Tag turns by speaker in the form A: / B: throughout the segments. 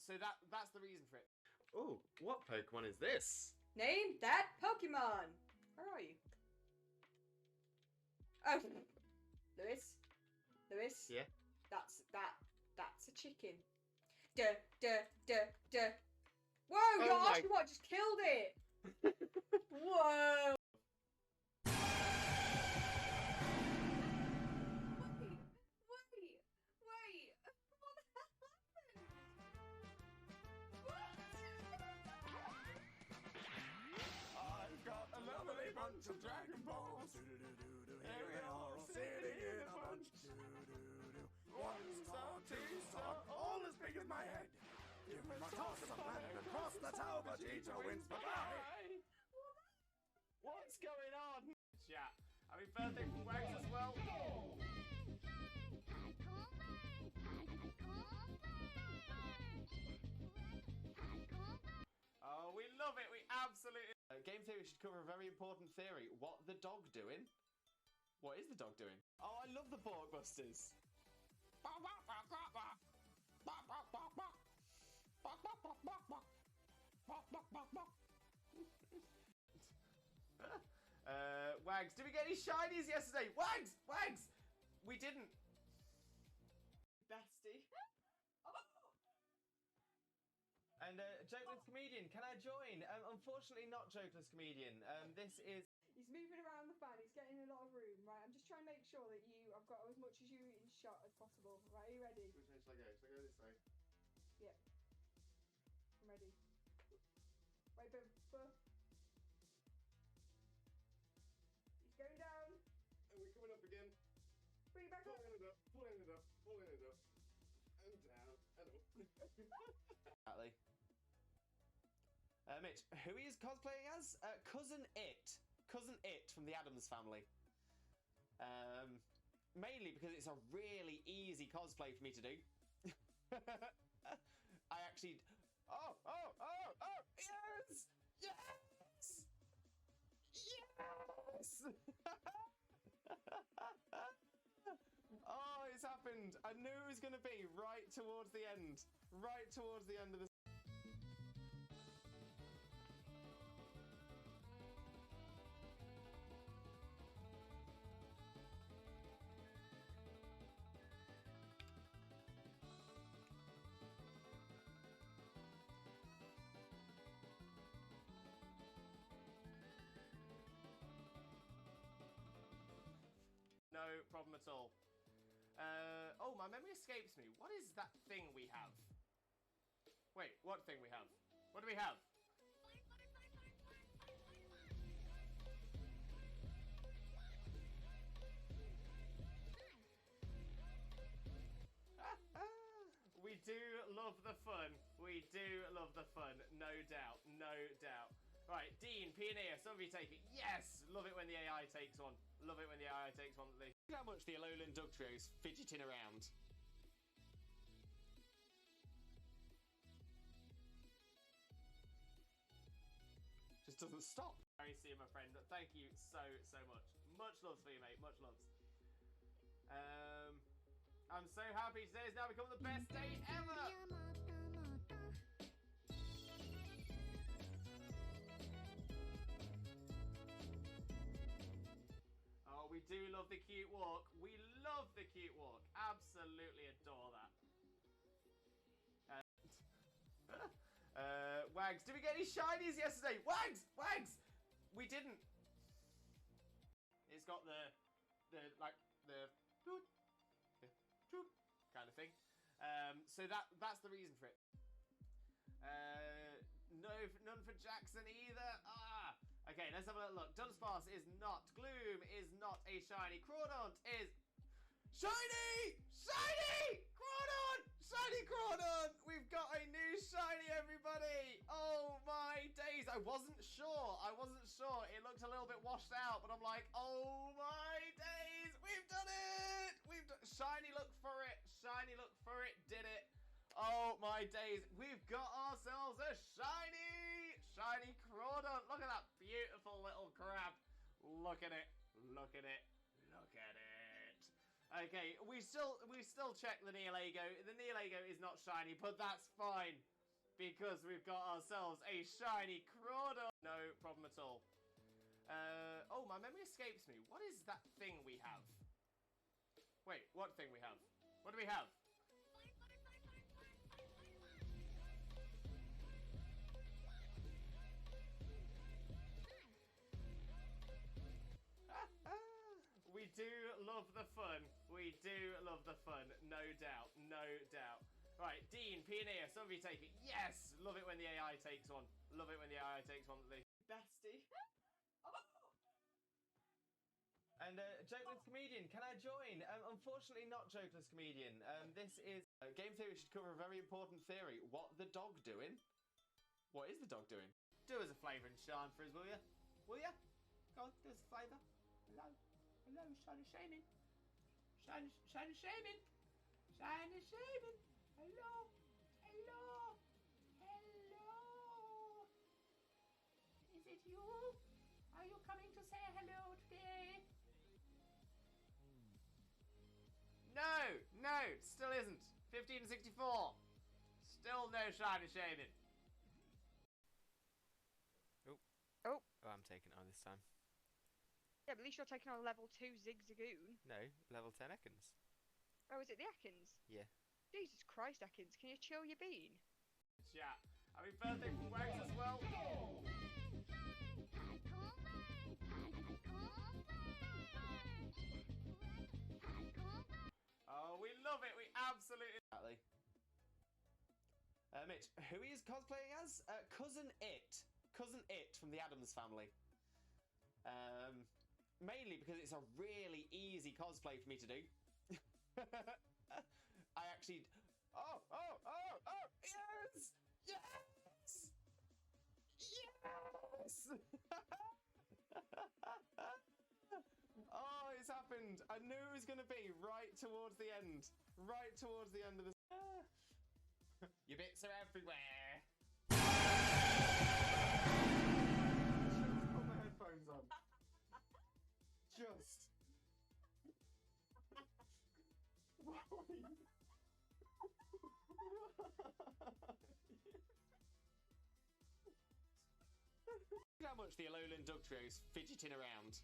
A: So that's the reason for it. Oh, what Pokemon is this?
B: Name that Pokemon. Where are you? Oh, Lewis.
A: Yeah.
B: That's a chicken. Duh. Whoa, your Oshawott just killed it. Whoa. Wait. What happened?
C: I've got a lovely bunch of Dragon Balls. And we're all sitting in a bunch. 1 star, 2 star, all as big as my head. Give me my toss of a planet across the tower, Vegeta wins. Bye-bye.
A: What's going on? Chat. Happy birthday from Wags as well. Oh, we love it. We absolutely... Game theory should cover a very important theory. What the dog doing? What is the dog doing? Oh, I love the Borkbusters. Wags, did we get any shinies yesterday? Wags! We didn't.
B: Bestie.
A: And Jokeless Comedian, can I join? Unfortunately not Jokeless Comedian. This is...
B: He's moving around the fan, he's getting a lot of room, right? I'm just trying to make sure that I've got as much as you in shot as possible. Right, are you ready?
C: Which way shall I go? Shall I go this way?
B: Yeah. I'm ready. Wait, but... He's going down.
C: And we're coming up again.
B: Bring it back up.
C: Pulling it up. And down. And up.
A: Exactly. Mitch, who he is cosplaying as? Cousin It. Cousin It from the Addams Family. Mainly because it's a really easy cosplay for me to do. I actually... Oh! Yes! Oh, it's happened. I knew it was going to be right towards the end. Right towards the end of the... No problem at all. Oh, my memory escapes me. What is that thing we have? Wait, what thing we have? What do we have? We do love the fun. We do love the fun. No doubt. No doubt. Right, Dean, Pioneer, some of you take it. Yes! Love it when the AI takes one. Love it when the AI takes one. Look how much the Alolan Dugtrio's fidgeting around. Just doesn't stop. Very see you, my friend. Thank you so much. Much loves for you, mate. Much loves. I'm so happy today has now become the best day ever. Oh, we do love the cute walk. We love the cute walk. Absolutely adore that. Wags, did we get any shinies yesterday? Wags! We didn't. It's got the kind of thing. So that's the reason for it. No, none for Jackson either. Okay, let's have a little look. Dunsparce is not. Gloom is not a shiny. Crawdaunt is... Shiny! Crawdaunt! Shiny Crawdaunt! We've got a new shiny, everybody! Oh my days. I wasn't sure. It looked a little bit washed out, but I'm like, oh my days! We've done it! Shiny look for it. Did it. Oh my days. We've got ourselves a shiny Crawdaunt. Look at that beautiful little crab. Look at it. Okay, we still check the Neolago. The Neolago is not shiny, but that's fine. because we've got ourselves a shiny Crawdon. No problem at all. Oh, my memory escapes me. What is that thing we have? Wait, what thing we have? What do we have? We do love the fun. We do love the fun. No doubt. No doubt. Right, Dean, Pioneer, some of you take it. Yes! Love it when the AI takes one. Love it when the AI takes one. Bestie. And Jokeless Comedian, can I join? Unfortunately not Jokeless Comedian. This is... Game Theory should cover a very important theory. What the dog doing? What is the dog doing? Do us a flavour and shine for us, will ya? Will ya? Go on, do us a flavour. Hello. Hello, shine and shaming. Shine and shaming. Shine and shaming. Hello. Hello. Hello. Is it you? Are you coming to say hello today? No, still isn't. 15 to 64. Still no shine and shaming.
D: Oh,
A: I'm taking it on this time.
D: yeah, but at least you're taking on level 2 Zigzagoon.
A: No, level 10 Ekans.
D: Oh, is it the Ekans?
A: Yeah.
D: Jesus Christ, Ekans, can you chill your bean?
A: Yeah. Happy birthday from Wags as well. Oh, we love it. We absolutely... Exactly. Mitch, who he is cosplaying as? Cousin It. Cousin It from the Addams Family. Mainly because it's a really easy cosplay for me to do. I actually... Oh! Yes! Yes! Yes! Oh, it's happened. I knew it was going to be right towards the end. Right towards the end of the... Your bits are everywhere. Just put my headphones on. Just. Look how much the Alolan Dug Trio's fidgeting around.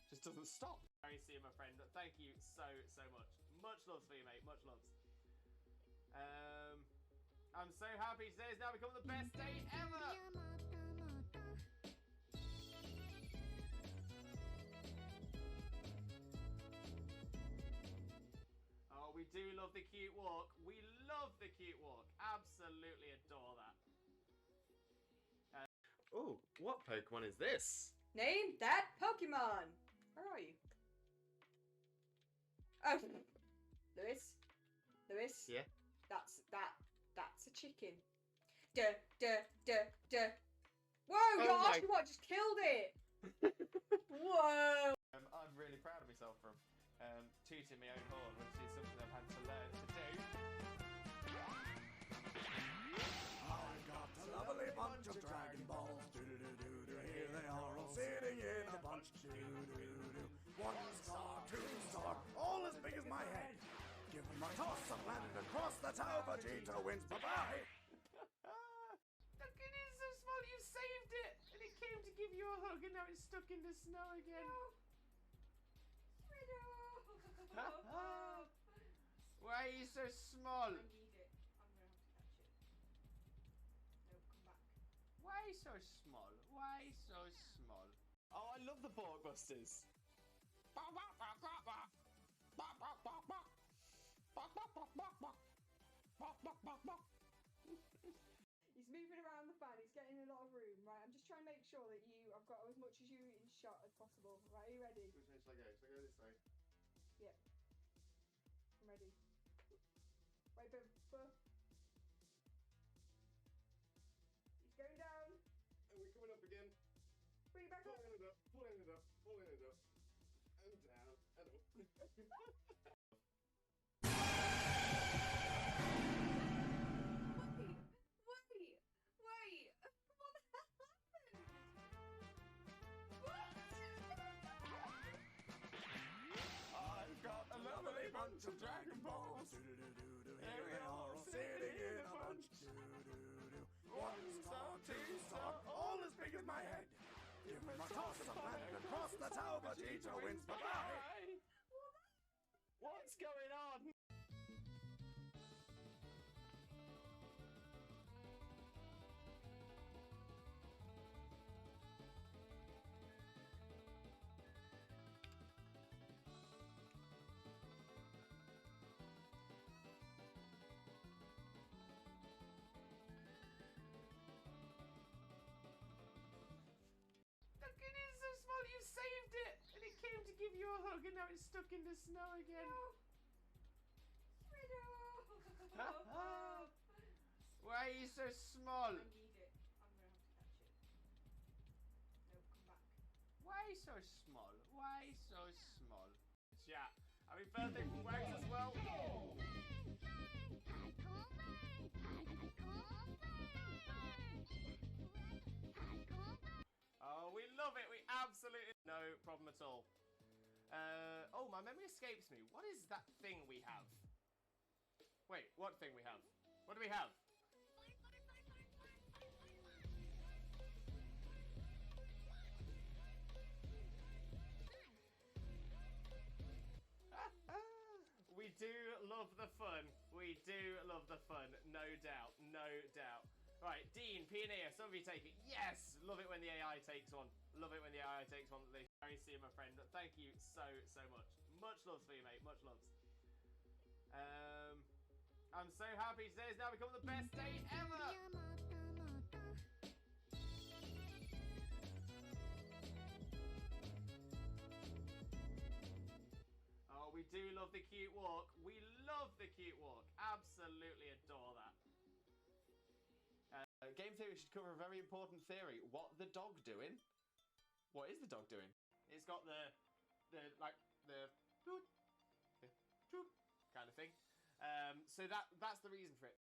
A: Just doesn't stop. Very see you, my friend. Thank you so much. Much loves for you, mate. Much loves. I'm so happy today has now become the best day ever. Oh, we do love the cute walk. We love the cute walk. Absolutely adore that. Oh, what Pokemon is this?
B: Name that Pokemon. Where are you? Oh, Lewis.
A: Yeah.
B: That's a chicken. Duh. Whoa,
A: Oh
B: you're
A: my-
B: asking what just killed it. Whoa.
A: I'm really proud of myself from tooting my own horn, which is something I've had to learn to do.
C: I've got a lovely bunch of Dragon Balls. Do-do-do-do-do. Here they are all sitting in a bunch. Do-do-do-do. 1 star, 2 star, all as big as my head. Give them a toss and land across the tower. Vegeta wins. Bye-bye.
A: Look, it is so small. You saved it, and it came to give you a hug, and now it's stuck in the snow again. Why are you so small?
B: I need it. I'm gonna have to catch it. No, come back.
A: Why so small? Why so small? Oh, I love the Borkbusters.
B: He's moving around the fan. He's getting a lot of room, right? I'm just trying to make sure that I've got as much as you in shot as possible. Right, are you ready?
A: Which way should I go? Should I go this way?
B: Yep. I'm ready. Wait, but he's going down.
A: And we're coming up again.
B: Bring it back up.
A: Pulling it up, pulling it up, pulling it up. And down, and up.
B: Wait! What the hell happened? What?
C: I've bunch of Dragon Balls. Here we are all sitting in a bunch. 1 star, 2 star, all as big as my head. Give me my toss of land and cross the tower, Vegeta wins. Bye-bye.
A: What's going on? It is so small, you saved it! And it came to give you a hug and now it's stuck in the snow again. Why are you so small?
B: I need it. I'm gonna have to catch it. No, come back.
A: Why so small? Why so small? Chat. Happy birthday from Wags as well. Oh, we love it. We absolutely no problem at all. Oh, my memory escapes me. What is that thing we have? Wait, what thing we have? What do we have? We do love the fun. We do love the fun. No doubt. No doubt. Right, Dean, Pioneer, some of you take it. Yes! Love it when the AI takes one. Love it when the AI takes one. Very see my friend. Thank you so much. Much loves for you, mate. Much loves. I'm so happy today has now become the best day ever. Oh, we do love the cute walk. We love the cute walk. Absolutely adore that. Game theory should cover a very important theory. What the dog doing? What is the dog doing? It's got the toot kind of thing. So that's the reason for it.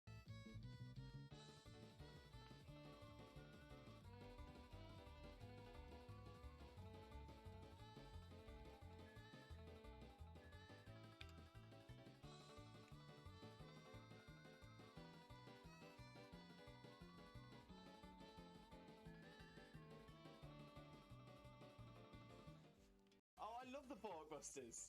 A: Oh, I love the Borgbusters.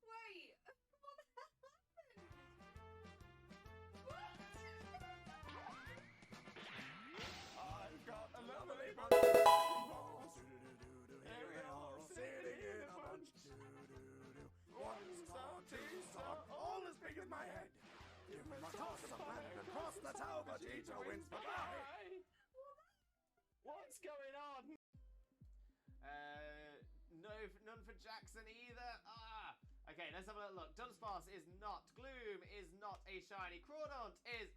B: Wait. What the hell happened? What?
C: I've got a lovely bunch of Dragon Balls. Here we are all sitting in a bunch. 1 star, 2 star, all as big as my head. Give me my toss of land and cross the tower, Vegeta wins. Bye-bye.
A: What's going on? No, none for Jackson either. Okay, let's have a little look. Dunsparce is not. Gloom is not a shiny. Crawdaunt is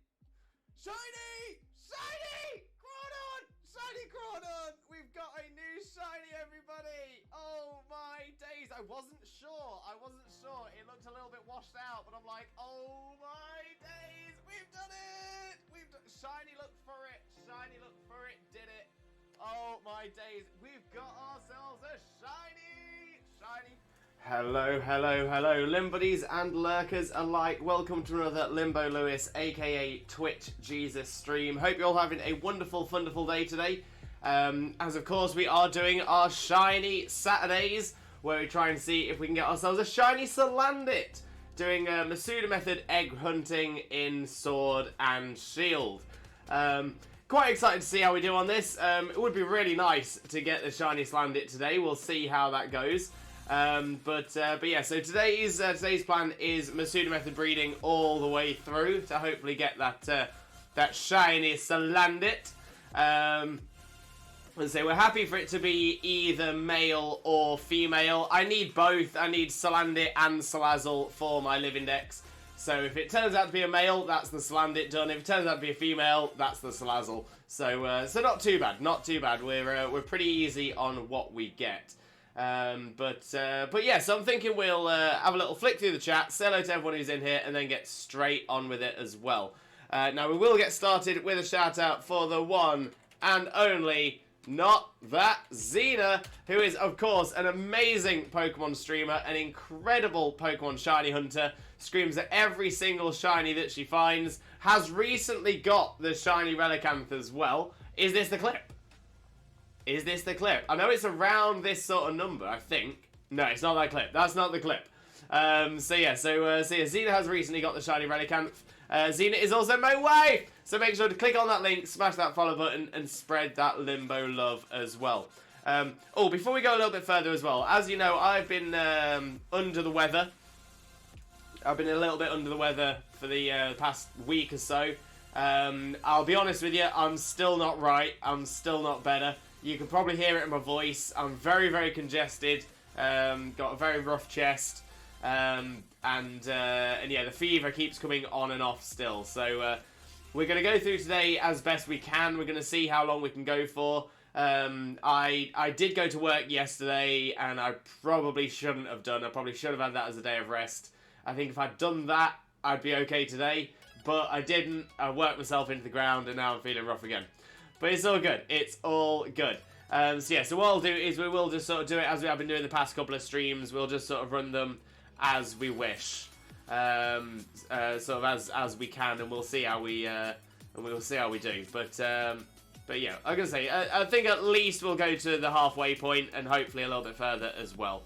A: shiny! Shiny! Crawdaunt! Shiny Crawdaunt! We've got a new shiny, everybody! Oh my days! I wasn't sure. It looked a little bit washed out, but I'm like, oh my days! We've done it! Shiny looked for it. Did it. Oh my days! We've got ourselves a shiny! Hello, Limbodies and lurkers alike. Welcome to another Limbo Lewis, aka Twitch Jesus stream. Hope you're all having a wonderful, wonderful day today. As of course we are doing our shiny Saturdays, where we try and see if we can get ourselves a shiny Salandit. Doing Masuda method egg hunting in Sword and Shield. Quite excited to see how we do on this. It would be really nice to get the shiny Salandit today. We'll see how that goes. But yeah, so today's plan is Masuda method breeding all the way through to hopefully get that shiny Salandit. And so we're happy for it to be either male or female. I need both. I need Salandit and Salazzle for my living dex. So if it turns out to be a male, that's the Salandit done. If it turns out to be a female, that's the Salazzle. So not too bad. We're pretty easy on what we get. But yeah, so I'm thinking we'll have a little flick through the chat, say hello to everyone who's in here, and then get straight on with it as well. Now we will get started with a shout out for the one and only Not That Xena, who is of course an amazing Pokemon streamer, an incredible Pokemon shiny hunter, screams at every single shiny that she finds, has recently got the shiny Relicanth as well. Is this the clip? Is this the clip? I know it's around this sort of number, I think. No, it's not that clip. That's not the clip. So yeah, Xena has recently got the shiny Relicanth. Xena is also my wife! So make sure to click on that link, smash that follow button, and spread that Limbo love as well. Before we go a little bit further as well, as you know, I've been under the weather. I've been a little bit under the weather for the past week or so. I'll be honest with you, I'm still not right. I'm still not better. You can probably hear it in my voice. I'm very, very congested. Got a very rough chest. And yeah, the fever keeps coming on and off still. So we're going to go through today as best we can. We're going to see how long we can go for. I did go to work yesterday, and I probably shouldn't have done. I probably should have had that as a day of rest. I think if I'd done that, I'd be okay today. But I didn't. I worked myself into the ground, and now I'm feeling rough again. But it's all good. It's all good. So what I'll do is we will just sort of do it as we have been doing the past couple of streams. We'll just sort of run them as we wish, sort of as we can, and we'll see how we do. But yeah, I'm gonna say I think at least we'll go to the halfway point, and hopefully a little bit further as well.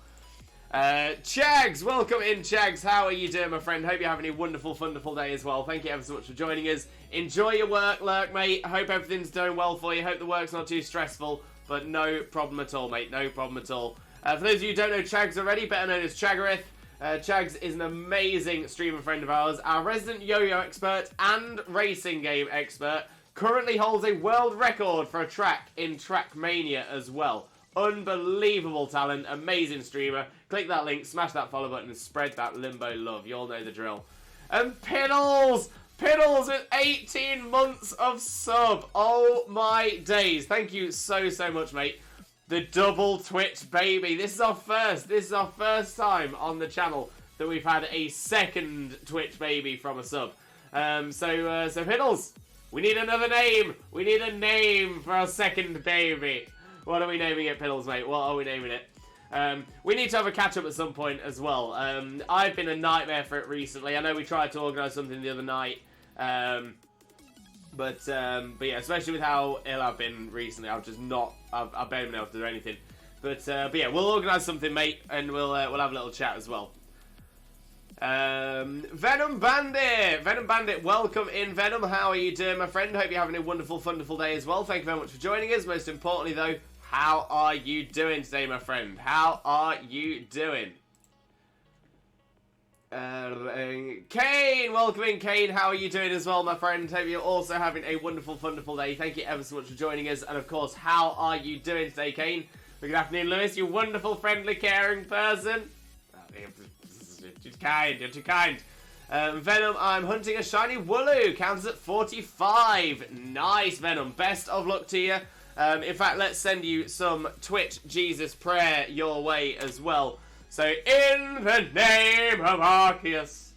A: Chags, welcome in, Chags. How are you doing, my friend? Hope you're having a wonderful, wonderful day as well. Thank you ever so much for joining us. Enjoy your work, Lurk, mate. I hope everything's doing well for you. Hope the work's not too stressful, but no problem at all, mate. No problem at all. For those of you who don't know Chags already, better known as Chaggarith, Chags is an amazing streamer friend of ours, our resident yo-yo expert and racing game expert, currently holds a world record for a track in Trackmania as well. Unbelievable talent, amazing streamer. Click that link, smash that follow button, and spread that Limbo love. You all know the drill. And Piddles! Piddles with 18 months of sub. Oh my days. Thank you so, so much, mate. The double Twitch baby. This is our first time on the channel that we've had a second Twitch baby from a sub. So Piddles, we need another name. We need a name for our second baby. What are we naming it, Piddles, mate? What are we naming it? We need to have a catch-up at some point as well. I've been a nightmare for it recently. I know we tried to organise something the other night. But yeah, especially with how ill I've been recently, I've barely been able to do anything. But yeah, we'll organise something, mate, and we'll have a little chat as well. Venom Bandit, welcome in, Venom. How are you doing, my friend? Hope you're having a wonderful, wonderful day as well. Thank you very much for joining us. Most importantly, though, how are you doing today, my friend? How are you doing? Kane, welcome in, Kane. How are you doing as well, my friend? Hope you're also having a wonderful, wonderful day. Thank you ever so much for joining us. And of course, how are you doing today, Kane? Good afternoon, Lewis. You wonderful, friendly, caring person. You're too kind. Venom, I'm hunting a shiny Wooloo. Counts at 45. Nice, Venom. Best of luck to you. In fact, let's send you some Twitch Jesus prayer your way as well. So, in the name of Arceus,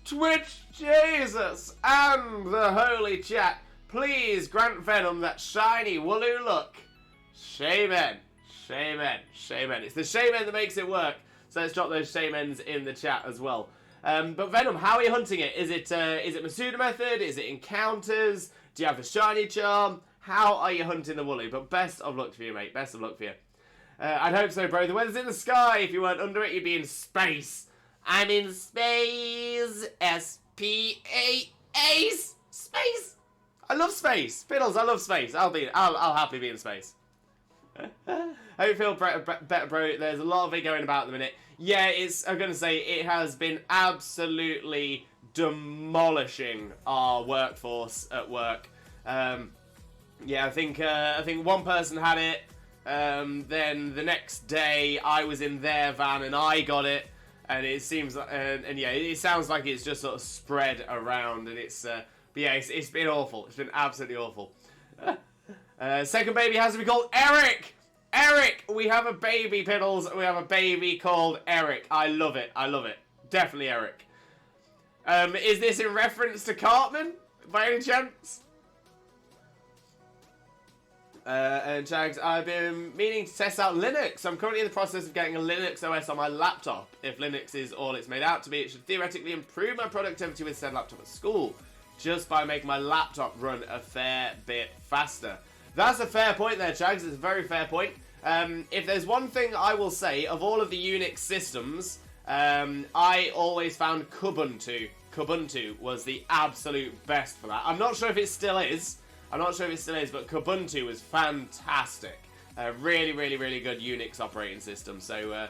A: Twitch Jesus, and the Holy Chat, please grant Venom that shiny Wooloo look. Shaman. It's the shaman that makes it work. So let's drop those shamans in the chat as well. But Venom, how are you hunting it? Is it Masuda method? Is it encounters? Do you have the shiny charm? How are you hunting the Wooloo? But best of luck for you, mate. Best of luck for you. I'd hope so, bro. The weather's in the sky. If you weren't under it, you'd be in space. I'm in space. S-P-A-S. Space. I love space. Piddles, I love space. I'll happily be in space. Hope you feel better, bro. There's a lot of it going about at the minute. Yeah, I'm going to say it has been absolutely demolishing our workforce at work. Yeah, I think one person had it. Then the next day I was in their van and I got it, and it seems like, and yeah, it sounds like it's just sort of spread around, and but yeah, it's been awful. It's been absolutely awful. Second baby has to be called Eric. Eric! We have a baby, Piddles. We have a baby called Eric. I love it. I love it. Definitely Eric. Is this in reference to Cartman, by any chance? And Jags, I've been meaning to test out Linux. I'm currently in the process of getting a Linux OS on my laptop. If Linux is all it's made out to be, it should theoretically improve my productivity with said laptop at school, just by making my laptop run a fair bit faster. That's a fair point there, Jags. It's a very fair point. If there's one thing I will say, of all of the Unix systems, I always found Kubuntu. Kubuntu was the absolute best for that. I'm not sure if it still is. But Kubuntu was fantastic. Really, really, really good Unix operating system. So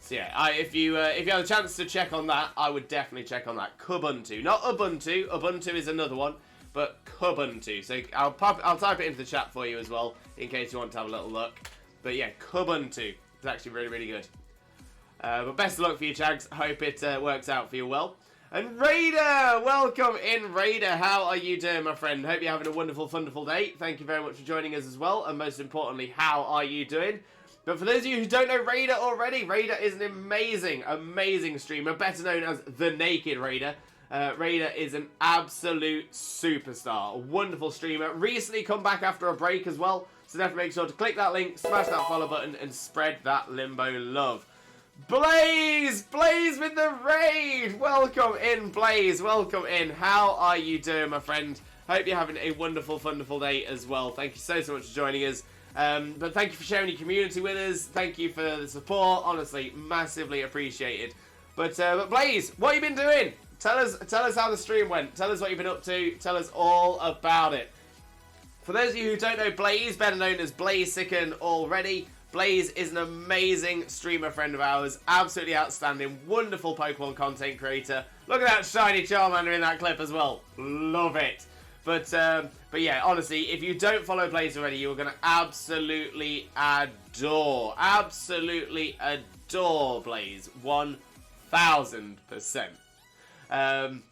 A: yeah, if you have a chance to check on that, I would definitely check on that. Kubuntu, not Ubuntu. Ubuntu is another one, but Kubuntu. So I'll type it into the chat for you as well, in case you want to have a little look. But yeah, Kubuntu is actually really, really good. But best of luck for you, Chags. Hope it works out for you well. And Raider, welcome in, Raider. How are you doing, my friend? Hope you're having a wonderful, wonderful day. Thank you very much for joining us as well. And most importantly, how are you doing? But for those of you who don't know Raider already, Raider is an amazing, amazing streamer, better known as The Naked Raider. Raider is an absolute superstar, a wonderful streamer. Recently come back after a break as well. So definitely make sure to click that link, smash that follow button, and spread that Limbo love. Blaze! Blaze with the raid! Welcome in, Blaze. Welcome in. How are you doing, my friend? Hope you're having a wonderful, wonderful day as well. Thank you so much for joining us. But thank you for sharing your community with us. Thank you for the support. Honestly, massively appreciated. But Blaze, what have you been doing? Tell us how the stream went. Tell us what you've been up to. Tell us all about it. For those of you who don't know Blaze, better known as Blaze Sicken already, Blaze is an amazing streamer friend of ours, absolutely outstanding, wonderful Pokemon content creator. Look at that shiny Charmander in that clip as well. Love it. But yeah, honestly, if you don't follow Blaze already, you're going to absolutely adore Blaze. 1000%.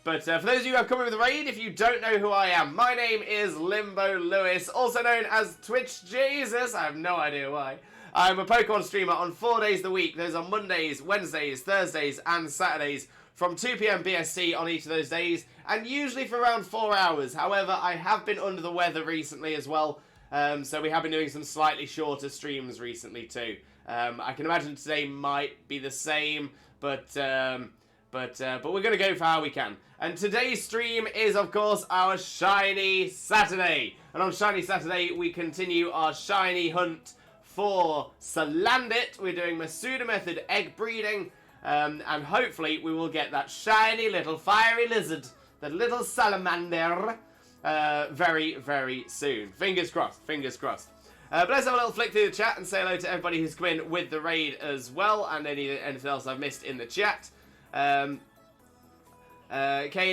A: But for those of you who have come in with the raid, if you don't know who I am, my name is Limbo Lewis, also known as Twitch Jesus. I have no idea why. I'm a Pokemon streamer on 4 days a week. Those are Mondays, Wednesdays, Thursdays, and Saturdays from 2 PM BST on each of those days, and usually for around 4 hours. However, I have been under the weather recently as well, so we have been doing some slightly shorter streams recently too. I can imagine today might be the same, but we're going to go for how we can. And today's stream is, of course, our Shiny Saturday. And on Shiny Saturday, we continue our Shiny hunt for Salandit. We're doing Masuda method egg breeding. And hopefully we will get that shiny little fiery lizard, that little salamander, very, very soon. Fingers crossed, fingers crossed. But let's have a little flick through the chat and say hello to everybody who's come in with the raid as well, and anything else I've missed in the chat. Kane,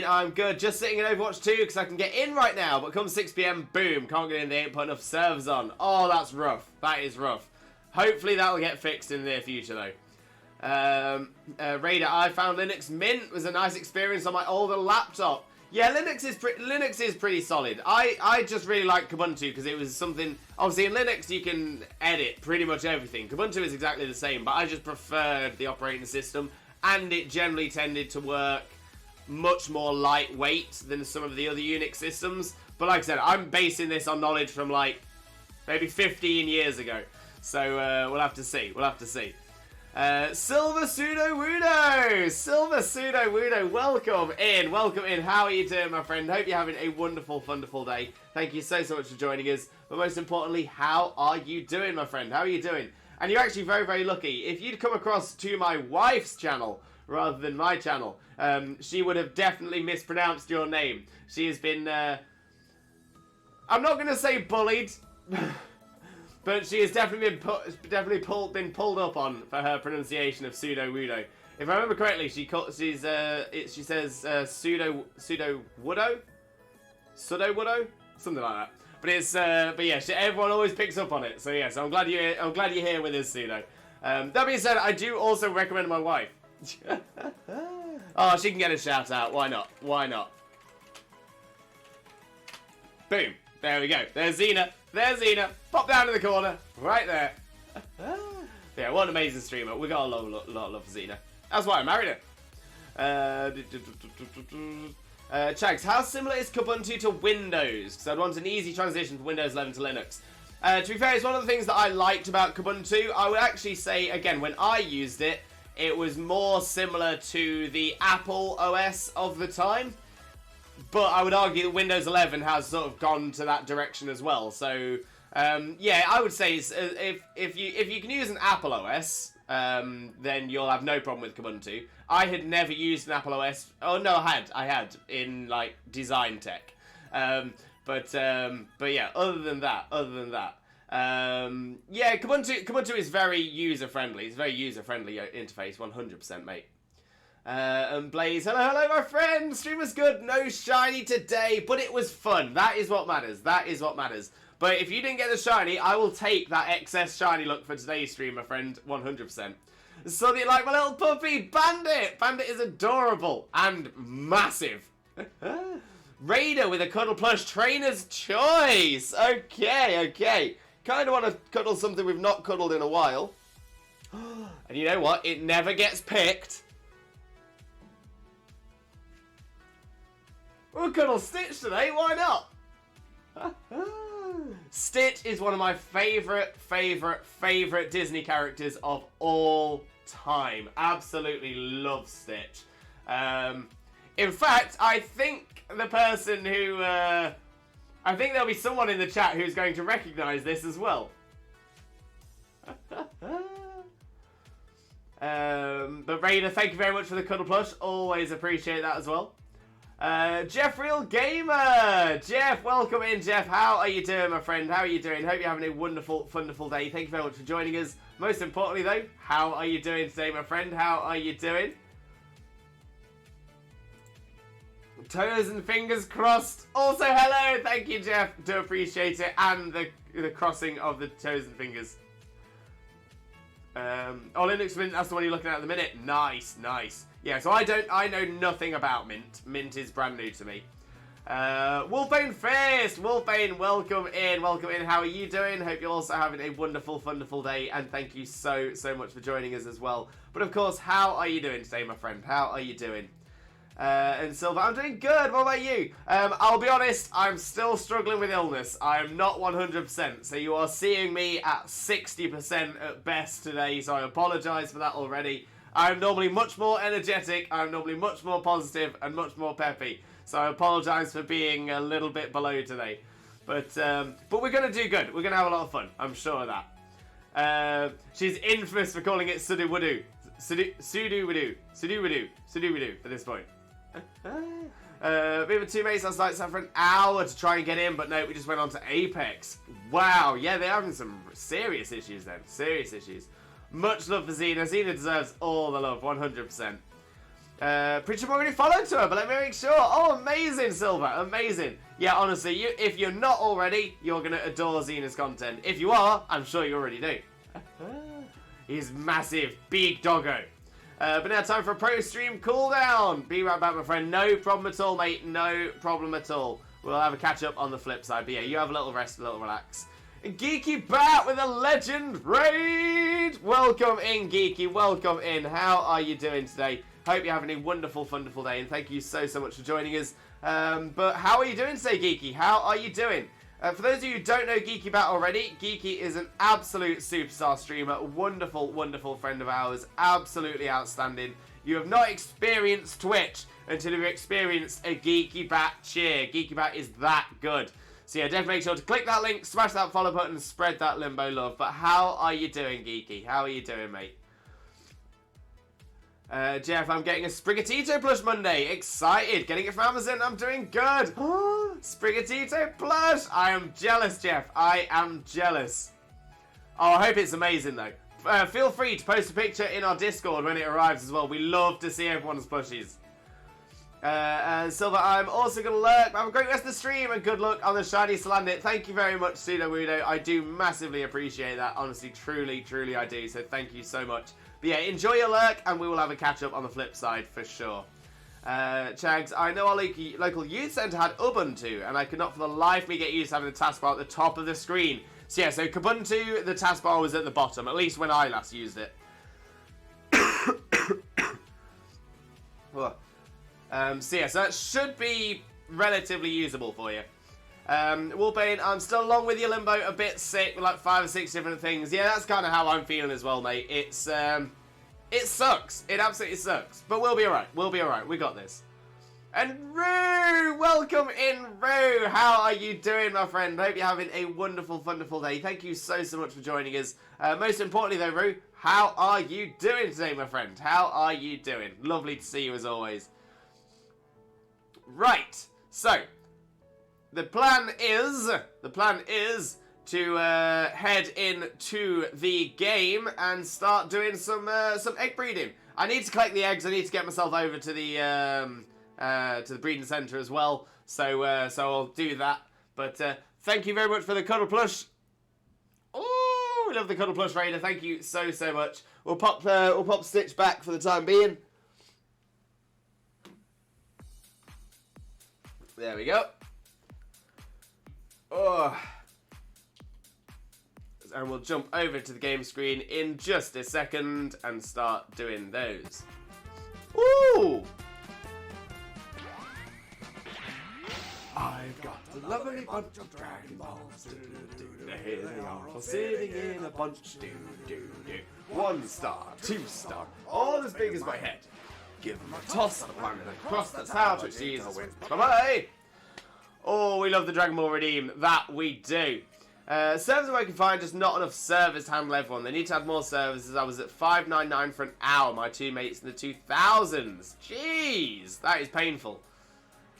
A: I'm good. Just sitting in Overwatch 2 because I can get in right now, but come 6 PM, boom, can't get in. They ain't put enough servers on. Oh, that's rough. That is rough. Hopefully that'll get fixed in the near future, though. Raider, I found Linux Mint. It was a nice experience on my older laptop. Yeah, Linux is pretty solid. I just really like Kubuntu because it was something. Obviously, in Linux you can edit pretty much everything. Kubuntu is exactly the same, but I just preferred the operating system, and it generally tended to work much more lightweight than some of the other Unix systems. But like I said, I'm basing this on knowledge from like maybe 15 years ago. So we'll have to see. We'll have to see. Silver Pseudo Wudo! Silver Pseudo Wudo, welcome in, welcome in. How are you doing, my friend? Hope you're having a wonderful, wonderful day. Thank you so much for joining us. But most importantly, how are you doing, my friend? How are you doing? And you're actually very, very lucky. If you'd come across to my wife's channel rather than my channel, she would have definitely mispronounced your name. She has been, I'm not going to say bullied, but she has definitely been pulled up on for her pronunciation of Pseudo Wudo. If I remember correctly, she says Pseudo Wudo, something like that. But yeah, everyone always picks up on it. So yes, I'm glad you're here with us, Pseudo. That being said, I do also recommend my wife. Oh, she can get a shout out. Why not? Why not? Boom. There we go. There's Xena. There's Xena. Pop down in the corner. Right there. Yeah, what an amazing streamer. We got a lot of love for Xena. That's why I married her. Chags, how similar is Kubuntu to Windows? Because I'd want an easy transition from Windows 11 to Linux. To be fair, it's one of the things that I liked about Kubuntu. I would actually say, again, when I used it, it was more similar to the Apple OS of the time. But I would argue that Windows 11 has sort of gone to that direction as well. So, yeah, I would say if you can use an Apple OS, then you'll have no problem with Kubuntu. I had never used an Apple OS. Oh no, I had in like design tech. But yeah, other than that, yeah, Kubuntu is very user friendly. It's a very user friendly interface, 100%, mate. And Blaze, hello, my friend. Stream was good. No shiny today, but it was fun. That is what matters. That is what matters. But if you didn't get the shiny, I will take that excess shiny look for today's stream, my friend, 100%. So do you like my little puppy, Bandit? Bandit is adorable and massive. Raider with a cuddle plush, trainer's choice. Okay. Kind of want to cuddle something we've not cuddled in a while. And you know what? It never gets picked. We'll cuddle Stitch today, why not? Stitch is one of my favourite Disney characters of all time. Absolutely love Stitch. In fact, I think the person who... I think there'll be someone in the chat who's going to recognise this as well. But Raider, thank you very much for the cuddle plush. Always appreciate that as well. Jeff Real Gamer! Jeff, welcome in, Jeff. How are you doing, my friend? How are you doing? Hope you're having a wonderful day. Thank you very much for joining us. Most importantly, though, how are you doing today, my friend? How are you doing? Toes and fingers crossed. Also, hello. Thank you, Jeff. Do appreciate it. And the crossing of the toes and fingers. Linux Mint, that's the one you're looking at the minute. Nice. Yeah, so I know nothing about Mint. Mint is brand new to me. Wolfbane Fist! Wolfbane, welcome in. How are you doing? Hope you're also having a wonderful day, and thank you so much for joining us as well. But of course, how are you doing today, my friend? How are you doing? And Silver, I'm doing good. What about you? I'll be honest, I'm still struggling with illness. I am not 100%, so you are seeing me at 60% at best today, so I apologise for that already. I'm normally much more energetic, I'm normally much more positive and much more peppy, so I apologise for being a little bit below today. But we're going to do good. We're going to have a lot of fun, I'm sure of that. She's infamous for calling it Sudu-Wudu. Sudu-Wudu at this point. We were two mates last night, sat for an hour to try and get in, but no, we just went on to Apex. Wow, yeah, they're having some serious issues then. Serious issues. Much love for Xena. Xena deserves all the love, 100%. Preacher already followed to her, but let me make sure. Oh, amazing, Silver. Amazing. Yeah, honestly, if you're not already, you're going to adore Xena's content. If you are, I'm sure you already do. He's massive. Big doggo. But now time for a pro stream cooldown. Be right back, my friend. No problem at all, mate. No problem at all. We'll have a catch up on the flip side. But yeah, you have a little rest, a little relax. And Geeky Bat with a legend raid. Welcome in, Geeky. Welcome in. How are you doing today? Hope you're having a wonderful day. And thank you so much for joining us. But how are you doing today, Geeky? How are you doing? For those of you who don't know Geeky Bat already, Geeky is an absolute superstar streamer, a wonderful friend of ours, absolutely outstanding. You have not experienced Twitch until you've experienced a Geeky Bat cheer. Geeky Bat is that good. So yeah, definitely make sure to click that link, smash that follow button, and spread that limbo love. But how are you doing, Geeky? How are you doing, mate? Jeff, I'm getting a Sprigatito plush Monday. Excited. Getting it from Amazon. I'm doing good. Sprigatito plush. I am jealous, Jeff. I am jealous. Oh, I hope it's amazing, though. Feel free to post a picture in our Discord when it arrives as well. We love to see everyone's plushies. And Silver, I'm also going to lurk. Have a great rest of the stream and good luck on the shiny Salandit. Thank you very much, Sudo-Wudo. I do massively appreciate that. Honestly, truly I do. So thank you so much. But yeah, enjoy your lurk, and we will have a catch-up on the flip side for sure. Chags, I know our local youth centre had Ubuntu, and I could not for the life of me get used to having the taskbar at the top of the screen. So yeah, so Kubuntu, the taskbar was at the bottom, at least when I last used it. So yeah, so that should be relatively usable for you. Wolbane, I'm still along with you, Limbo, a bit sick with like 5 or 6 different things. Yeah, that's kind of how I'm feeling as well, mate. It sucks. It absolutely sucks. But we'll be alright. We'll be alright. We got this. And Roo! Welcome in, Roo! How are you doing, my friend? I hope you're having a wonderful, wonderful day. Thank you so much for joining us. Most importantly, though, Roo, how are you doing today, my friend? How are you doing? Lovely to see you, as always. Right. So, the plan is to head into the game and start doing some egg breeding. I need to collect the eggs. I need to get myself over to the breeding centre as well. So I'll do that. But thank you very much for the cuddle plush. Oh, we love the cuddle plush, Raider. Thank you so much. We'll pop Stitch back for the time being. There we go. Oh. And we'll jump over to the game screen in just a second and start doing those. Ooh!
C: I've got a lovely bunch of Dragon Balls. Here they are, all sitting in a bunch.
A: 1 star, 2 star, all as big as my head. Give them a toss, the planet across, that's how to achieve a win. Bye-bye! Oh, we love the Dragon Ball Redeem. That we do. Servers are working fine, just not enough servers to handle everyone. They need to add more servers, as I was at 599 for an hour. My 2 mates in the 2000s. Jeez, that is painful.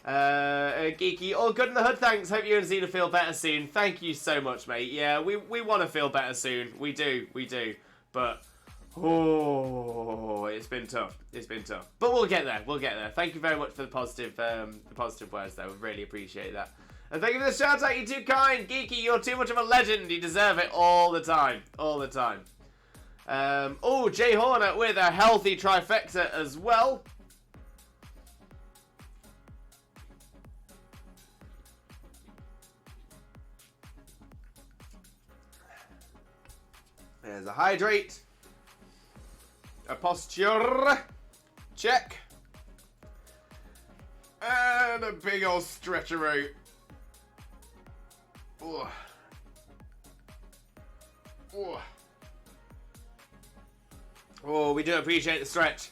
A: Geeky, all good in the hood, thanks. Hope you and Zena feel better soon. Thank you so much, mate. Yeah, we want to feel better soon. We do. But, oh, it's been tough. It's been tough. But we'll get there. Thank you very much for the positive words, though. We really appreciate that. And thank you for the shout out, you're too kind. Geeky, you're too much of a legend. You deserve it all the time. Oh, Jay Horner with a healthy trifecta as well. There's a hydrate. A posture. Check. And a big old stretcheroo. Oh. Oh, we do appreciate the stretch.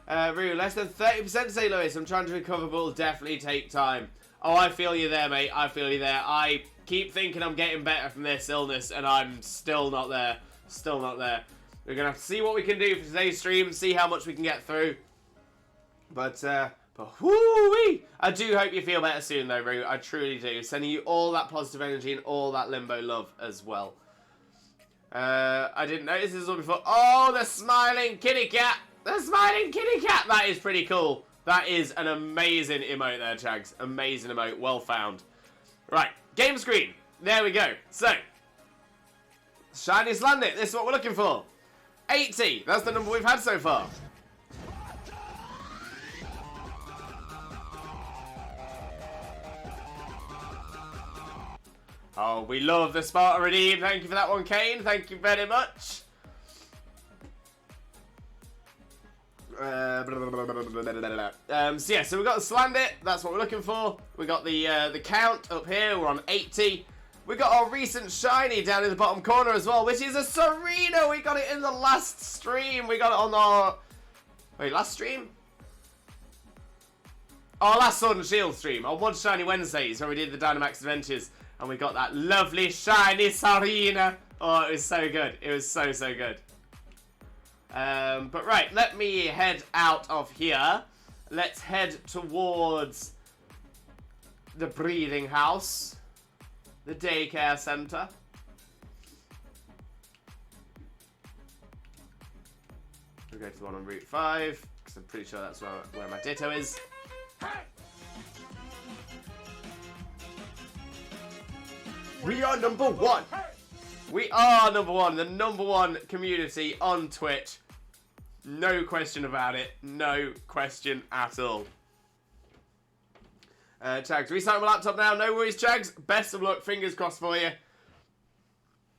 A: Rue, less than 30% to say, Lewis. I'm trying to recover, but it'll definitely take time. Oh, I feel you there, mate. I feel you there. I keep thinking I'm getting better from this illness, and I'm still not there. We're going to have to see what we can do for today's stream, see how much we can get through. But whoo-wee! I do hope you feel better soon, though, Rue. I truly do. Sending you all that positive energy and all that Limbo love as well. I didn't notice this one before. Oh, the smiling kitty cat! The smiling kitty cat! That is pretty cool. That is an amazing emote there, Chags. Amazing emote. Well found. Right. Game screen. There we go. So, Shiny Salandit. This is what we're looking for. 80. That's the number we've had so far. Oh, we love the Sparta Redeem. Thank you for that one, Kane. Thank you very much. So yeah, so we got the Salandit. That's what we're looking for. We got the count up here. We're on 80. We got our recent shiny down in the bottom corner as well, which is a Serena. We got it in the last stream. We got it on our... Wait, last stream? Our last Sword and Shield stream. On One Shiny Wednesdays, where we did the Dynamax Adventures. And we got that lovely shiny Serena. Oh, it was so good. It was so good. But right, let me head out of here. Let's head towards the breeding house. The daycare center. We'll go to the one on Route 5, because I'm pretty sure that's where my Ditto is. We are number 1! We are number 1, the number 1 community on Twitch. No question about it. No question at all. Chags, restarting my laptop now. No worries, Chags. Best of luck. Fingers crossed for you.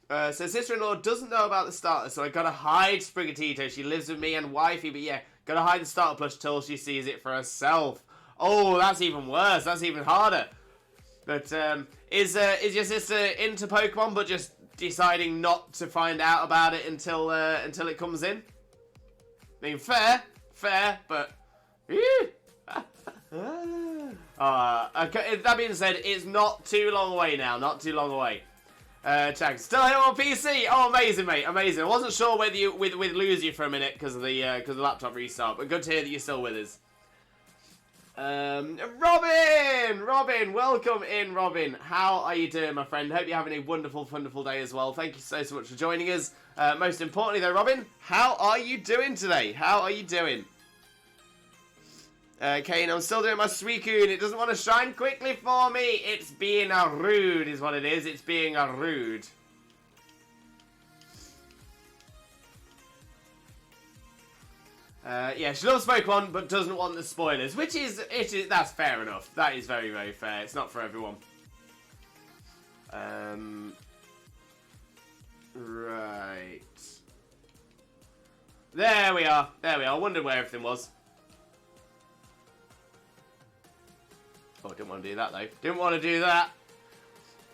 A: So sister-in-law doesn't know about the starter, so I gotta hide Sprigatito. She lives with me and wifey, but yeah, gotta hide the starter plush till she sees it for herself. Oh, that's even worse. That's even harder. But is your sister into Pokemon, but just deciding not to find out about it until it comes in? I mean, fair, but. Okay, that being said, it's not too long away now. Not too long away. Chag, still here on PC. Oh, amazing, mate, amazing. I wasn't sure whether we'd lose you for a minute because of the laptop restart, but good to hear that you're still with us. Robin, welcome in, Robin. How are you doing, my friend? Hope you're having a wonderful, wonderful day as well. Thank you so much for joining us. Most importantly, though, Robin, how are you doing today? How are you doing? Kane, I'm still doing my Suicune. It doesn't want to shine quickly for me. It's being a rude, is what it is. It's being a rude. Yeah, she loves Pokemon, but doesn't want the spoilers, which is, that's fair enough. That is very, very fair. It's not for everyone. Right. There we are. I wondered where everything was. Oh, didn't want to do that, though. Didn't want to do that.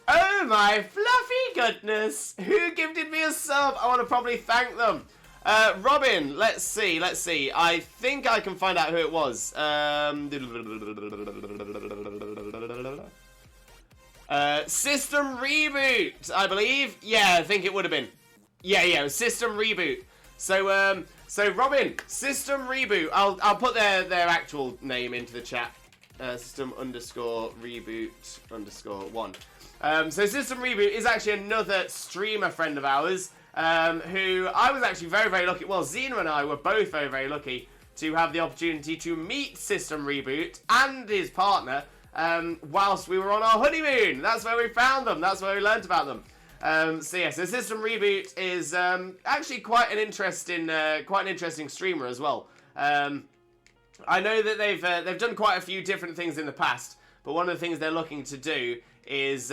A: Oh, my fluffy goodness. Who gifted me a sub? I want to probably thank them. Robin, let's see. I think I can find out who it was. System Reboot, I believe. Yeah, I think it would have been. Yeah, it was System Reboot. So Robin, System Reboot. I'll put their actual name into the chat. System_reboot_1. So System Reboot is actually another streamer friend of ours, who I was actually very, very lucky. Well, Xena and I were both very, very lucky to have the opportunity to meet System Reboot and his partner whilst we were on our honeymoon. That's where we found them. That's where we learnt about them. So System Reboot is actually quite an interesting streamer as well. I know that they've done quite a few different things in the past, but one of the things they're looking to do is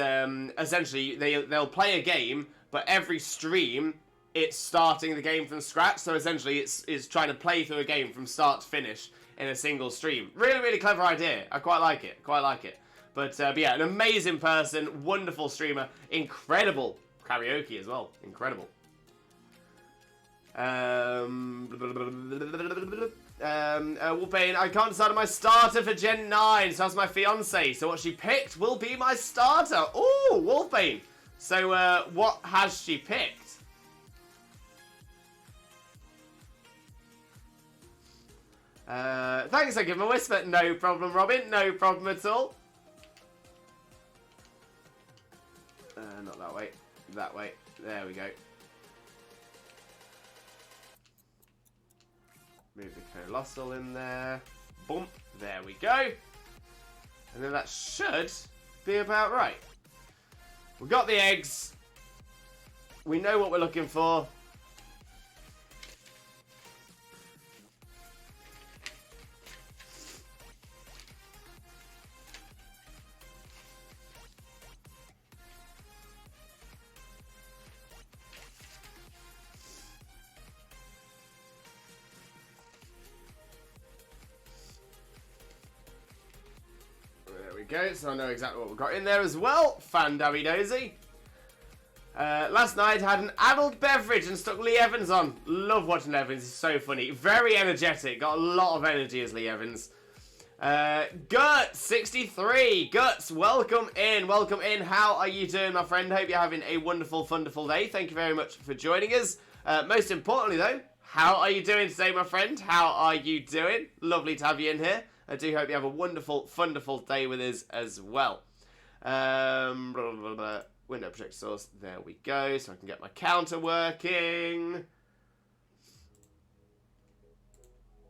A: essentially they'll play a game, but every stream it's starting the game from scratch. So essentially it's trying to play through a game from start to finish in a single stream. Really, really clever idea. I quite like it. But yeah, an amazing person, wonderful streamer, incredible karaoke as well. Incredible. Wolfbane, I can't decide on my starter for Gen 9, so that's my fiance. So what she picked will be my starter. Ooh, Wolfbane. So what has she picked? Thanks, I give him a whisper. No problem, Robin. No problem at all. Not that way. That way. There we go. Move the Colossal in there. Boom. There we go. And then that should be about right. We've got the eggs. We know what we're looking for. Go, so I know exactly what we've got in there as well. Fan-dabby dozy. Last night I had an adult beverage and stuck Lee Evans on. Love watching Evans, he's so funny. Very energetic, got a lot of energy as Lee Evans. Guts63. Guts, welcome in. How are you doing, my friend? Hope you're having a wonderful, wonderful day. Thank you very much for joining us. Most importantly, though, how are you doing today, my friend? How are you doing? Lovely to have you in here. I do hope you have a wonderful, wonderful day with us as well. Window project source. There we go. So I can get my counter working.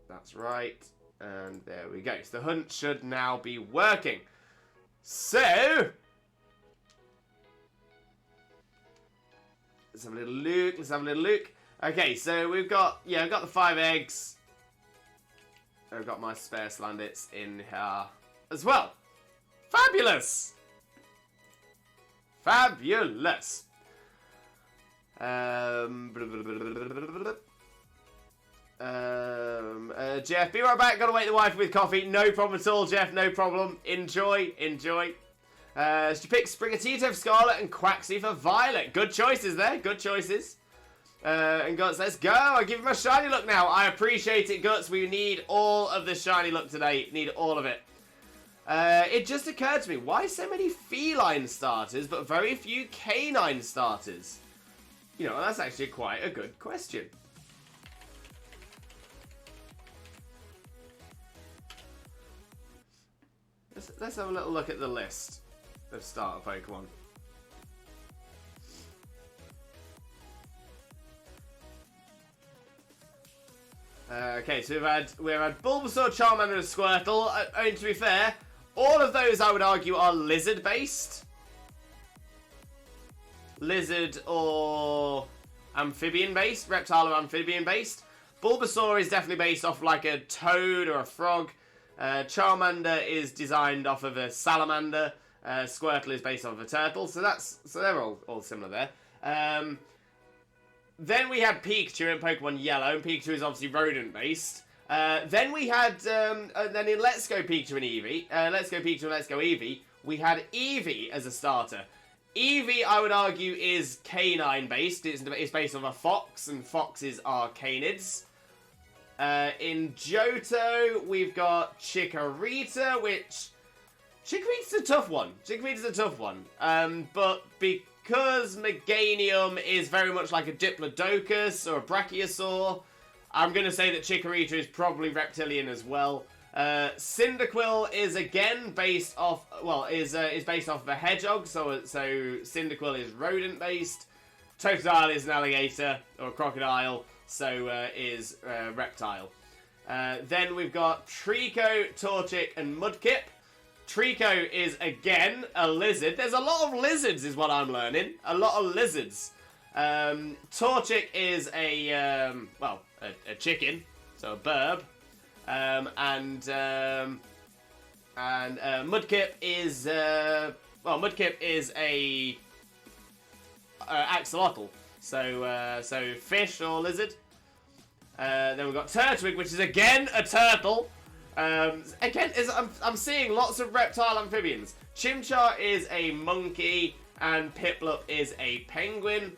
A: That's right. And there we go. So the hunt should now be working. So let's have a little look. Okay, so we've got the 5 eggs. I've got my spare Salandits in here as well. Fabulous! Fabulous! Jeff, be right back. Gotta wait the wife with coffee. No problem at all, Jeff. No problem. Enjoy. She picked Sprigatito for Scarlet and Quaxly for Violet. Good choices there. Good choices. And Guts, let's go. I'll give you my shiny look now. I appreciate it, Guts. We need all of the shiny look today. Need all of it. It just occurred to me, why so many feline starters, but very few canine starters? You know, that's actually quite a good question. Let's have a little look at the list of starter Pokemon. Okay, so we've had Bulbasaur, Charmander, and Squirtle. And to be fair, all of those I would argue are lizard-based. Lizard or amphibian-based, reptile or amphibian-based. Bulbasaur is definitely based off like a toad or a frog. Charmander is designed off of a salamander. Squirtle is based off of a turtle. So they're all similar there. Then we had Pikachu in Pokemon Yellow, and Pikachu is obviously rodent-based. Then we had, then in Let's Go Pikachu and Eevee, Let's Go Pikachu and Let's Go Eevee, we had Eevee as a starter. Eevee, I would argue, is canine-based. It's based on a fox, and foxes are canids. In Johto, we've got Chikorita, which... Chikorita's a tough one. But because Meganium is very much like a Diplodocus or a Brachiosaur, I'm going to say that Chikorita is probably reptilian as well. Cyndaquil is again based off, is based off of a hedgehog, so Cyndaquil is rodent-based. Totodile is an alligator or a crocodile, so is reptile. Then we've got Trico, Torchic, and Mudkip. Trico is, again, a lizard. There's a lot of lizards, is what I'm learning. A lot of lizards. Torchic is a chicken, so a burb. And Mudkip is, Mudkip is a axolotl. So fish or lizard. Then we've got Turtwig, which is, again, a turtle. I'm seeing lots of reptile amphibians. Chimchar is a monkey, and Piplup is a penguin.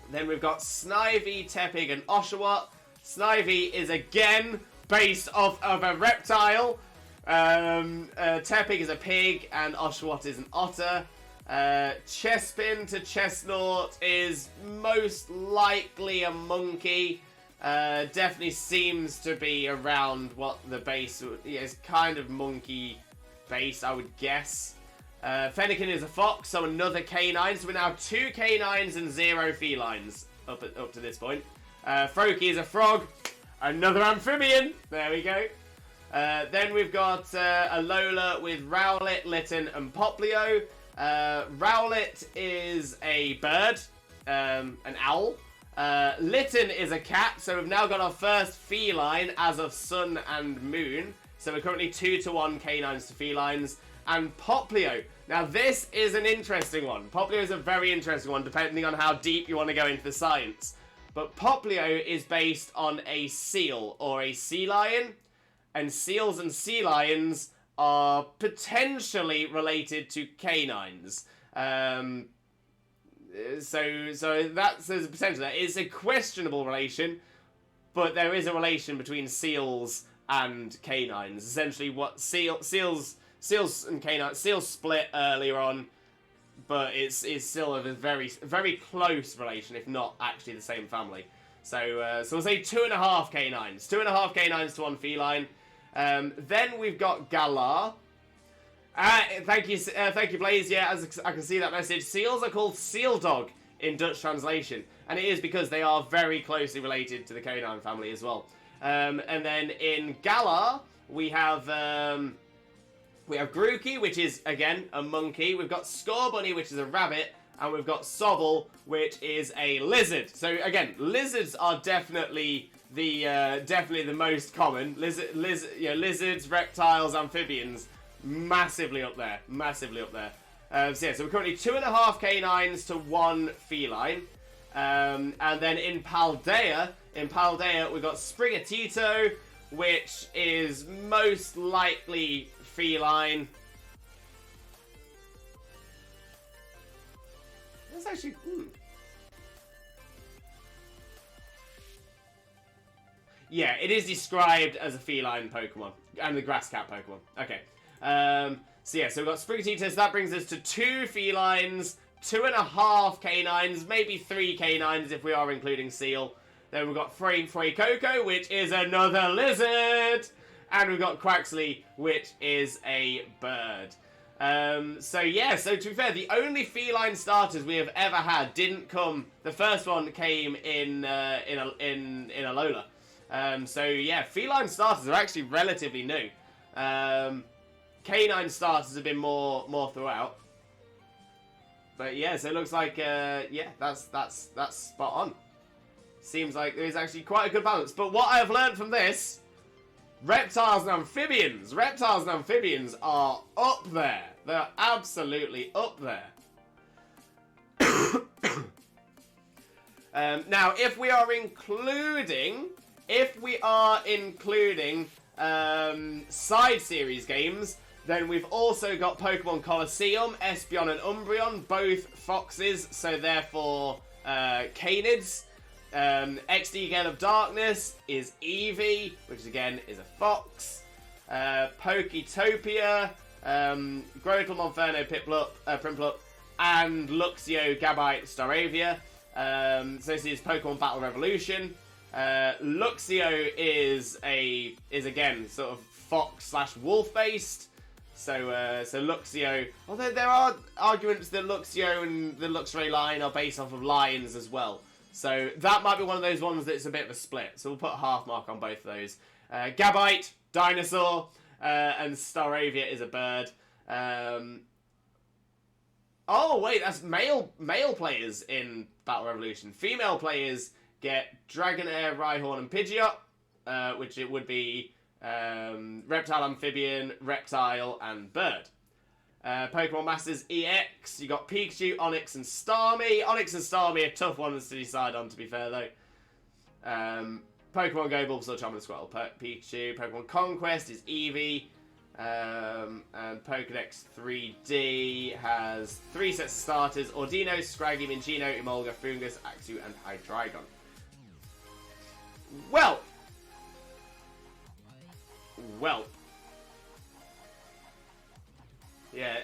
A: Then we've got Snivy, Tepig, and Oshawott. Snivy is again based off of a reptile. Tepig is a pig, and Oshawott is an otter. Chespin to Chestnut is most likely a monkey. Definitely seems to be around what the base is, kind of monkey base, I would guess. Fennekin is a fox, so another canine. So we're now 2 canines and 0 felines up to this point. Froakie is a frog, another amphibian. There we go. Then we've got Alola with Rowlet, Litten, and Poplio. Rowlet is a bird, an owl. Litten is a cat, so we've now got our first feline as of Sun and Moon. So we're currently 2-to-1 canines to felines. And Poplio. Now this is an interesting one. Poplio is a very interesting one, depending on how deep you want to go into the science. But Poplio is based on a seal or a sea lion. And seals and sea lions are potentially related to canines. So that's there's a potential there. It's a questionable relation, but there is a relation between seals and canines. Essentially, what seals and canines, seals split earlier on, but it's still a very close relation, if not actually the same family. So we'll say 2.5 canines, 2.5 canines to 1 feline. Then we've got Galar. Thank you, Blaze. Yeah, as I can see that message. Seals are called seal dog in Dutch translation, and it is because they are very closely related to the canine family as well. And then in Galar, we have Grookey, which is again a monkey. We've got Scorbunny, which is a rabbit, and we've got Sobble, which is a lizard. So again, lizards are definitely the most common. Lizards, reptiles, amphibians. massively up there. Massively up there. So yeah, so we're currently 2.5 canines to 1 feline. And then in Paldea, we've got Sprigatito, which is most likely feline. That's actually... Yeah, it is described as a feline Pokemon. And the grass cat Pokemon. Okay. So yeah, so we've got Sprigatito, so that brings us to 2 felines, 2.5 canines, maybe 3 canines if we are including Seal. Then we've got Fuecoco, which is another lizard. And we've got Quaxley, which is a bird. So yeah, so to be fair, the only feline starters we have ever had didn't come. The first one came in Alola. So yeah, feline starters are actually relatively new. Canine starters have been more throughout. But yeah, so it looks like yeah, that's spot on. Seems like there is actually quite a good balance. But what I have learned from this, reptiles and amphibians are up there. They're absolutely up there. Now, if we are including side series games, then we've also got Pokemon Colosseum, Espeon and Umbreon, both foxes, so therefore canids. XD Gale of Darkness is Eevee, which again is a fox. Poketopia, Grotle, Monferno, Prinplup, and Luxio, Gabite, Staravia. So this is Pokemon Battle Revolution. Luxio is again sort of fox / wolf based. So Luxio, although there are arguments that Luxio and the Luxray line are based off of lions as well. So that might be one of those ones that's a bit of a split. So we'll put a half mark on both of those. Gabite, dinosaur, and Staravia is a bird. Oh wait, that's male players in Battle Revolution. Female players get Dragonair, Rhyhorn, and Pidgeot, which it would be reptile, amphibian, reptile, and bird. Pokemon Masters EX, you got Pikachu, Onix, and Starmie. Onix and Starmie are tough ones to decide on, to be fair, though. Pokemon Go, Bulbasaur, Charmander, Squirtle, Pikachu. Pokemon Conquest is Eevee. And Pokedex 3D has 3 sets of starters: Ordino, Scraggy, Minccino, Emolga, Fungus, Axew, and Hydreigon. Well. Yeah,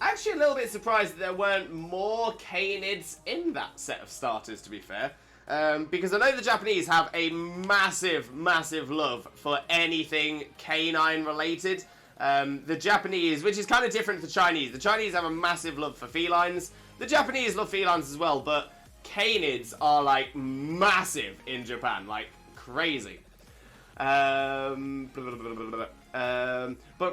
A: actually a little bit surprised that there weren't more canids in that set of starters, to be fair. Because I know the Japanese have a massive love for anything canine related. The Japanese, which is kind of different to the Chinese. The Chinese have a massive love for felines. The Japanese love felines as well, but canids are like massive in Japan, like crazy. But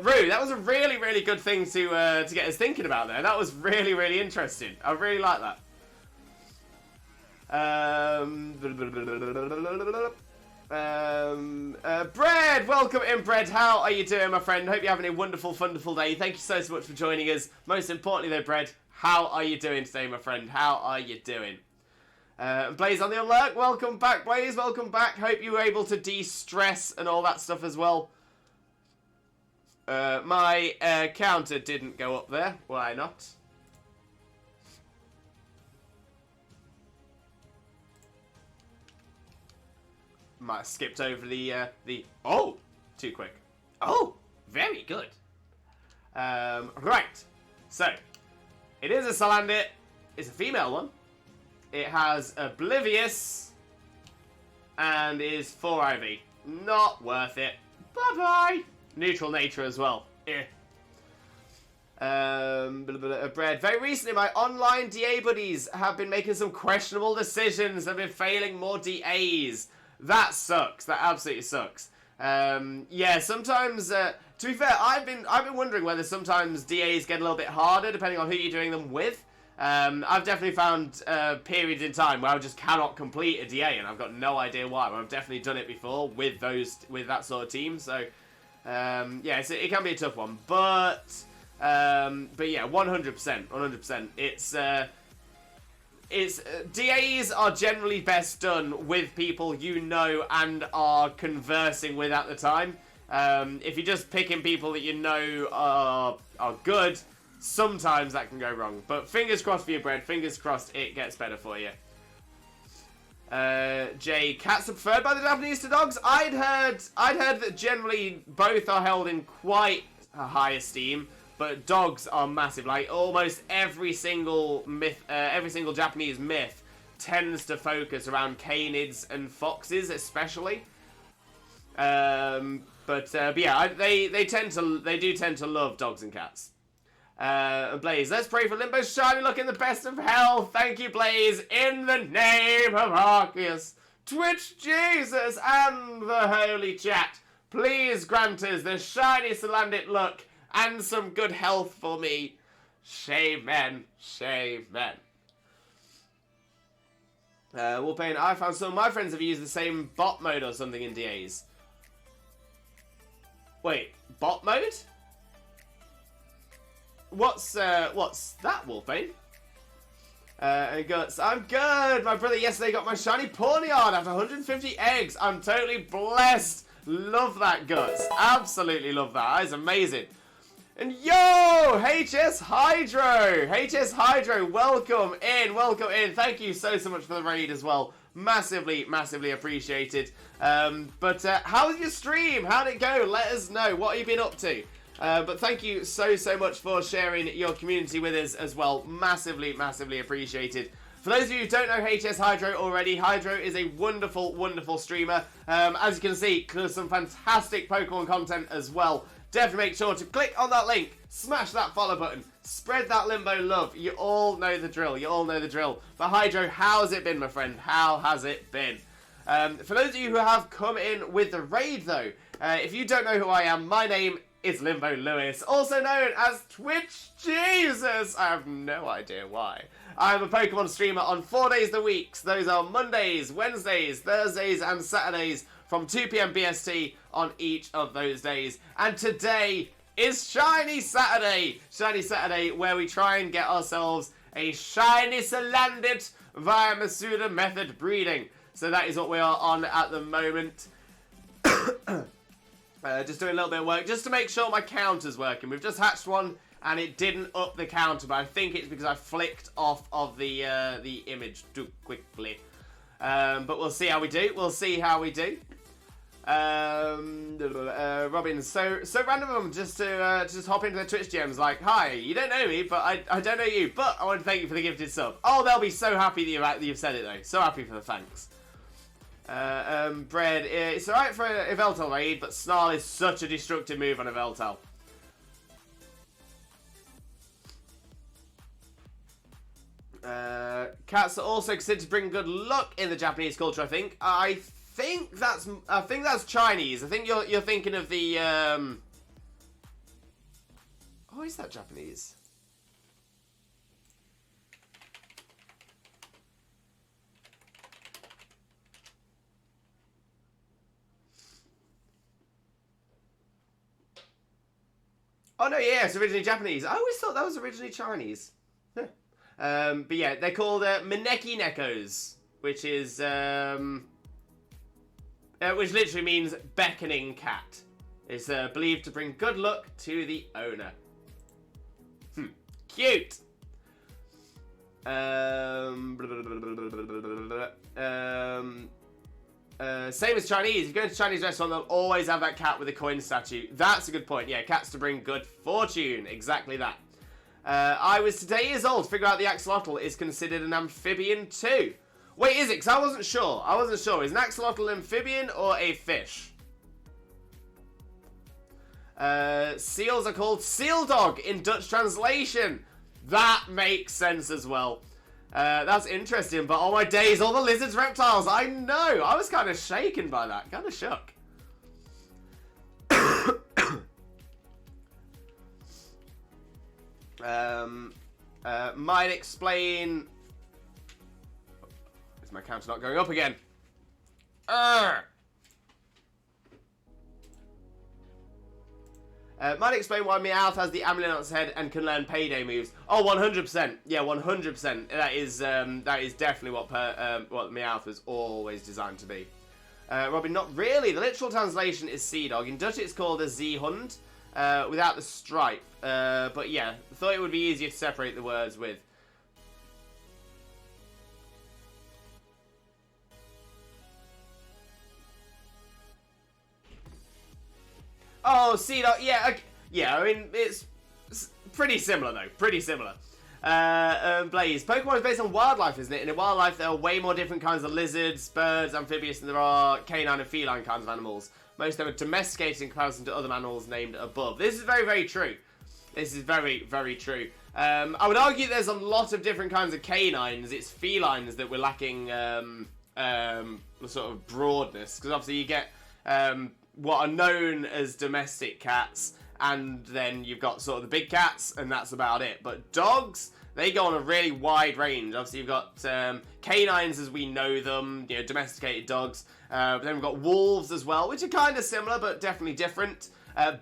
A: Rue, that was a really good thing to get us thinking about there. That was really interesting. I really like that. Bread, welcome in, Bread. How are you doing, my friend? Hope you're having a wonderful day. Thank you so much for joining us. Most importantly, though, Bread, how are you doing today, my friend? How are you doing? Blaze on the alert. Welcome back, Blaze. Welcome back. Hope you were able to de-stress and all that stuff as well. My counter didn't go up there. Why not? Might have skipped over the oh, too quick. Oh, very good. Right. So, it is a Salandit. It's a female one. It has Oblivious and is 4 IV. Not worth it. Bye-bye. Neutral nature as well. Bread. Very recently, my online DA buddies have been making some questionable decisions. They've been failing more DAs. That sucks. That absolutely sucks. Yeah, sometimes, to be fair, I've been wondering whether sometimes DAs get a little bit harder depending on who you're doing them with. I've definitely found periods in time where I just cannot complete a DA, and I've got no idea why. But I've definitely done it before with that sort of team. So, Yeah, it can be a tough one, but yeah, 100%, 100%. It's DAs are generally best done with people you know and are conversing with at the time. If you're just picking people that you know are good, sometimes that can go wrong. But fingers crossed for your bread. Fingers crossed it gets better for you. Jay, cats are preferred by the Japanese to dogs. I'd heard that generally both are held in quite a high esteem, but dogs are massive. Like almost every single Japanese myth tends to focus around canids and foxes, especially. But yeah, they do tend to love dogs and cats. Blaze, let's pray for Limbo's shiny look in the best of health. Thank you, Blaze, in the name of Arceus, Twitch Jesus, and the Holy Chat. Please grant us the shiny Salandit look and some good health for me. Shave men. Warpain, I found some of my friends have used the same bot mode or something in DAs. Wait, bot mode? What's that, Wolfbane? Guts, I'm good! My brother yesterday got my shiny Pawniard after 150 eggs. I'm totally blessed. Love that, Guts. Absolutely love that. That is amazing. And yo, HS Hydro! HS Hydro, welcome in. Thank you so much for the raid as well. Massively appreciated. But how was your stream? How'd it go? Let us know. What have you been up to? But thank you so much for sharing your community with us as well. Massively appreciated. For those of you who don't know HS Hydro already, Hydro is a wonderful streamer. As you can see, there's some fantastic Pokemon content as well. Definitely make sure to click on that link, smash that follow button, spread that Limbo love. You all know the drill. But Hydro, how's it been, my friend? How has it been? For those of you who have come in with the raid, though, if you don't know who I am, my name is Limbo Lewis, also known as Twitch Jesus. I have no idea why. I'm a Pokemon streamer on 4 days a week. Those are Mondays, Wednesdays, Thursdays, and Saturdays from 2 PM BST on each of those days. And today is Shiny Saturday. Shiny Saturday, where we try and get ourselves a Shiny Salandit via Masuda method breeding. So that is what we are on at the moment. Just doing a little bit of work just to make sure my counter's working. We've just hatched one and it didn't up the counter, but I think it's because I flicked off of the image too quickly. But we'll see how we do. Robin, so random of them just to hop into the Twitch GMs like, hi, you don't know me, but I don't know you, but I want to thank you for the gifted sub. Oh, they'll be so happy that you've said it though. So happy for the thanks. Bread, it's alright for a Yveltal raid, but Snarl is such a destructive move on a Yveltal. Cats are also considered to bring good luck in the Japanese culture, I think. I think that's Chinese. I think you're thinking of the oh, is that Japanese? Oh no, yeah, it's originally Japanese. I always thought that was originally Chinese. But yeah, they're called Maneki Nekos, which is which literally means beckoning cat. It's believed to bring good luck to the owner. Cute. Same as Chinese. If you go to a Chinese restaurant, they'll always have that cat with a coin statue. That's a good point. Yeah, cats to bring good fortune. Exactly that. I was today years old to figure out the axolotl is considered an amphibian too. Wait, is it? Because I wasn't sure. Is an axolotl an amphibian or a fish? Seals are called seal dog in Dutch translation. That makes sense as well. That's interesting, but oh my days, all the lizards, reptiles, I know! I was kind of shaken by that, kind of shook. Might explain... Is my counter not going up again? Might explain why Meowth has the amulet on its head and can learn payday moves. Oh, 100%. Yeah, 100%. That is definitely what Meowth was always designed to be. Robin, not really. The literal translation is sea dog. In Dutch, it's called a zeehond, without the stripe. But yeah, thought it would be easier to separate the words with. Oh, sea dog. Yeah, okay. Yeah. I mean, it's pretty similar though. Pretty similar. Blaze, Pokemon is based on wildlife, isn't it? And in wildlife, there are way more different kinds of lizards, birds, amphibious than there are canine and feline kinds of animals. Most of them are domesticated in comparison to other animals named above. This is very, very true. This is very, very true. I would argue there's a lot of different kinds of canines. It's felines that we're lacking sort of broadness. Because obviously you get what are known as domestic cats, and then you've got sort of the big cats, and that's about it. But dogs, they go on a really wide range. Obviously, you've got canines as we know them, you know, domesticated dogs. But then we've got wolves as well, which are kind of similar, but definitely different.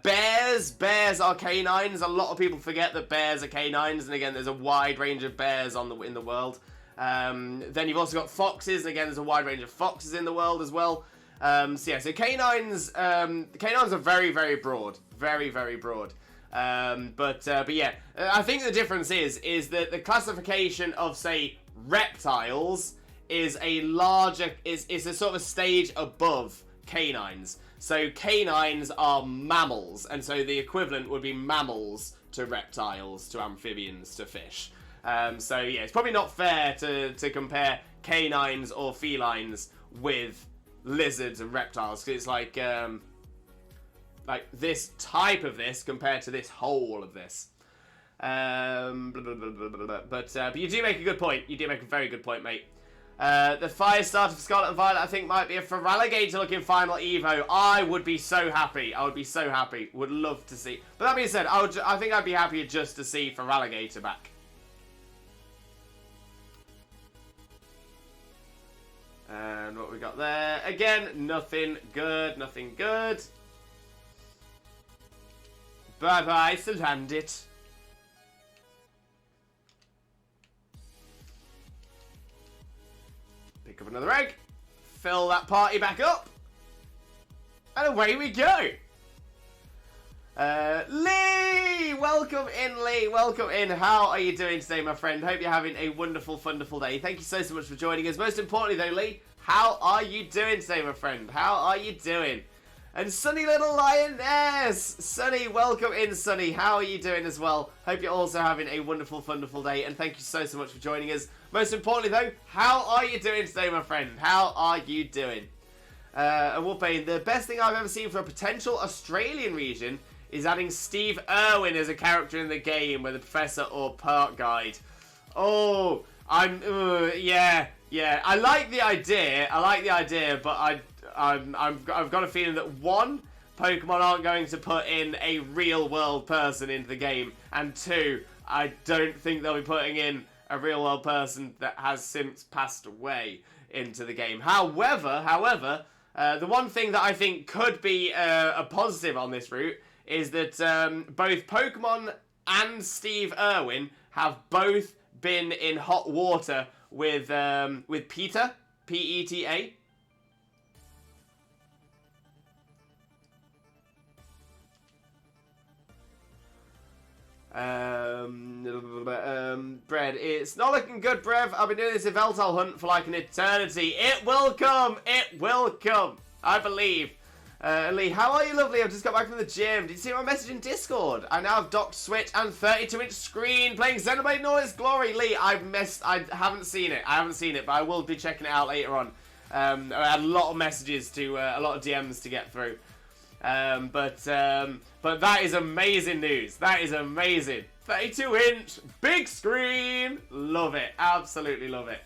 A: Bears are canines. A lot of people forget that bears are canines, and again, there's a wide range of bears in the world. Then you've also got foxes, and again, there's a wide range of foxes in the world as well. So canines are very, very broad. Very, very broad. But yeah, I think the difference is that the classification of, say, reptiles is is a sort of a stage above canines. So canines are mammals, and so the equivalent would be mammals to reptiles, to amphibians, to fish. So yeah, it's probably not fair to compare canines or felines with lizards and reptiles, because it's like this type of this compared to this whole of this. But you do make a good point. You do make a very good point, mate. The fire starter for Scarlet and Violet, I think, might be a Feraligatr looking final Evo. I would be so happy. I would be so happy. Would love to see. But that being said, I think I'd be happier just to see Feraligatr back. And what we got there? Again, nothing good. Nothing good. Bye-bye, Salandit. Pick up another egg. Fill that party back up. And away we go. Lee! Welcome in, Lee. Welcome in. How are you doing today, my friend? Hope you're having a wonderful, wonderful day. Thank you so much for joining us. Most importantly, though, Lee, how are you doing today, my friend? How are you doing? And Sunny Little Lioness! Sunny, welcome in, Sunny. How are you doing as well? Hope you're also having a wonderful, wonderful day, and thank you so much for joining us. Most importantly, though, how are you doing today, my friend? How are you doing? And Wolfbane, the best thing I've ever seen for a potential Australian region is adding Steve Irwin as a character in the game, whether professor or park guide. Oh, yeah. I like the idea, but I've got a feeling that one, Pokemon aren't going to put in a real world person into the game, and two, I don't think they'll be putting in a real world person that has since passed away into the game. However, the one thing that I think could be a positive on this route is that both Pokemon and Steve Irwin have both been in hot water with PETA, P-E-T-A. Bread, it's not looking good, Brev. I've been doing this Yveltal hunt for like an eternity. It will come. It will come. I believe. Lee, how are you, lovely? I've just got back from the gym. Did you see my message in Discord? I now have docked Switch and 32-inch screen playing Xenoblade in all its glory. Lee, I haven't seen it, but I will be checking it out later on. I had a lot of messages to, a lot of DMs to get through. But that is amazing news. That is amazing. 32-inch, big screen. Love it. Absolutely love it.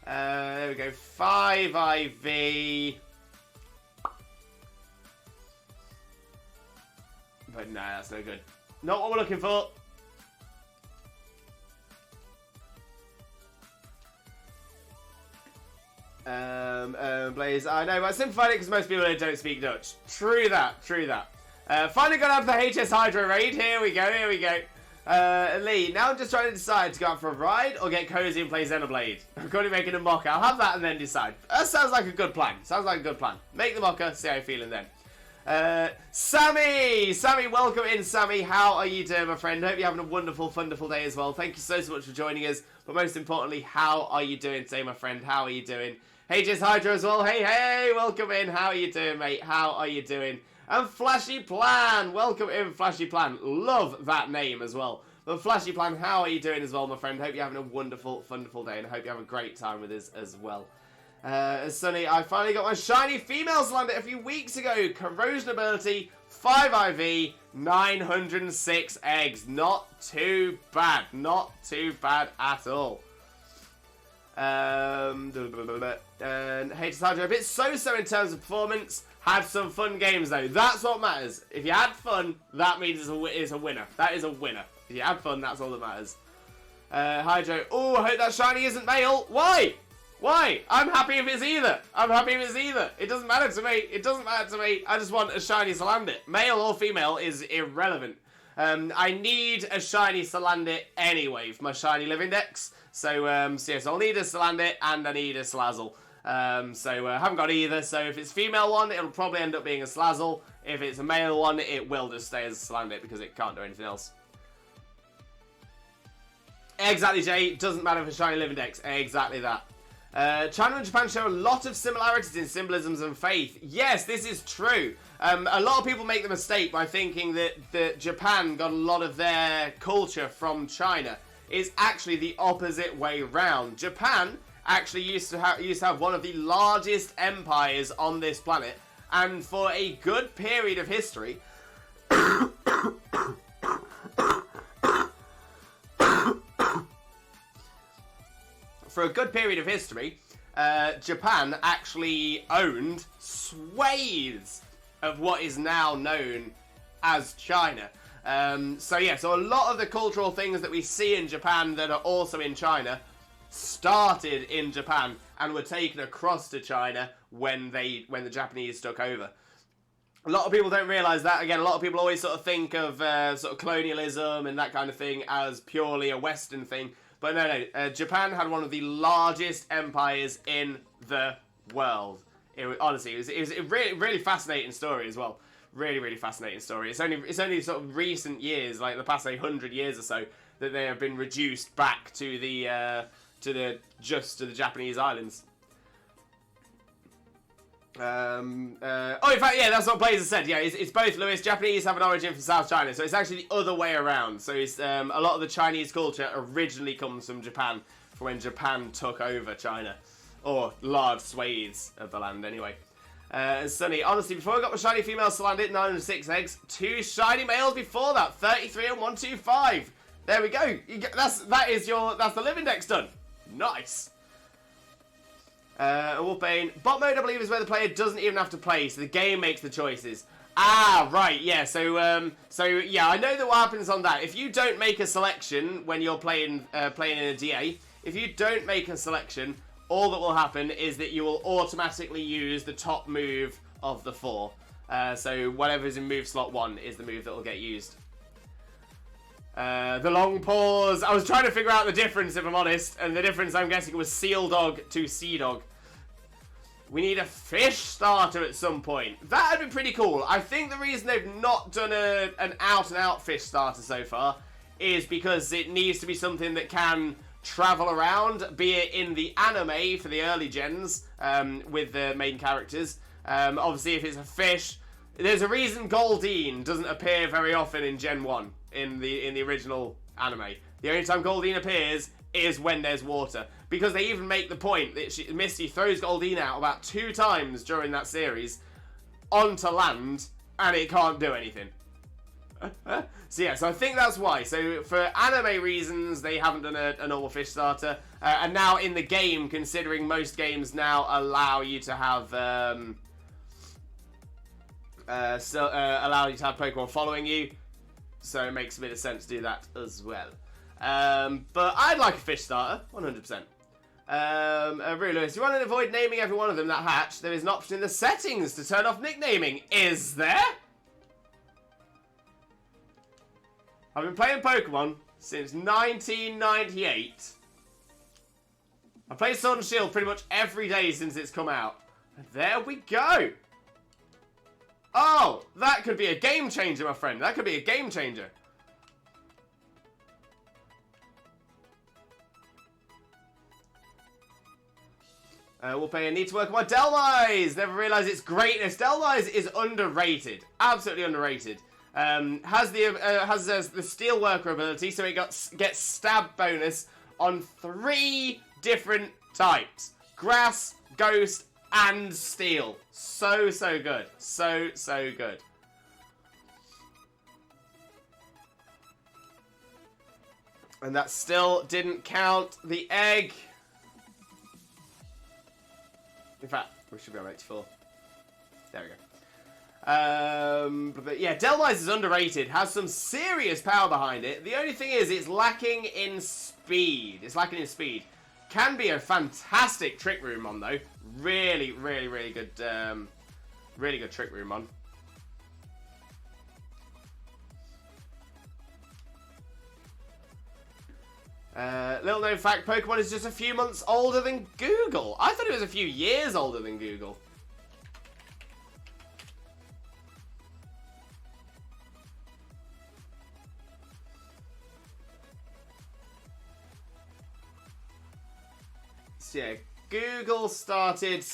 A: There we go. 5 IV. But nah, that's no good. Not what we're looking for. Blaze, I know, but I simplified it because most people don't speak Dutch. True that. Finally got out of the HS Hydro raid. Here we go, here we go. Lee, now I'm just trying to decide to go out for a ride or get cozy and play Xenoblade. I'm currently making a mocha. I'll have that and then decide. That sounds like a good plan. Sounds like a good plan. Make the mocha, see how you're feeling then. Sammy! Sammy, welcome in, Sammy. How are you doing, my friend? Hope you're having a wonderful, wonderful day as well. Thank you so much for joining us. But most importantly, how are you doing today, my friend? How are you doing? Hey, Just Hydro as well. Hey, hey, welcome in. How are you doing, mate? How are you doing? And Flashy Plan, welcome in, Flashy Plan. Love that name as well. But Flashy Plan, how are you doing as well, my friend? Hope you're having a wonderful, wonderful day, and I hope you have a great time with us as well. Sunny, I finally got my shiny female Salandit a few weeks ago. Corrosion ability, 5 IV, 906 eggs. Not too bad. Not too bad at all. And Haters Hydro, a bit so-so in terms of performance. Had some fun games though. That's what matters. If you had fun, that means it's a winner. That is a winner. If you had fun, that's all that matters. Hydro, oh, I hope that shiny isn't male. Why? Why? I'm happy if it's either. I'm happy if it's either. It doesn't matter to me. It doesn't matter to me. I just want a shiny Salandit. Male or female is irrelevant. I need a shiny Salandit anyway for my shiny live index. So yes, I'll need a Salandit and I need a Slazzle. I haven't got either. So if it's female one, it'll probably end up being a Slazzle. If it's a male one, it will just stay as a Salandit because it can't do anything else. Exactly, Jay. Doesn't matter for shiny live index. Exactly that. China and Japan share a lot of similarities in symbolisms and faith. Yes, this is true. A lot of people make the mistake by thinking that Japan got a lot of their culture from China. It's actually the opposite way round. Japan actually used to have one of the largest empires on this planet, and for a good period of history, Japan actually owned swathes of what is now known as China. So a lot of the cultural things that we see in Japan that are also in China started in Japan and were taken across to China when the Japanese took over. A lot of people don't realise that. Again, a lot of people always sort of think of sort of colonialism and that kind of thing as purely a Western thing. But no. Japan had one of the largest empires in the world. It was a really, really fascinating story as well. Really, really fascinating story. It's only sort of recent years, like the past 100 years or so, that they have been reduced back to the Japanese islands. In fact, yeah, that's what Blazer said. Yeah, it's both, Lewis. Japanese have an origin from South China, so it's actually the other way around. So it's a lot of the Chinese culture originally comes from Japan, from when Japan took over China, or large swathes of the land, anyway. Sunny, honestly, before I got my shiny female Salandit, 906 eggs, 2 shiny males before that, 33 and 125. There we go. That's the live index done. Nice. Wolfbane, bot mode, I believe, is where the player doesn't even have to play, so the game makes the choices. Ah, right, yeah. So yeah, I know that what happens on that. If you don't make a selection when you're playing in a DA, if you don't make a selection, all that will happen is that you will automatically use the top move of the 4. So whatever's in move slot 1 is the move that will get used. The long pause. I was trying to figure out the difference, if I'm honest, and the difference, I'm guessing, was Seal Dog to Sea Dog. We need a fish starter at some point. That'd be pretty cool. I think the reason they've not done an out-and-out fish starter so far is because it needs to be something that can travel around, be it in the anime for the early gens with the main characters. Obviously, if it's a fish, there's a reason Goldeen doesn't appear very often in Gen 1 in the original anime. The only time Goldeen appears is when there's water, because they even make the point that Misty throws Goldeen out about 2 times during that series onto land, and it can't do anything. So I think that's why. So for anime reasons, they haven't done a normal fish starter, and now in the game, considering most games now allow you to have allow you to have Pokemon following you, so it makes a bit of sense to do that as well. But I'd like a fish starter, 100%. Really, Lewis, you want to avoid naming every one of them that hatch? There is an option in the settings to turn off nicknaming. Is there? I've been playing Pokemon since 1998. I've played Sword and Shield pretty much every day since it's come out. And there we go. Oh, that could be a game changer, my friend. That could be a game changer. I need to work on my Delmise. Never realised its greatness. Delmise is underrated. Absolutely underrated. Has the Steelworker ability, so it gets stab bonus on 3 different types. Grass, Ghost, and Steel. So good. So good. And that still didn't count the egg. In fact, we should be on 84. There we go. But yeah, Delmise is underrated. Has some serious power behind it. The only thing is, it's lacking in speed. Can be a fantastic Trick Room mon, though. Really good. Really good Trick Room mon. Little known fact, Pokemon is just a few months older than Google. I thought it was a few years older than Google. So yeah, Google started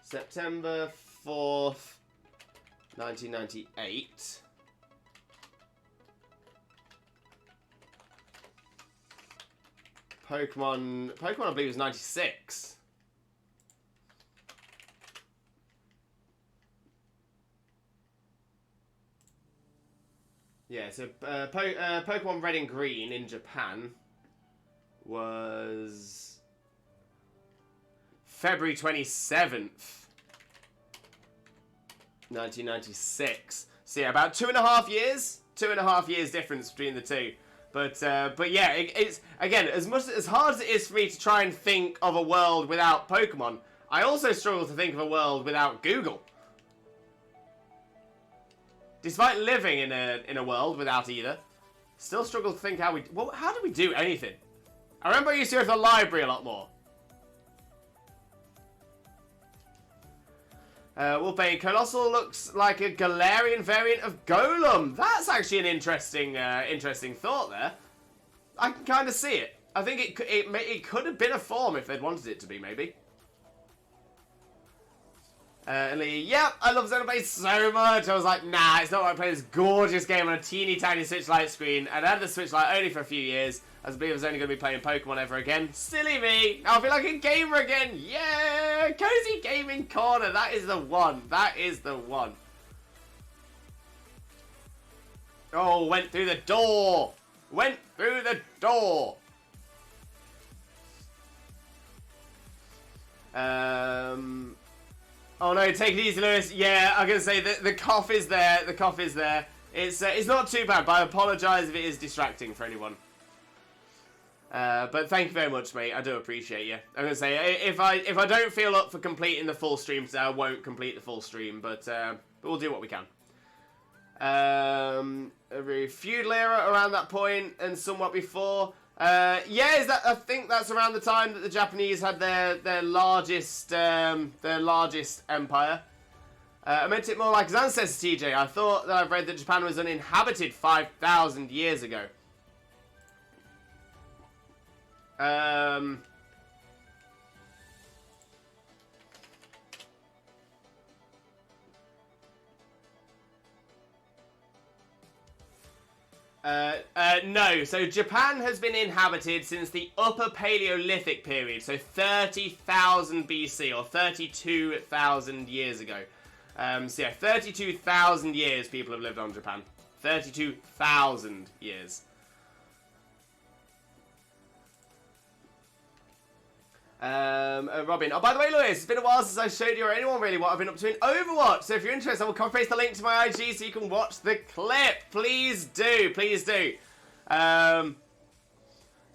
A: September 4th, 1998. Pokemon, I believe, was 96. Yeah, so Pokemon Red and Green in Japan was February 27th, 1996. So yeah, about 2.5 years. 2.5 years difference between the two. But yeah, it's again, as hard as it is for me to try and think of a world without Pokemon, I also struggle to think of a world without Google. Despite living in a world without either, still struggle to think how do we do anything? I remember I used to go to the library a lot more. Wolfbane Colossal looks like a Galarian variant of Golem. That's actually an interesting thought there. I can kind of see it. I think it could have been a form if they'd wanted it to be, maybe. Lee, yep, I love Xenoblade so much. I was like, nah, it's not like I play this gorgeous game on a teeny tiny Switch Lite screen. And I had the Switch Lite only for a few years. I believe I was only going to be playing Pokemon ever again. Silly me! I'll feel like a gamer again! Yeah! Cozy Gaming Corner! That is the one! That is the one! Oh, went through the door! Went through the door! Oh no, take it easy, Lewis. Yeah, I'm going to say the cough is there. The cough is there. It's not too bad, but I apologise if it is distracting for anyone. But thank you very much, mate. I do appreciate you. I'm gonna say if I don't feel up for completing the full stream today, I won't complete the full stream. But we'll do what we can. Feudal era around that point and somewhat before. Yeah, I think that's around the time that the Japanese had their largest empire. I meant it more like his ancestor, TJ. I thought that I've read that Japan was uninhabited 5,000 years ago. No, so Japan has been inhabited since the Upper Paleolithic period, so 30,000 BC, or 32,000 years ago. So yeah, 32,000 years people have lived on Japan. 32,000 years. Robin. Oh, by the way, Lewis, it's been a while since I showed you or anyone really what I've been up to in Overwatch. So if you're interested, I will copy paste the link to my IG so you can watch the clip. Please do. Please do. So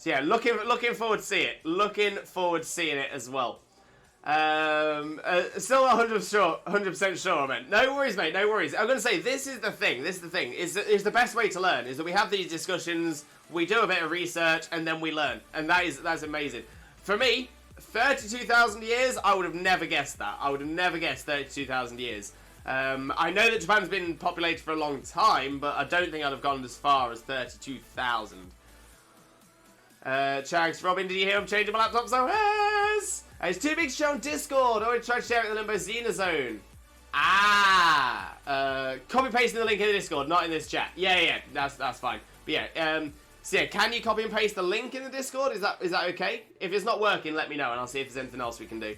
A: yeah, looking forward to see it. Looking forward to seeing it as well. Still not 100% sure, man. No worries, mate. No worries. I'm gonna say this is the thing. Is the best way to learn. Is that we have these discussions, we do a bit of research, and then we learn. And that's amazing. For me, 32,000 years. I would have never guessed that. I would have never guessed 32,000 years. I know that Japan's been populated for a long time, but I don't think I'd have gone as far as 32,000. Chags, Robin, did you hear I'm changing my laptop? So yes! It's too big to share on Discord. I would try to share it in the Limbo Xena Zone. Copy pasting the link in the Discord, not in this chat. Yeah, that's fine. But yeah, so yeah, can you copy and paste the link in the Discord? Is that okay? If it's not working, let me know and I'll see if there's anything else we can do.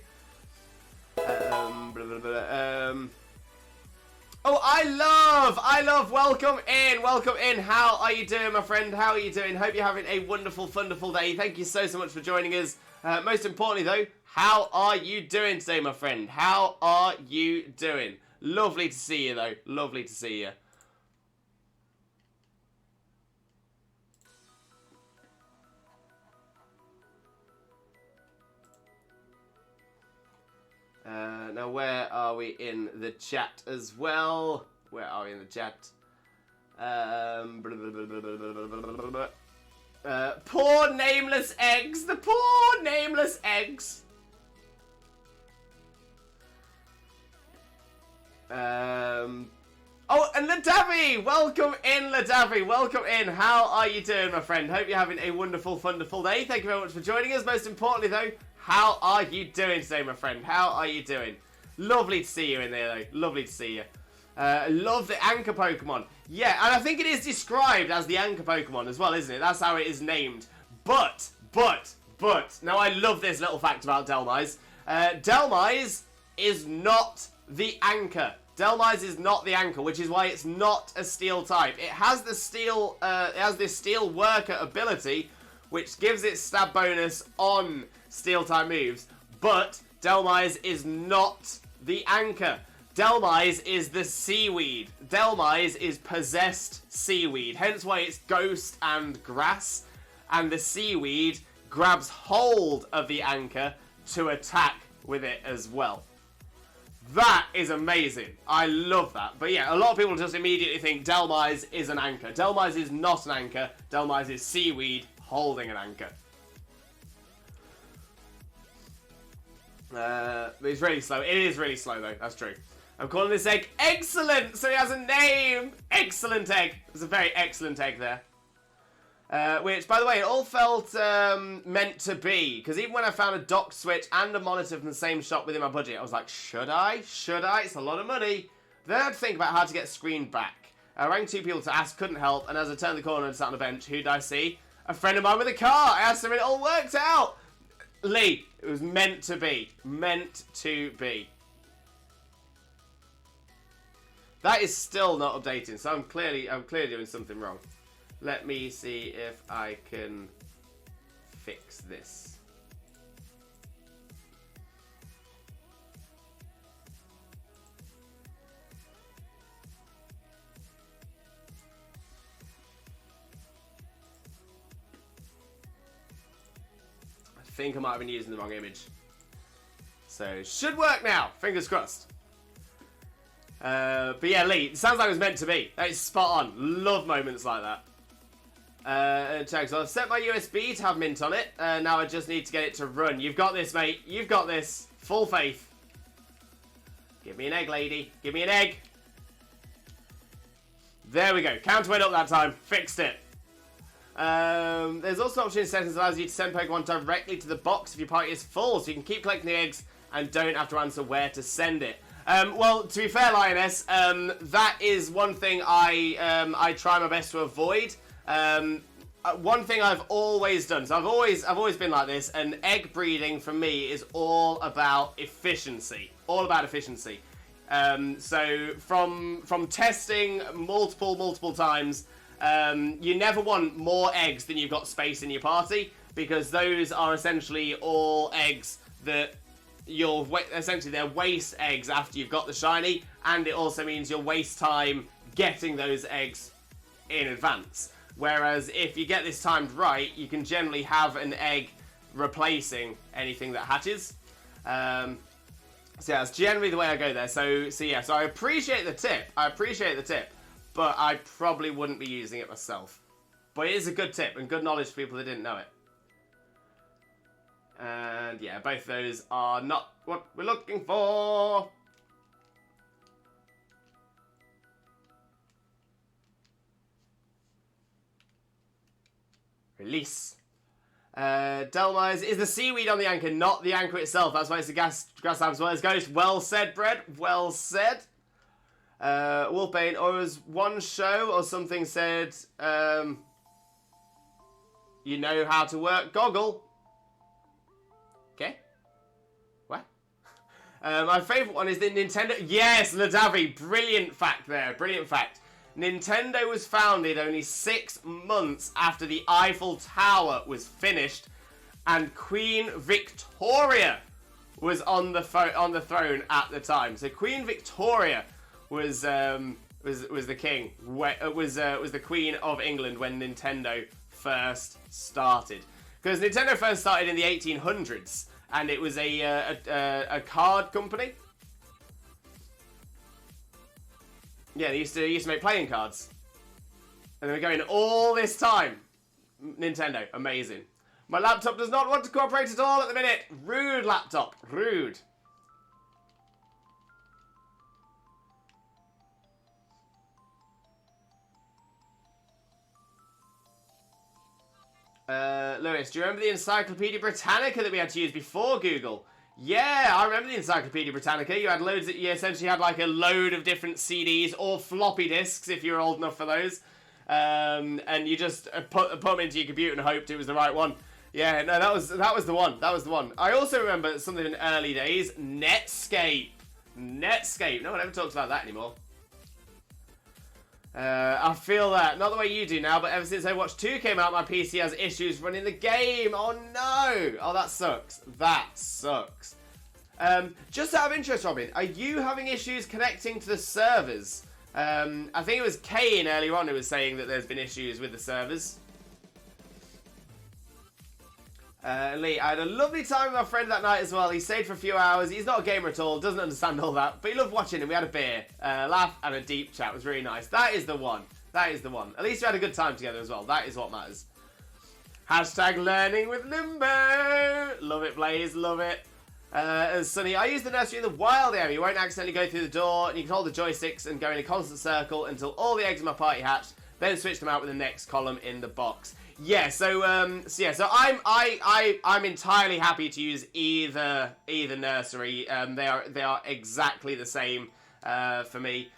A: Oh, I love, welcome in. How are you doing, my friend? How are you doing? Hope you're having a wonderful, wonderful day. Thank you so much for joining us. Most importantly, though, how are you doing today, my friend? How are you doing? Lovely to see you, though. Lovely to see you. Now, where are we in the chat as well? Where are we in the chat? Poor nameless eggs. The poor nameless eggs. Oh, and Ladavi! Welcome in, Ladavi. Welcome in. How are you doing, my friend? Hope you're having a wonderful, wonderful day. Thank you very much for joining us. Most importantly, though, how are you doing today, my friend? How are you doing? Lovely to see you in there, though. Lovely to see you. Love the anchor Pokemon. Yeah, and I think it is described as the anchor Pokemon as well, isn't it? That's how it is named. But, now I love this little fact about Dhelmise. Dhelmise is not the anchor. Dhelmise is not the anchor, which is why it's not a steel type. It has the steel, this steel worker ability, which gives it stab bonus on steel type moves, but Dhelmise is not the anchor. Dhelmise is the seaweed. Dhelmise is possessed seaweed, hence why it's ghost and grass, and the seaweed grabs hold of the anchor to attack with it as well. That is amazing. I love that. But yeah, a lot of people just immediately think Dhelmise is an anchor. Dhelmise is not an anchor. Dhelmise is seaweed holding an anchor. But it's really slow. It is really slow, though. That's true. I'm calling this egg excellent, so he has a name. Excellent egg. It's a very excellent egg there. Which, by the way, it all felt meant to be. Because even when I found a dock switch and a monitor from the same shop within my budget, I was like, should I? Should I? It's a lot of money. Then I had to think about how to get screen back. I rang 2 people to ask, couldn't help, and as I turned the corner and sat on the bench, who did I see? A friend of mine with a car. I asked him, and it all worked out. Lee, it was meant to be. Meant to be. That is still not updating, so I'm clearly doing something wrong. Let me see if I can fix this. I think I might have been using the wrong image. So, should work now. Fingers crossed. But yeah, Lee, it sounds like it was meant to be. That is spot on. Love moments like that. Check, so I've set my USB to have Mint on it. Now I just need to get it to run. You've got this, mate. You've got this. Full faith. Give me an egg, lady. Give me an egg. There we go. Counter went up that time. Fixed it. There's also an option in settings that allows you to send Pokemon directly to the box if your party is full, so you can keep collecting the eggs and don't have to answer where to send it. Well, to be fair, Lioness, that is one thing I try my best to avoid. One thing I've always done, so I've always been like this, and egg breeding for me is all about efficiency. All about efficiency. So from testing multiple times, you never want more eggs than you've got space in your party, because those are essentially all eggs that essentially they're waste eggs after you've got the shiny, and it also means you'll waste time getting those eggs in advance. Whereas if you get this timed right, you can generally have an egg replacing anything that hatches. So yeah, that's generally the way I go there. So yeah, so I appreciate the tip. But I probably wouldn't be using it myself. But it is a good tip and good knowledge for people that didn't know it. And yeah, both those are not what we're looking for. Release. Delmires, is the seaweed on the anchor, not the anchor itself? That's why it's the grass as well as ghost. Well said, Bread. Well said. Wolfbane, or was one show or something said, you know how to work goggle. Okay. What? My favourite one is the Nintendo. Yes, Ladavi. Brilliant fact there. Brilliant fact. Nintendo was founded only 6 months after the Eiffel Tower was finished, and Queen Victoria was on the throne at the time. So Queen Victoria was the king. Was the Queen of England when Nintendo first started. Because Nintendo first started in the 1800s, and it was a card company. Yeah, they used to make playing cards. And they were going all this time. Nintendo, amazing. My laptop does not want to cooperate at all at the minute. Rude, laptop. Rude. Lewis, do you remember the Encyclopedia Britannica that we had to use before Google? Yeah, I remember the Encyclopedia Britannica. You had loads. You essentially had like a load of different CDs or floppy disks if you were old enough for those, and you just put them into your computer and hoped it was the right one. Yeah, no, that was the one. That was the one. I also remember something in early days. Netscape. No one ever talks about that anymore. I feel that. Not the way you do now, but ever since Overwatch 2 came out, my PC has issues running the game. Oh no! Oh, that sucks. That sucks. Just out of interest, Robin, are you having issues connecting to the servers? I think it was Kane earlier on who was saying that there's been issues with the servers. Lee, I had a lovely time with my friend that night as well. He stayed for a few hours. He's not a gamer at all, doesn't understand all that, but he loved watching and we had a beer, laugh and a deep chat. It was really nice. That is the one. That is the one. At least we had a good time together as well. That is what matters. Hashtag learning with Limbo. Love it, Blaze. Love it. Sunny, I use the nursery in the wild area. You won't accidentally go through the door, and you can hold the joysticks and go in a constant circle until all the eggs in my party hatch. Then switch them out with the next column in the box. Yeah, so I'm entirely happy to use either nursery. They are exactly the same for me.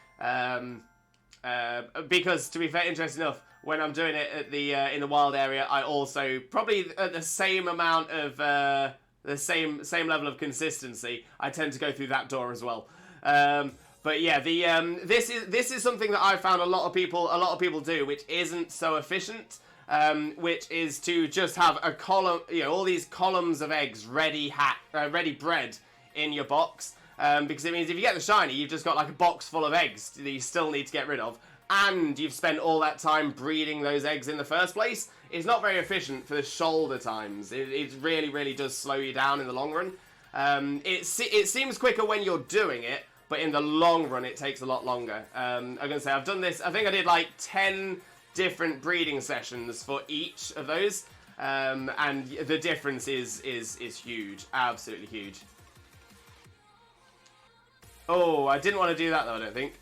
A: Because to be fair, interesting enough, when I'm doing it at the in the wild area, I also probably at the same amount of the same level of consistency, I tend to go through that door as well. But yeah, this is something that I found a lot of people do, which isn't so efficient. Which is to just have a column, all these columns of eggs ready bred in your box. Because it means if you get the shiny, you've just got like a box full of eggs that you still need to get rid of, and you've spent all that time breeding those eggs in the first place. It's not very efficient for the shoulder times. It really, really does slow you down in the long run. It seems quicker when you're doing it, but in the long run, it takes a lot longer. I'm gonna say I've done this. I think I did like 10 different breeding sessions for each of those, and the difference is huge, absolutely huge. Oh, I didn't want to do that though, I don't think.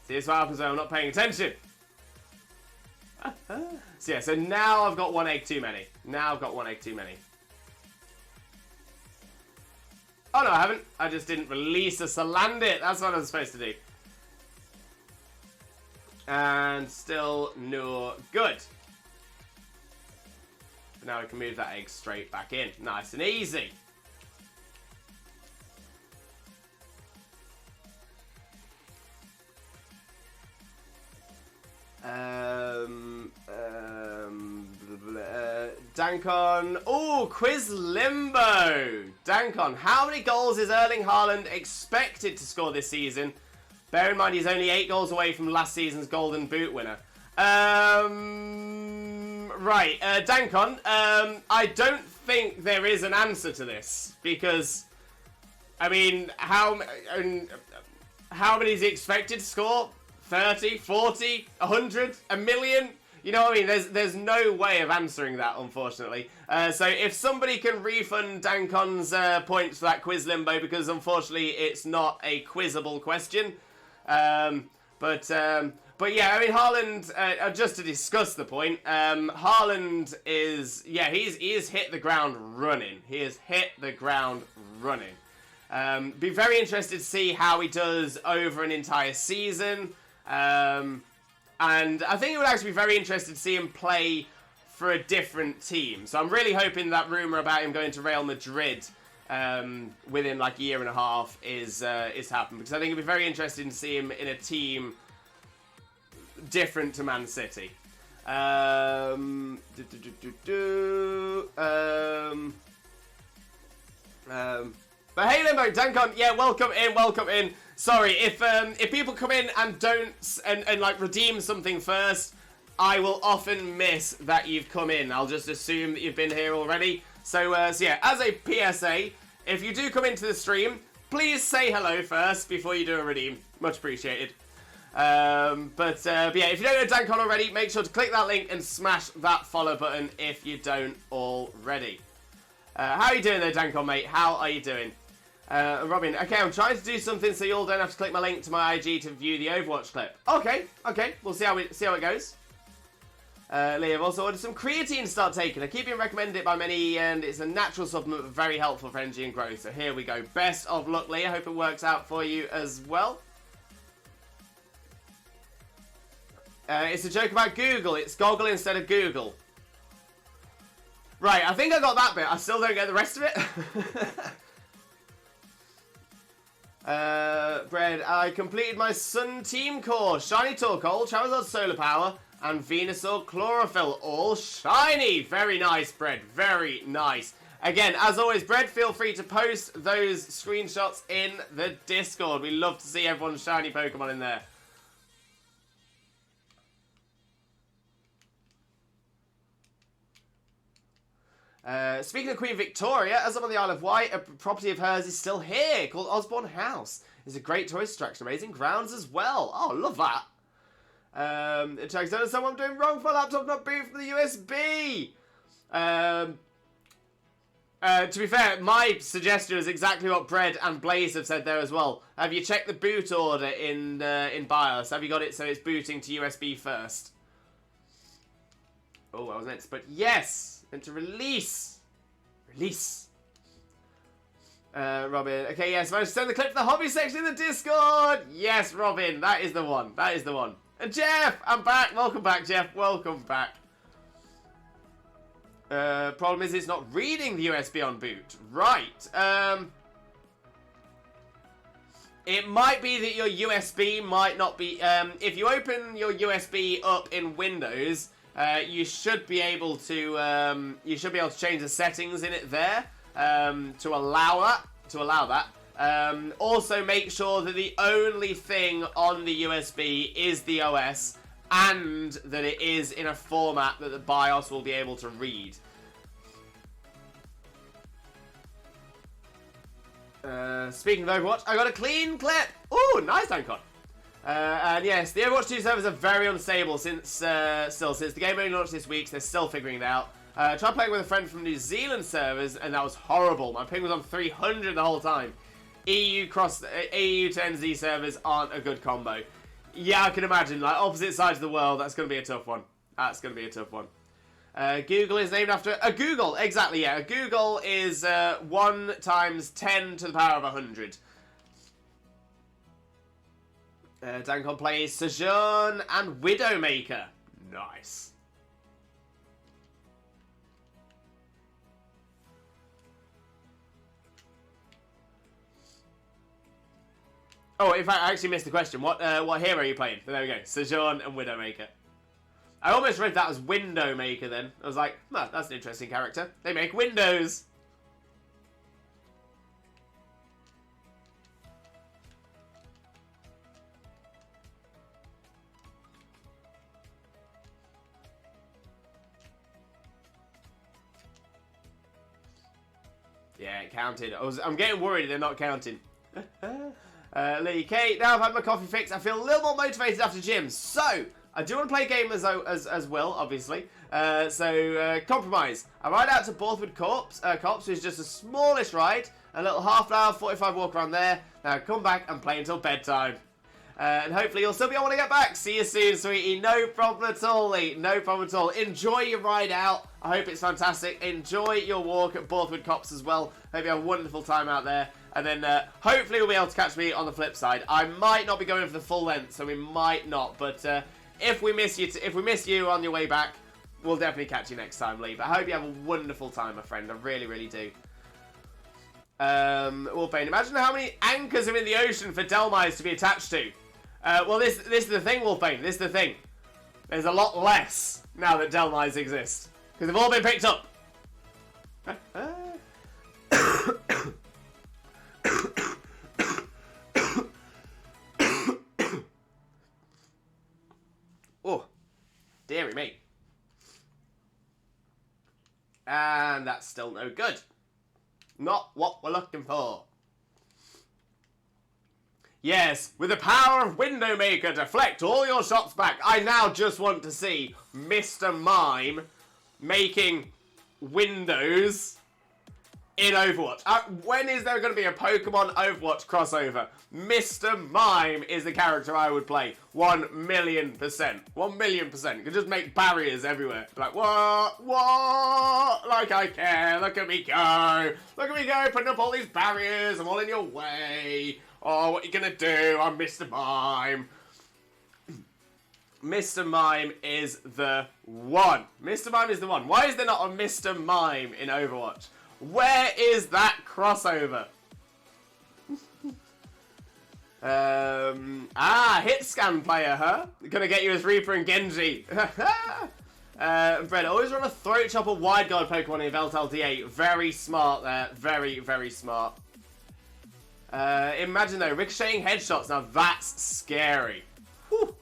A: See, this is what happens when I'm not paying attention. So yeah, so now I've got one egg too many. Oh no, I haven't. I just didn't release a Salandit. That's what I was supposed to do. And still no good. But now we can move that egg straight back in. Nice and easy. Dankon. Oh, Quiz Limbo. Dankon. How many goals is Erling Haaland expected to score this season? Bear in mind he's only 8 goals away from last season's Golden Boot winner. Right, Dankon, I don't think there is an answer to this, because, I mean, how many is he expected to score? 30, 40, 100, a million? You know what I mean? There's no way of answering that, unfortunately. So if somebody can refund Dankon's points for that quiz limbo, because unfortunately it's not a quizzable question. But yeah, I mean, Haaland, just to discuss the point, Haaland is, yeah, he has hit the ground running. He has hit the ground running. Be very interested to see how he does over an entire season. And I think it would actually be very interesting to see him play for a different team. So I'm really hoping that rumour about him going to Real Madrid within like a year and a half is happening. Because I think it'd be very interesting to see him in a team different to Man City. But hey Limbo, Dankon, yeah, welcome in. Sorry, if people come in and don't and like redeem something first, I will often miss that you've come in. I'll just assume that you've been here already. So yeah, as a PSA, if you do come into the stream, please say hello first before you do a redeem. Much appreciated. But yeah, if you don't know Dankon already, make sure to click that link and smash that follow button if you don't already. How are you doing there, Dankon, mate? How are you doing? Robin, okay, I'm trying to do something so you all don't have to click my link to my IG to view the Overwatch clip. Okay, we'll see how it goes. Lee, I've also ordered some creatine to start taking. I keep being recommended it by many, and it's a natural supplement, but very helpful for energy and growth. So here we go. Best of luck, Lee. I hope it works out for you as well. It's a joke about Google. It's Goggle instead of Google. Right, I think I got that bit. I still don't get the rest of it. Bread, I completed my Sun Team course. Shiny Torkoal, Charizard Solar Power, and Venusaur Chlorophyll. All shiny. Very nice, Bread. Very nice. Again, as always, Bread, feel free to post those screenshots in the Discord. We love to see everyone's shiny Pokemon in there. Speaking of Queen Victoria, as I'm on the Isle of Wight, a property of hers is still here, called Osborne House. It's a great tourist attraction, amazing grounds as well. Oh, love that. It checks out someone doing wrong for a laptop not booting from the USB. To be fair, my suggestion is exactly what Bread and Blaze have said there as well. Have you checked the boot order in BIOS? Have you got it so it's booting to USB first? Oh, I was next, but yes! And to release. Robin. Okay, yes, managed to send the clip to the hobby section in the Discord. Yes, Robin, that is the one. That is the one. And Jeff, I'm back. Welcome back, Jeff. Welcome back. Problem is, it's not reading the USB on boot. Right. It might be that your USB might not be. If you open your USB up in Windows. You should be able to change the settings in it there to allow that. Also, make sure that the only thing on the USB is the OS, and that it is in a format that the BIOS will be able to read. Speaking of Overwatch, I got a clean clip. Ooh, nice, Dankon. And yes, the Overwatch 2 servers are very unstable since the game only launched this week, so they're still figuring it out. Tried playing with a friend from New Zealand servers, and that was horrible. My ping was on 300 the whole time. EU to NZ servers aren't a good combo. Yeah, I can imagine. Like, opposite sides of the world, that's going to be a tough one. Google is named after a Google. Exactly, yeah. A Google is 1 times 10 to the power of 100. Dankon plays Sojourn and Widowmaker. Nice. Oh, in fact, I actually missed the question. What hero are you playing? There we go. Sojourn and Widowmaker. I almost read that as Windowmaker then. I was like, huh, that's an interesting character. They make windows. Yeah, it counted. I'm getting worried they're not counting. Lee K, now I've had my coffee fix. I feel a little more motivated after gym. So, I do want to play a game as well, obviously. Compromise. I ride out to Borthwood Copse, which is just the smallest ride. A little half an hour, 45 walk around there. Now come back and play until bedtime. And hopefully you'll still be able to get back. See you soon, sweetie. No problem at all, Lee. No problem at all. Enjoy your ride out. I hope it's fantastic. Enjoy your walk at Borthwood Copse as well. Hope you have a wonderful time out there. And then hopefully you'll be able to catch me on the flip side. I might not be going for the full length, so we might not. But if we miss you on your way back, we'll definitely catch you next time, Lee. But I hope you have a wonderful time, my friend. I really, really do. Wolfbane, imagine how many anchors are in the ocean for Delmise to be attached to. Well, this is the thing, Wolfbane. This is the thing. There's a lot less now that Delmise exist. Because they've all been picked up. Oh, dearie me. And that's still no good. Not what we're looking for. Yes, with the power of Windowmaker, deflect all your shots back. I now just want to see Mr. Mime making windows in Overwatch. When is there going to be a Pokemon Overwatch crossover? Mr. Mime is the character I would play. 1,000,000%. 1,000,000%. You can just make barriers everywhere. Like, what? What? Like I care. Look at me go. Look at me go, putting up all these barriers. I'm all in your way. Oh, what are you going to do? I'm Mr. Mime. Mr. Mime is the one. Mr. Mime is the one. Why is there not a Mr. Mime in Overwatch? Where is that crossover? Hit scan player, huh? Gonna get you as Reaper and Genji. Brett, always run a throat chopper wide guard Pokemon in Veltal D8. Very smart there. Very, very smart. Imagine though, ricocheting headshots. Now that's scary. Whew.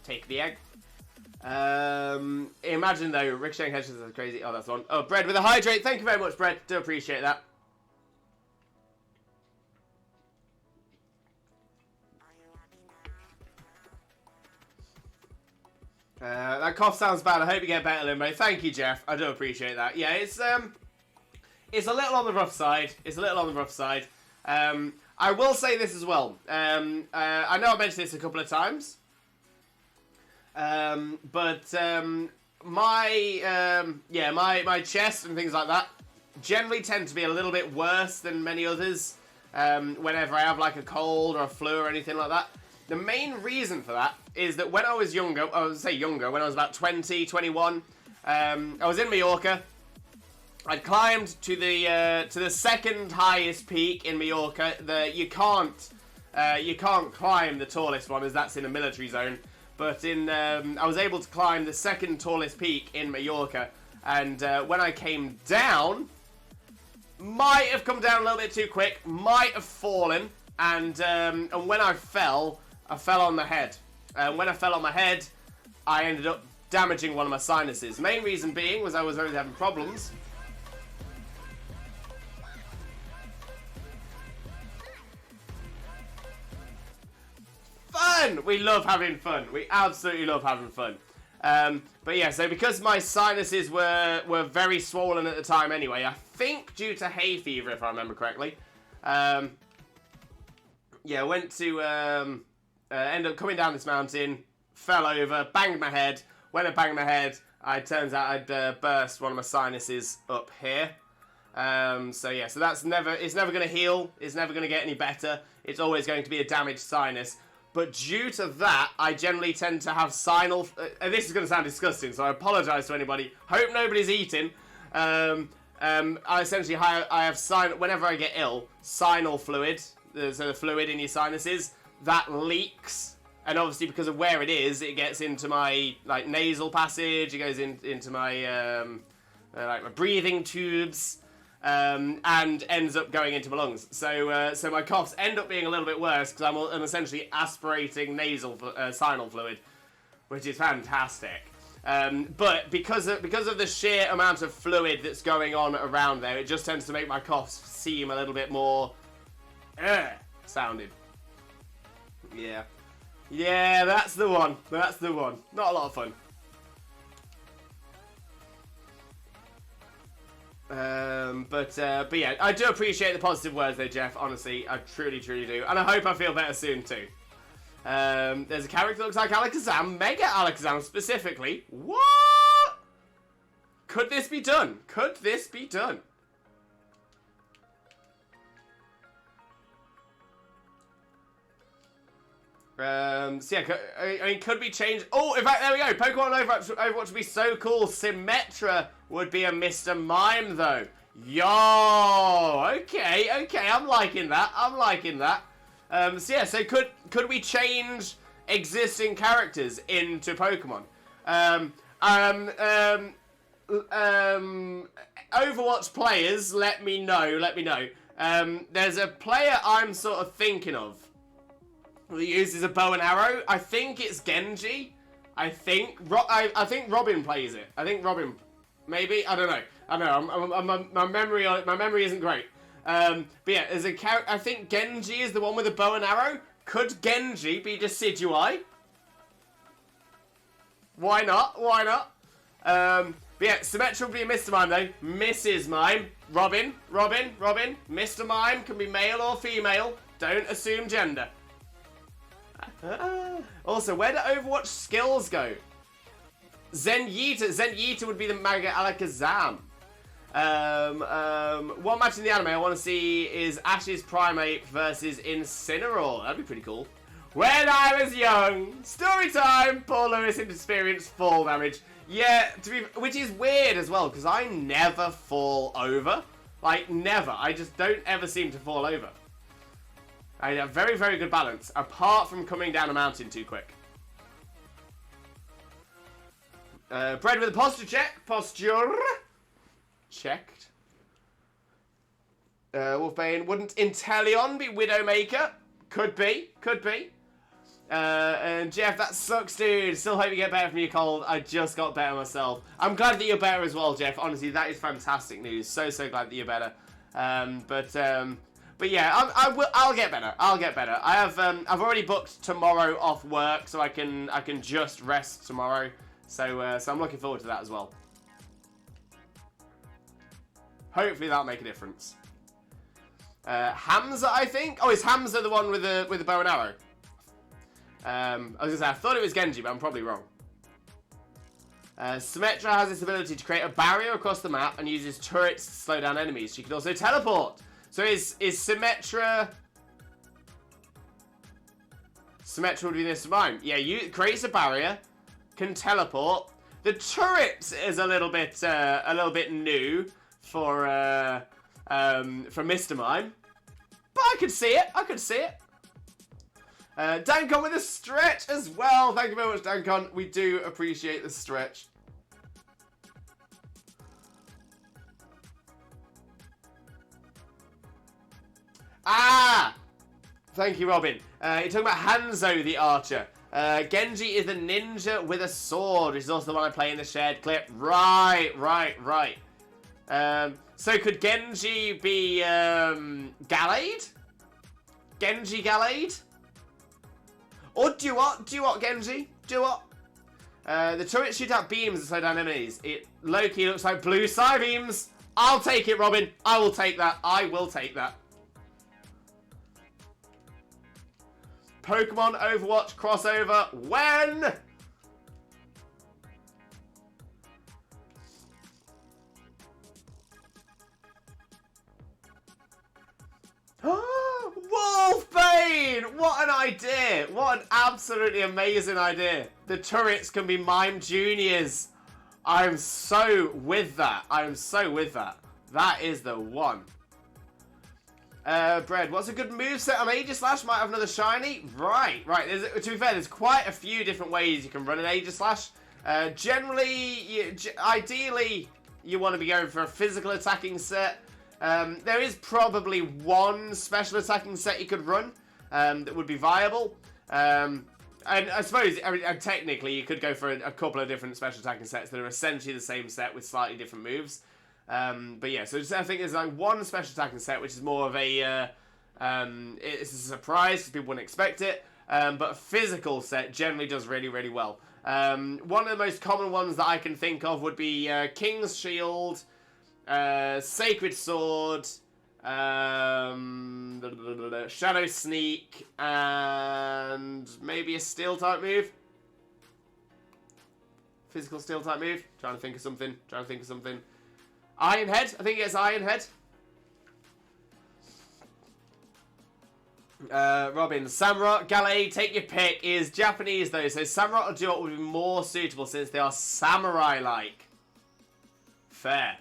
A: Take the egg. Imagine though, ricocheting headshots is crazy. Oh, that's one. Oh, Bread with a hydrate. Thank you very much, Bread. Do appreciate that. That cough sounds bad. I hope you get better, Limbo. Thank you, Jeff. I do appreciate that. Yeah, it's a little on the rough side. It's a little on the rough side. I will say this as well. I know I mentioned this a couple of times. But my chest and things like that generally tend to be a little bit worse than many others. Whenever I have like a cold or a flu or anything like that. The main reason for that is that when I was younger, when I was about 20, 21, I was in Mallorca. I'd climbed to the second highest peak in Mallorca. You can't climb the tallest one as that's in a military zone. But I was able to climb the second tallest peak in Mallorca, and when I came down, might have come down a little bit too quick, might have fallen, and when I fell on my head. When I fell on my head, I ended up damaging one of my sinuses. Main reason being was I was already having problems. Fun! We love having fun. We absolutely love having fun. But yeah, so because my sinuses were very swollen at the time anyway, I think due to hay fever, if I remember correctly. Yeah, went to ended up coming down this mountain, fell over, banged my head. When I banged my head, it turns out I'd burst one of my sinuses up here. So yeah, so it's never going to heal. It's never going to get any better. It's always going to be a damaged sinus. But due to that, I generally tend to have sinal... this is going to sound disgusting, so I apologise to anybody. Hope nobody's eating. I essentially have whenever I get ill, sinal fluid, so the fluid in your sinuses, that leaks. And obviously because of where it is, it gets into my nasal passage, it goes into my my breathing tubes. And ends up going into my lungs. So my coughs end up being a little bit worse because I'm essentially aspirating nasal sinal fluid, which is fantastic. But because of the sheer amount of fluid that's going on around there, it just tends to make my coughs seem a little bit more sounding. Yeah. Yeah, that's the one. That's the one. Not a lot of fun. But yeah, I do appreciate the positive words though, Jeff. Honestly, I truly, truly do. And I hope I feel better soon too. There's a character that looks like Alakazam, Mega Alakazam specifically. What? Could this be done? Could this be done? So yeah, I mean, could we change? Oh, in fact, there we go. Pokemon Overwatch would be so cool. Symmetra would be a Mr. Mime, though. Yo, okay, I'm liking that. I'm liking that. So yeah, so could we change existing characters into Pokemon? Overwatch players, let me know. There's a player I'm sort of thinking of that uses a bow and arrow. I think it's Genji. I think Robin plays it. I think Robin, maybe. I don't know. My memory isn't great. But yeah, there's a character. I think Genji is the one with the bow and arrow. Could Genji be Decidueye? Why not? Why not? But yeah, Symmetra would be a Mr. Mime though. Mrs. Mime. Robin. Mr. Mime can be male or female. Don't assume gender. Also, where do Overwatch skills go? Zenyatta would be the Mega Alakazam. One match in the anime I want to see is Ash's Primate versus Incineroar. That'd be pretty cool. When I was young, story time. Poor Lewis experienced fall damage. Yeah, which is weird as well because I never fall over. Like never. I just don't ever seem to fall over. I have very, very good balance, apart from coming down a mountain too quick. Bred with a posture check. Posture. Checked. Wolfbane, wouldn't Inteleon be Widowmaker? Could be. And Jeff, that sucks, dude. Still hope you get better from your cold. I just got better myself. I'm glad that you're better as well, Jeff. Honestly, that is fantastic news. So glad that you're better. But yeah, I'll get better. I've already booked tomorrow off work, so I can just rest tomorrow. So I'm looking forward to that as well. Hopefully that'll make a difference. Hamza, I think. Oh, is Hamza the one with the bow and arrow? I was gonna say I thought it was Genji, but I'm probably wrong. Symmetra has this ability to create a barrier across the map and uses turrets to slow down enemies. She can also teleport. So is Symmetra... Symmetra would be this Mime. Yeah, creates a barrier, can teleport. The turret is a little bit new for Mr. Mime. But I could see it. Dankon with a stretch as well. Thank you very much, Dankon. We do appreciate the stretch. Thank you, Robin. You're talking about Hanzo the Archer. Genji is a ninja with a sword, which is also the one I play in the shared clip. Right. So could Genji be Gallade? Genji Gallade? Or Duot Genji? Duot? The turrets shoot out beams and slow down enemies. It low-key looks like blue Psybeams. I'll take it, Robin. I will take that. Pokemon Overwatch crossover when? Wolfbane! What an idea! What an absolutely amazing idea. The turrets can be Mime Juniors. I'm so with that. That is the one. Bread, what's a good moveset on Aegislash? Might have another shiny? Right. To be fair, there's quite a few different ways you can run an Aegislash. Ideally, you want to be going for a physical attacking set. There is probably one special attacking set you could run that would be viable. And I suppose, I mean, and technically, you could go for a couple of different special attacking sets that are essentially the same set with slightly different moves. But yeah, so I think there's like one special attacking set which is more of a it's a surprise because people wouldn't expect it. But a physical set generally does really, really well. One of the most common ones that I can think of would be King's Shield, Sacred Sword, Shadow Sneak, and maybe a Steel type move. Physical Steel type move. Trying to think of something. Iron Head. I think it's Iron Head. Robin, Samurott, Galley, take your pick, is Japanese though, so Samurott or Duot would be more suitable since they are samurai-like. Fair.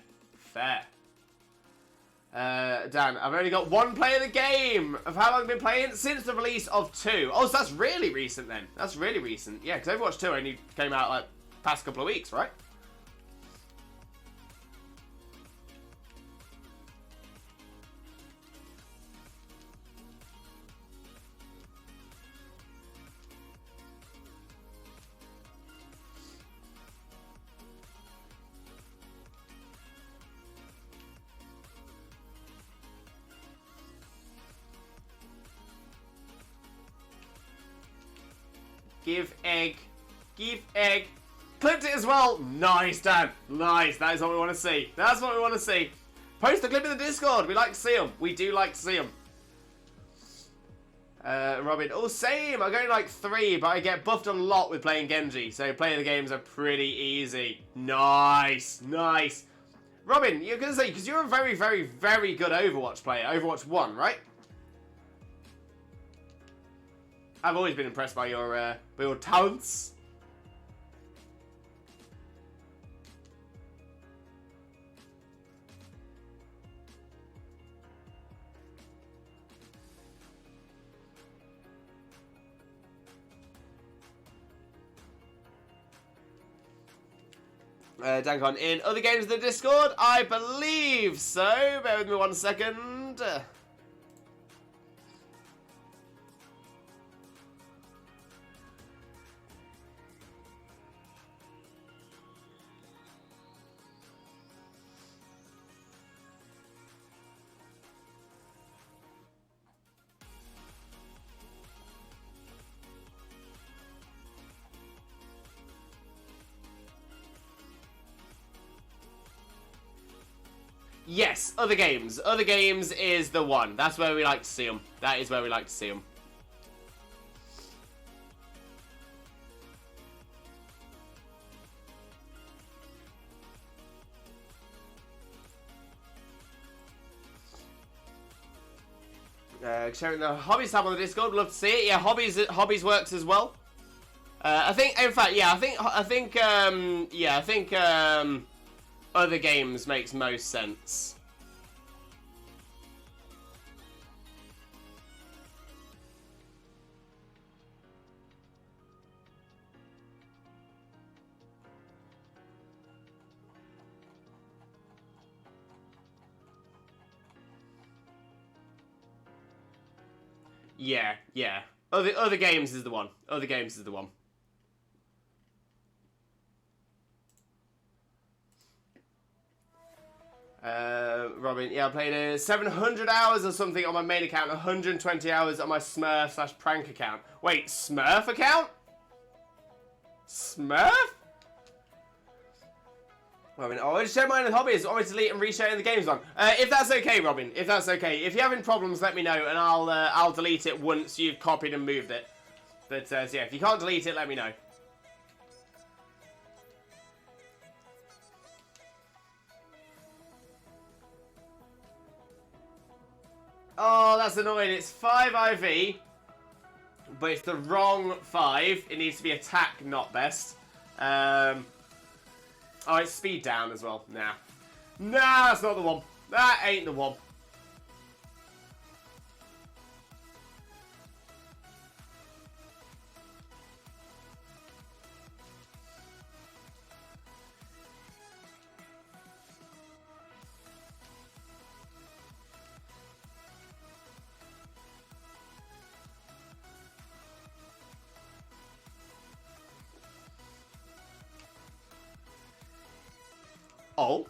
A: Dan, I've only got one play of the game. Of how long I've been playing? Since the release of 2. Oh, so that's really recent then. That's really recent. Yeah, because Overwatch 2 only came out like past couple of weeks, right? Give egg. Clipped it as well. Nice, Dan. Nice. That is what we want to see. That's what we want to see. Post the clip in the Discord. We like to see them. We do like to see them. Robin. Oh, same. I'm going like 3, but I get buffed a lot with playing Genji. So playing the games are pretty easy. Nice. Robin, you're going to say, because you're a very, very, very good Overwatch player. Overwatch 1, right? I've always been impressed by your talents. Dankon, in other games of the Discord? I believe so. Bear with me 1 second. Yes, other games. Other games is the one. That's where we like to see them. That is where we like to see them. Sharing the hobbies tab on the Discord. Love to see it. Yeah, hobbies works as well. I think, in fact, yeah, I think other games makes most sense. Yeah. Other games is the one. Other games is the one. Robin, yeah, I played 700 hours or something on my main account, 120 hours on my Smurf/prank account. Wait, Smurf account? Smurf? Robin, oh, I just share mine with hobbies. I want me to delete and reshare in the games one. If that's okay, Robin. If that's okay. If you're having problems, let me know, and I'll delete it once you've copied and moved it. But so yeah, if you can't delete it, let me know. Oh, that's annoying. It's 5 IV, but it's the wrong 5. It needs to be attack, not best. Oh, it's speed down as well. Nah, that's not the one. That ain't the one. Oh.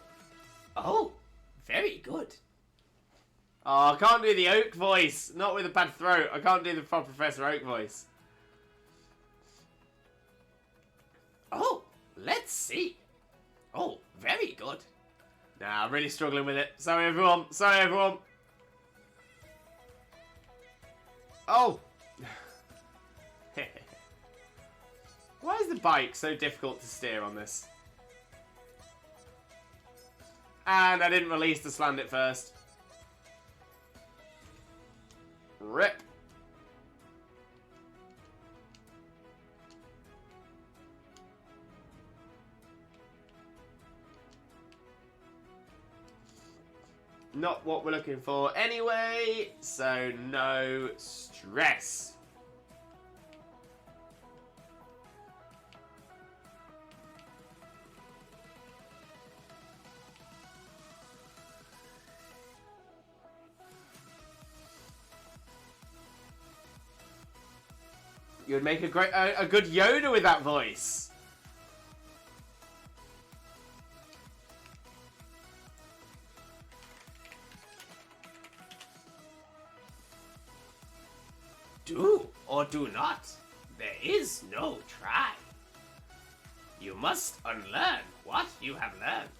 A: Oh. Very good. Oh, I can't do the Oak voice. Not with a bad throat. I can't do the Professor Oak voice. Oh, let's see. Oh, very good. Nah, I'm really struggling with it. Sorry, everyone. Sorry, everyone. Oh. Why is the bike so difficult to steer on this? And I didn't release the Salandit first. Rip. Not what we're looking for anyway, so no stress. You would make a good Yoda with that voice. Do or do not. There is no try. You must unlearn what you have learned.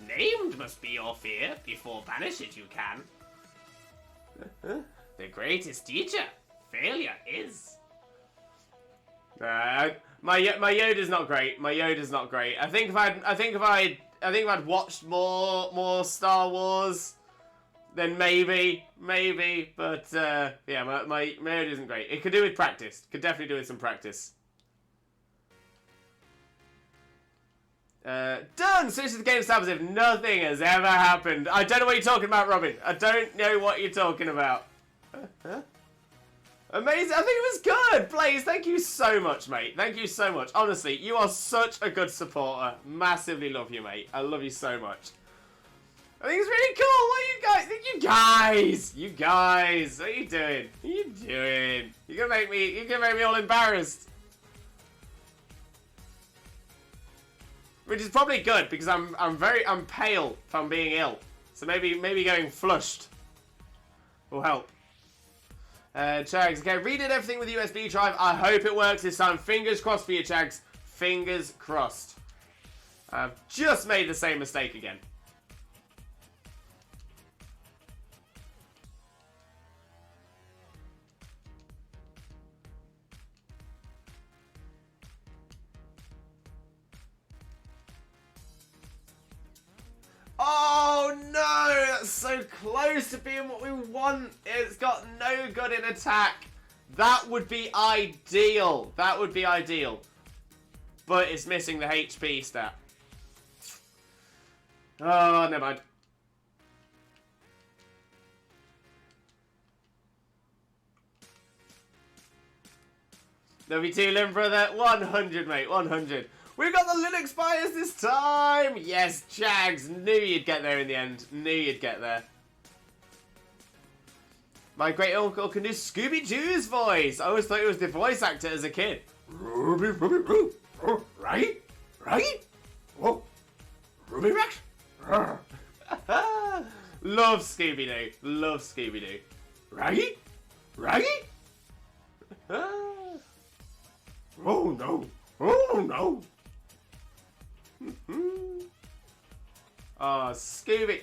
A: Named must be your fear, before banish it you can. The greatest teacher, failure is. My Yoda's not great. My Yoda's not great. I think if I'd watched more Star Wars, then maybe, but yeah, my Yoda isn't great. It could do with practice. Could definitely do with some practice. Done! Switch to the game stab as if nothing has ever happened. I don't know what you're talking about, Robin. I don't know what you're talking about. Amazing. I think it was good. Blaze, thank you so much, mate. Thank you so much. Honestly, you are such a good supporter. Massively love you, mate. I love you so much. I think it's really cool. What are you guys? You guys. What are you doing? What are you doing? You're gonna make me all embarrassed. Which is probably good because I'm pale from being ill. So maybe getting flushed will help. Chags, okay, redid everything with USB drive. I hope it works this time. Fingers crossed for you, Chags. Fingers crossed. I've just made the same mistake again. Oh no! That's so close to being what we want. It's got no good in attack. That would be ideal. That would be ideal. But it's missing the HP stat. Oh, never mind. W2 Limb Brother, 100, mate, 100. We've got the Linux bias this time! Yes, Jags, knew you'd get there in the end. Knew you'd get there. My great uncle can do Scooby-Doo's voice. I always thought he was the voice actor as a kid. Ruby, right? Right? Whoa. Ruby Rex? Love Scooby-Doo. Love Scooby-Doo. Right? Right? Oh no. Oh no. Oh, Scooby.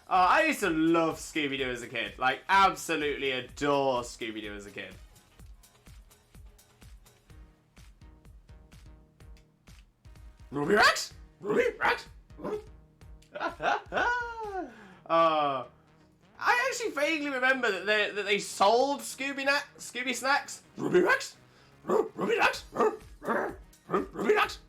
A: Oh, I used to love Scooby-Doo as a kid. Like, absolutely adore Scooby-Doo as a kid. Ruby Rex? Ruby Rex? I actually vaguely remember that they sold Scooby snacks. Ruby Rex? Ruby Rex? Ruby Rex?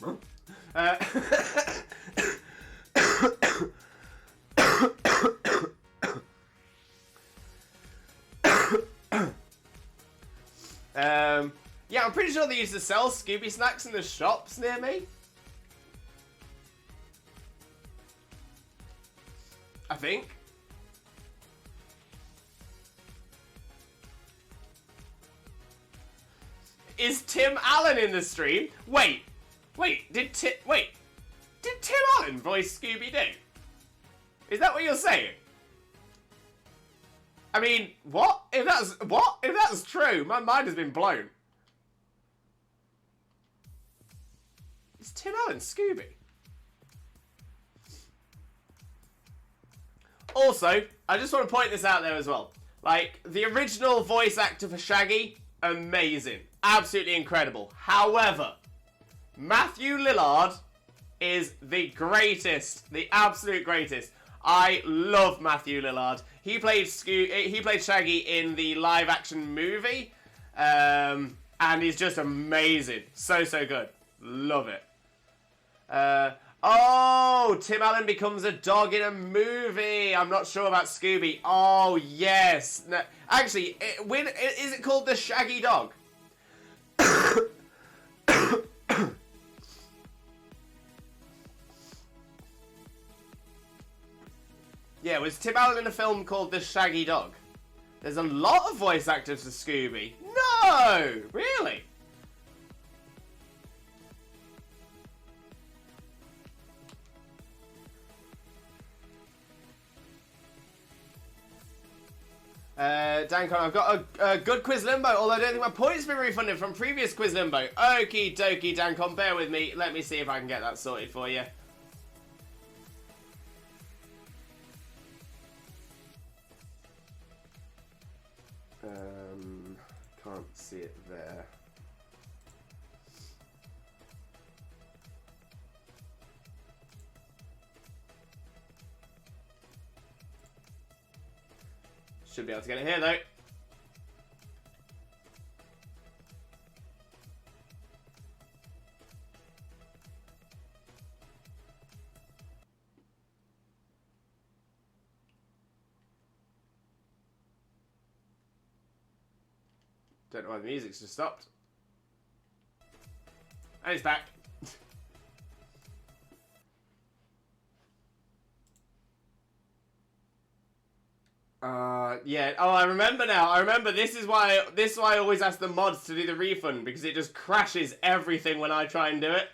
A: Yeah, I'm pretty sure they used to sell Scooby snacks in the shops near me. I think. Is Tim Allen in the stream? Wait, did Tim Allen Allen voiced Scooby-Doo? Is that what you're saying? I mean, what? If that's true, my mind has been blown. It's Tim Allen Scooby. Also, I just want to point this out there as well. Like, the original voice actor for Shaggy, amazing. Absolutely incredible. However, Matthew Lillard is the greatest. The absolute greatest. I love Matthew Lillard. He played Shaggy in the live-action movie. And he's just amazing. So good. Love it. Oh, Tim Allen becomes a dog in a movie. I'm not sure about Scooby. Oh, yes. No, actually, is it called The Shaggy Dog? Yeah, was Tim Allen in a film called The Shaggy Dog? There's a lot of voice actors for Scooby. No! Really? Dan Connor, I've got a good quiz limbo, although I don't think my points have been refunded from previous quiz limbo. Okie dokie, Dan Con, bear with me. Let me see if I can get that sorted for you. Can't see it there. Should be able to get it here, though. Don't know why the music's just stopped. And it's back. Yeah. Oh, I remember now. I remember. This is why I always ask the mods to do the refund, because it just crashes everything when I try and do it.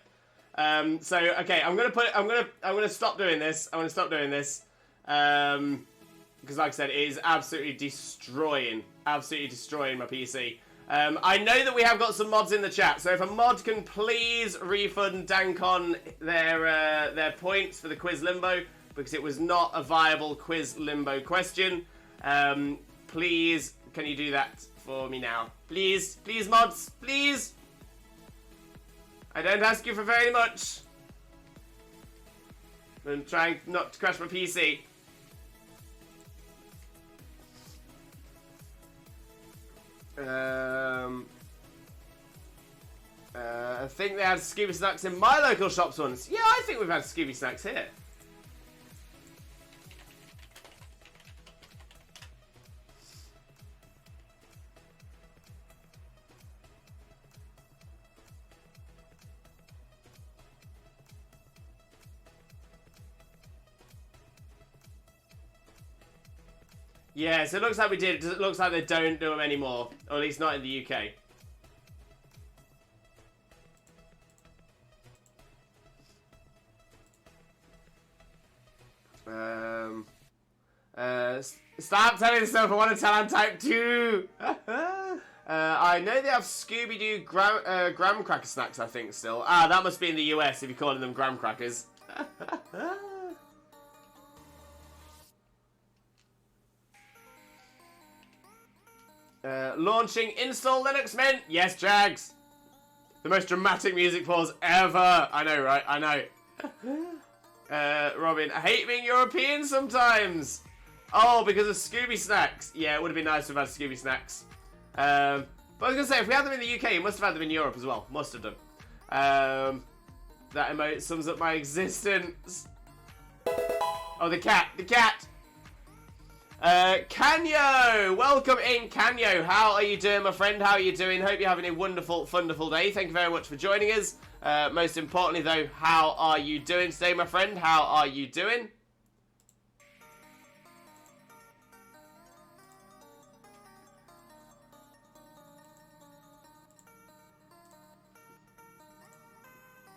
A: So okay, I'm gonna stop doing this. I'm gonna stop doing this. Because like I said, it is absolutely destroying my PC. I know that we have got some mods in the chat, so if a mod can please refund Dancon their points for the quiz limbo, because it was not a viable quiz limbo question. Please, can you do that for me now? Please, please, mods, please. I don't ask you for very much. I'm trying not to crash my PC. I think they had Scooby Snacks in my local shops once. Yeah, I think we've had Scooby Snacks here. Yes, it looks like we did. It looks like they don't do them anymore. Or at least not in the UK. Stop telling yourself I want to tell I'm type 2! I know they have Scooby-Doo graham cracker snacks, I think, still. Ah, that must be in the US if you're calling them graham crackers. Launching install Linux Mint. Yes, Jags. The most dramatic music pause ever. I know, right? I know. Robin, I hate being European sometimes. Oh, because of Scooby Snacks. Yeah, it would have been nice to have had Scooby Snacks. But I was going to say, if we had them in the UK, you must have had them in Europe as well. Must have done. That emote sums up my existence. Oh, the cat. The cat. Kanyo! Welcome in, Kanyo. How are you doing, my friend? How are you doing? Hope you're having a wonderful, wonderful day. Thank you very much for joining us. Most importantly, though, how are you doing today, my friend? How are you doing?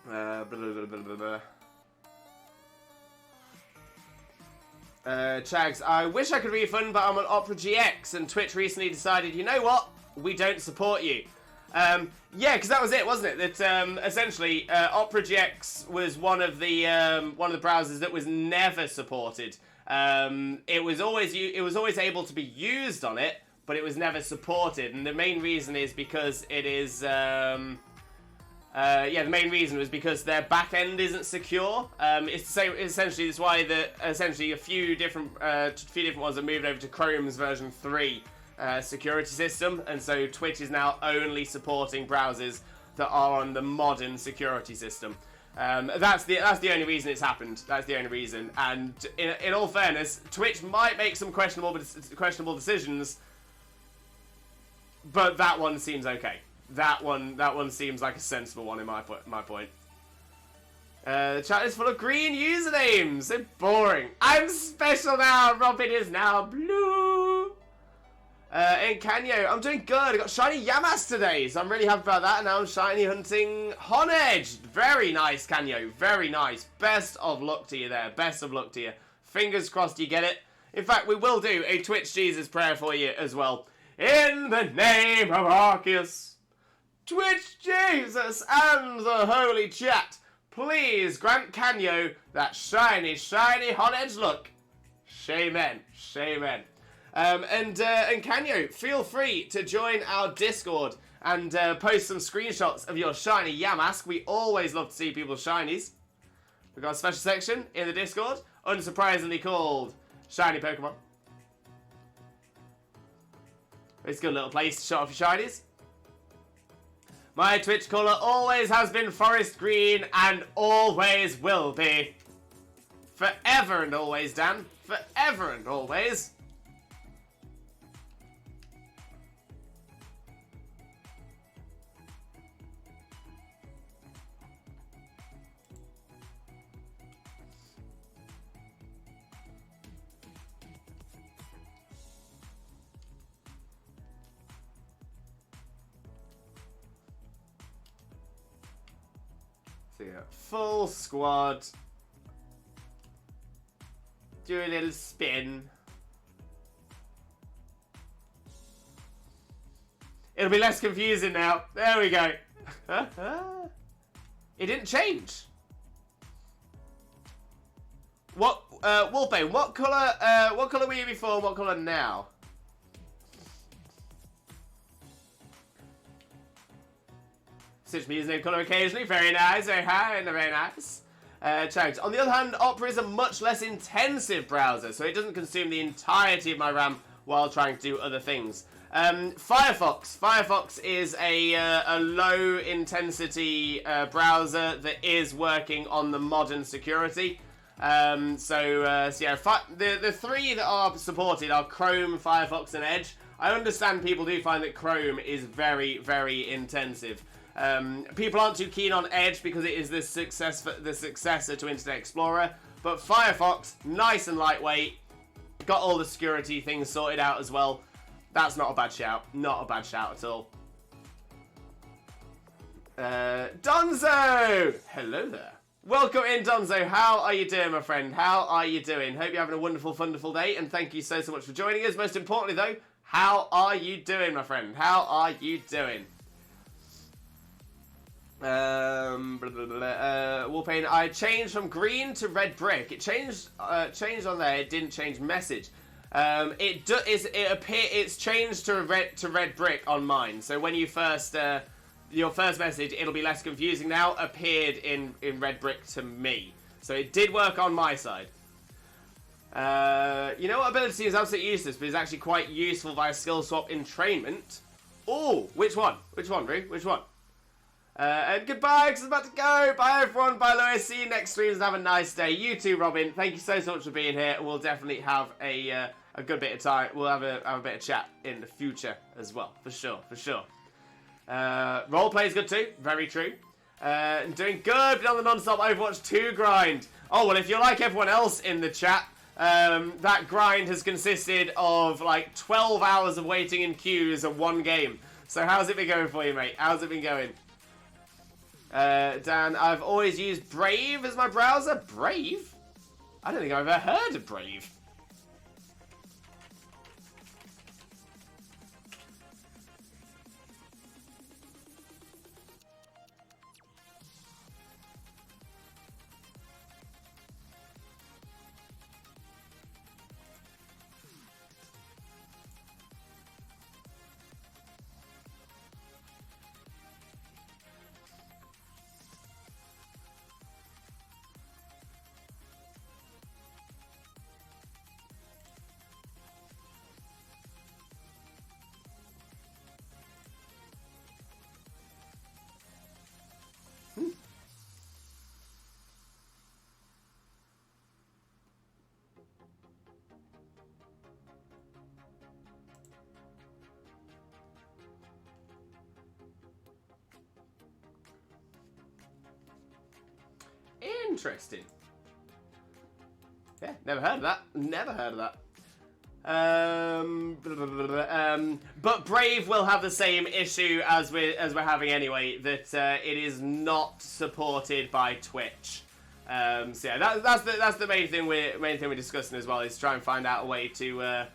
A: Blah, blah, blah, blah, blah. Chags, I wish I could refund, but I'm on Opera GX, and Twitch recently decided, you know what? We don't support you. Yeah, because that was it, wasn't it? That essentially, Opera GX was one of the browsers that was never supported. It was always able to be used on it, but it was never supported, and the main reason is because it is. The main reason was because their back end isn't secure. It's the same. Essentially, it's why essentially a few different ones have moved over to Chrome's version 3 security system, and so Twitch is now only supporting browsers that are on the modern security system. That's the only reason it's happened. That's the only reason. And in all fairness, Twitch might make some questionable decisions, but that one seems okay. That one seems like a sensible one in my point. The chat is full of green usernames. So boring. I'm special now. Robin is now blue. In Kanyo, I'm doing good. I got shiny Yamas today, so I'm really happy about that. And now I'm shiny hunting Honedge. Very nice, Kanyo. Very nice. Best of luck to you there. Best of luck to you. Fingers crossed you get it. In fact, we will do a Twitch Jesus prayer for you as well. In the name of Arceus, Twitch Jesus and the Holy Chat, please grant Kanyo that shiny, shiny Honedge look. Shaman. Shaman. And Kanyo, feel free to join our Discord and post some screenshots of your shiny Yamask. We always love to see people's shinies. We've got a special section in the Discord, unsurprisingly called Shiny Pokemon. It's a good little place to show off your shinies. My Twitch colour always has been forest green and always will be. Forever and always, Dan. Forever and always. So yeah, full squad. Do a little spin. It'll be less confusing now. There we go. It didn't change. What, Wolfbane, what colour were you before and what colour now? Switch my username colour occasionally. Very nice, very high, and very nice. Chags. On the other hand, Opera is a much less intensive browser, so it doesn't consume the entirety of my RAM while trying to do other things. Firefox is a low intensity browser that is working on the modern security. So yeah, the three that are supported are Chrome, Firefox, and Edge. I understand people do find that Chrome is very, very intensive. People aren't too keen on Edge because it is the successor to Internet Explorer, but Firefox, nice and lightweight, got all the security things sorted out as well. That's not a bad shout. Not a bad shout at all. Donzo! Hello there. Welcome in, Donzo. How are you doing, my friend? How are you doing? Hope you're having a wonderful, wonderful day, and thank you so much for joining us. Most importantly, though, how are you doing, my friend? How are you doing? Wolfbane, I changed from green to red brick. It changed on there. It didn't change message. It's changed to red brick on mine. So when you first your first message, it'll be less confusing now. Appeared in red brick to me. So it did work on my side. You know what ability is absolutely useless, but is actually quite useful via skill swap entrainment? Oh, which one? Which one, Roo? Which one? And goodbye, because I'm about to go. Bye, everyone. Bye, Lewis. See you next streams and have a nice day. You too, Robin. Thank you so much for being here. We'll definitely have a good bit of time. We'll have a bit of chat in the future as well, for sure, for sure. Roleplay is good too. Very true. Doing good. Been on the non-stop Overwatch 2 grind. Oh, well, if you're like everyone else in the chat, that grind has consisted of like 12 hours of waiting in queues of one game. So how's it been going for you, mate? How's it been going? Dan, I've always used Brave as my browser. Brave? I don't think I've ever heard of Brave. Interesting. Yeah, never heard of that. Never heard of that. But Brave will have the same issue as we're having anyway. That it is not supported by Twitch. So yeah, that's the main thing we're discussing as well. Is try and find out a way to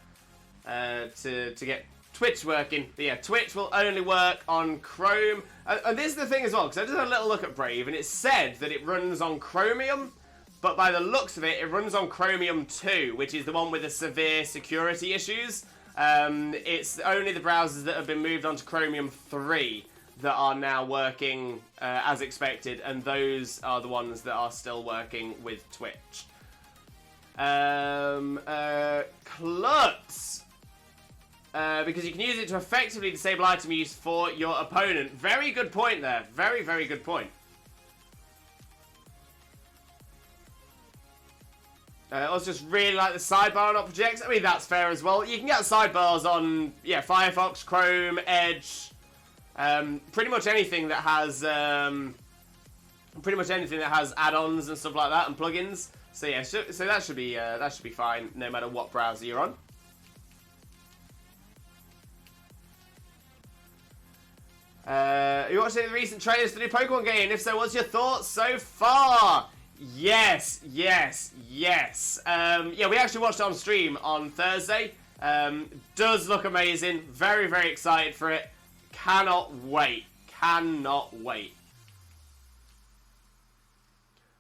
A: get Twitch working. But yeah, Twitch will only work on Chrome. And this is the thing as well, because I just had a little look at Brave, and it said that it runs on Chromium. But by the looks of it, it runs on Chromium 2, which is the one with the severe security issues. It's only the browsers that have been moved onto Chromium 3 that are now working as expected, and those are the ones that are still working with Twitch. Klutz. Because you can use it to effectively disable item use for your opponent. Very good point there. Very, very good point. I also just really like the sidebar on objects. I mean, that's fair as well. You can get sidebars on, yeah, Firefox, Chrome, Edge, pretty much anything that has, add-ons and stuff like that and plugins. So yeah, so that should be fine no matter what browser you're on. Are you watching the recent trailers for the new Pokemon game? If so, what's your thoughts so far? Yes. Yeah, we actually watched it on stream on Thursday. Does look amazing. Very, very excited for it. Cannot wait.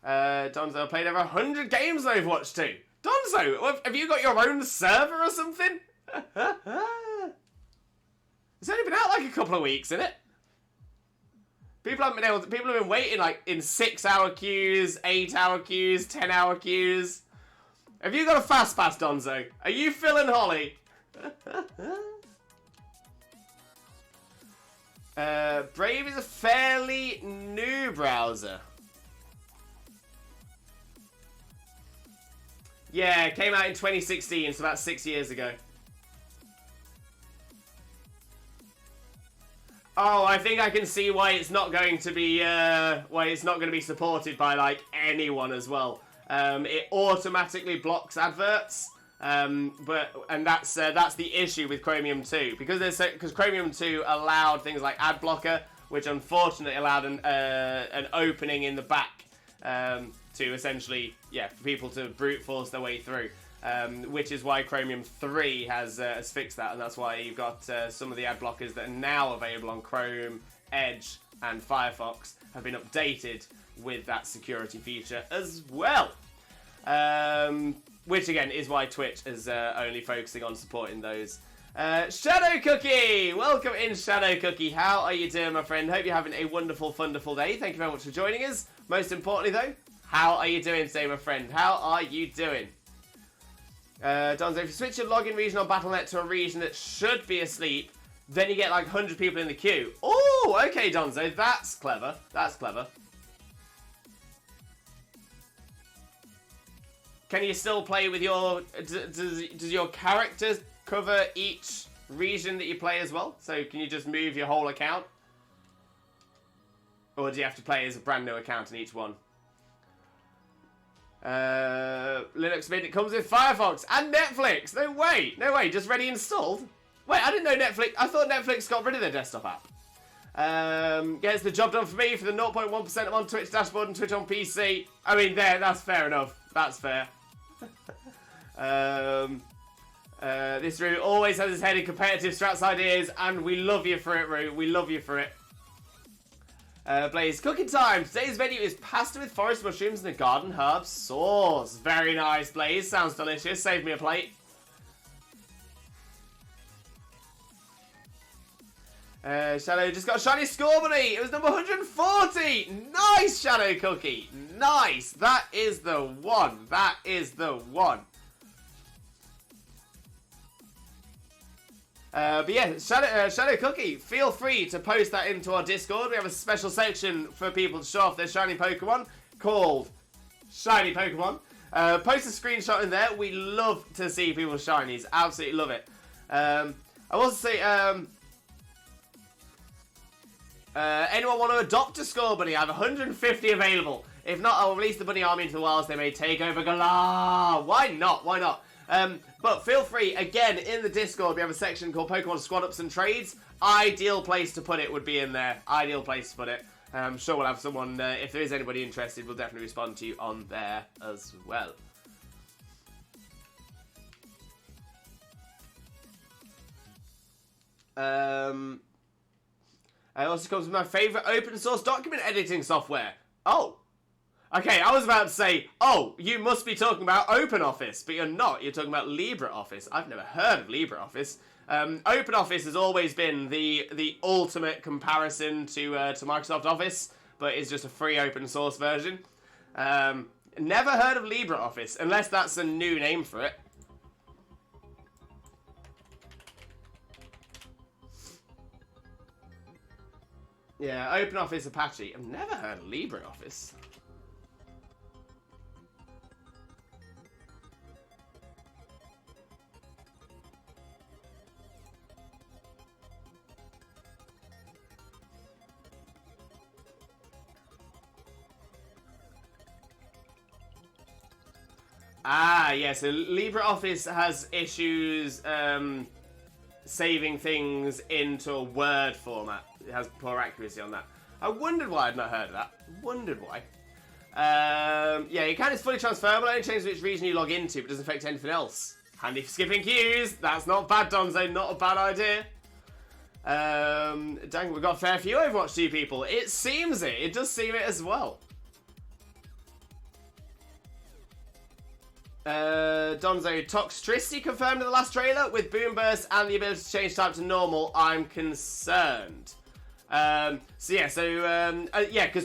A: Donzo played over 100 games on Overwatch 2. Donzo, have you got your own server or something? It's only been out like a couple of weeks, isn't it? People have been waiting like in 6-hour queues, 8-hour queues, 10-hour queues. Have you got a fast pass, Donzo? Are you Phil and Holly? Brave is a fairly new browser. Yeah, it came out in 2016, so about 6 years ago. Oh, I think I can see why it's not going to be supported by like anyone as well. It automatically blocks adverts, and that's the issue with Chromium 2 because Chromium 2 allowed things like ad blocker, which unfortunately allowed an opening in the back to essentially for people to brute force their way through. Which is why Chromium 3 has fixed that, and that's why you've got some of the ad blockers that are now available on Chrome, Edge, and Firefox have been updated with that security feature as well. Which again is why Twitch is only focusing on supporting those. Shadow Cookie! Welcome in, Shadow Cookie. How are you doing, my friend? Hope you're having a wonderful, wonderful day. Thank you very much for joining us. Most importantly, though, how are you doing today, my friend? How are you doing? Donzo, if you switch your login region on Battle.net to a region that should be asleep, then you get like 100 people in the queue. Oh, okay, Donzo, that's clever. That's clever. Can you still play with your... Does your character cover each region that you play as well? So can you just move your whole account? Or do you have to play as a brand new account in each one? Linux Mint, it comes with Firefox and Netflix. No way, just ready installed. Wait, I didn't know Netflix. I thought Netflix got rid of their desktop app. Gets the job done for me for the 0.1% I'm on Twitch dashboard and Twitch on PC. I mean, that's fair enough. That's fair. This Roo always has his head in competitive strats ideas, and we love you for it, Roo. We love you for it. Blaze, cooking time. Today's menu is pasta with forest mushrooms and a garden herb sauce. Very nice, Blaze. Sounds delicious. Save me a plate. Shadow just got a shiny Scorbunny. It was number 140. Nice, Shadow Cookie. Nice. That is the one. That is the one. But yeah, Shadow Cookie, feel free to post that into our Discord. We have a special section for people to show off their shiny Pokemon called Shiny Pokemon. Post a screenshot in there. We love to see people's shinies. Absolutely love it. I will say, anyone want to adopt a Scorbunny? I have 150 available. If not, I'll release the bunny army into the wilds. They may take over Galar. Why not? Why not? But feel free, again, in the Discord, we have a section called Pokemon Squad Ups and Trades. Ideal place to put it would be in there. Ideal place to put it. I'm sure we'll have someone, if there is anybody interested, we'll definitely respond to you on there as well. It also comes with my favourite open source document editing software. Oh. Okay, I was about to say, oh, you must be talking about OpenOffice, but you're not. You're talking about LibreOffice. I've never heard of LibreOffice. OpenOffice has always been the ultimate comparison to Microsoft Office, but it's just a free open source version. Never heard of LibreOffice, unless that's a new name for it. Yeah, OpenOffice Apache. I've never heard of LibreOffice. Ah, yeah, so LibreOffice has issues saving things into a Word format. It has poor accuracy on that. I wondered why I'd not heard of that. Wondered why. Yeah, your account is fully transferable. Only changes which region you log into, but doesn't affect anything else. Handy for skipping queues. That's not bad, Donzo. Not a bad idea. Dang, we've got a fair few Overwatch 2 people. It seems it. It does seem it as well. Donzo, Toxtricity confirmed in the last trailer with Boom Burst and the ability to change type to normal. I'm concerned. Yeah, because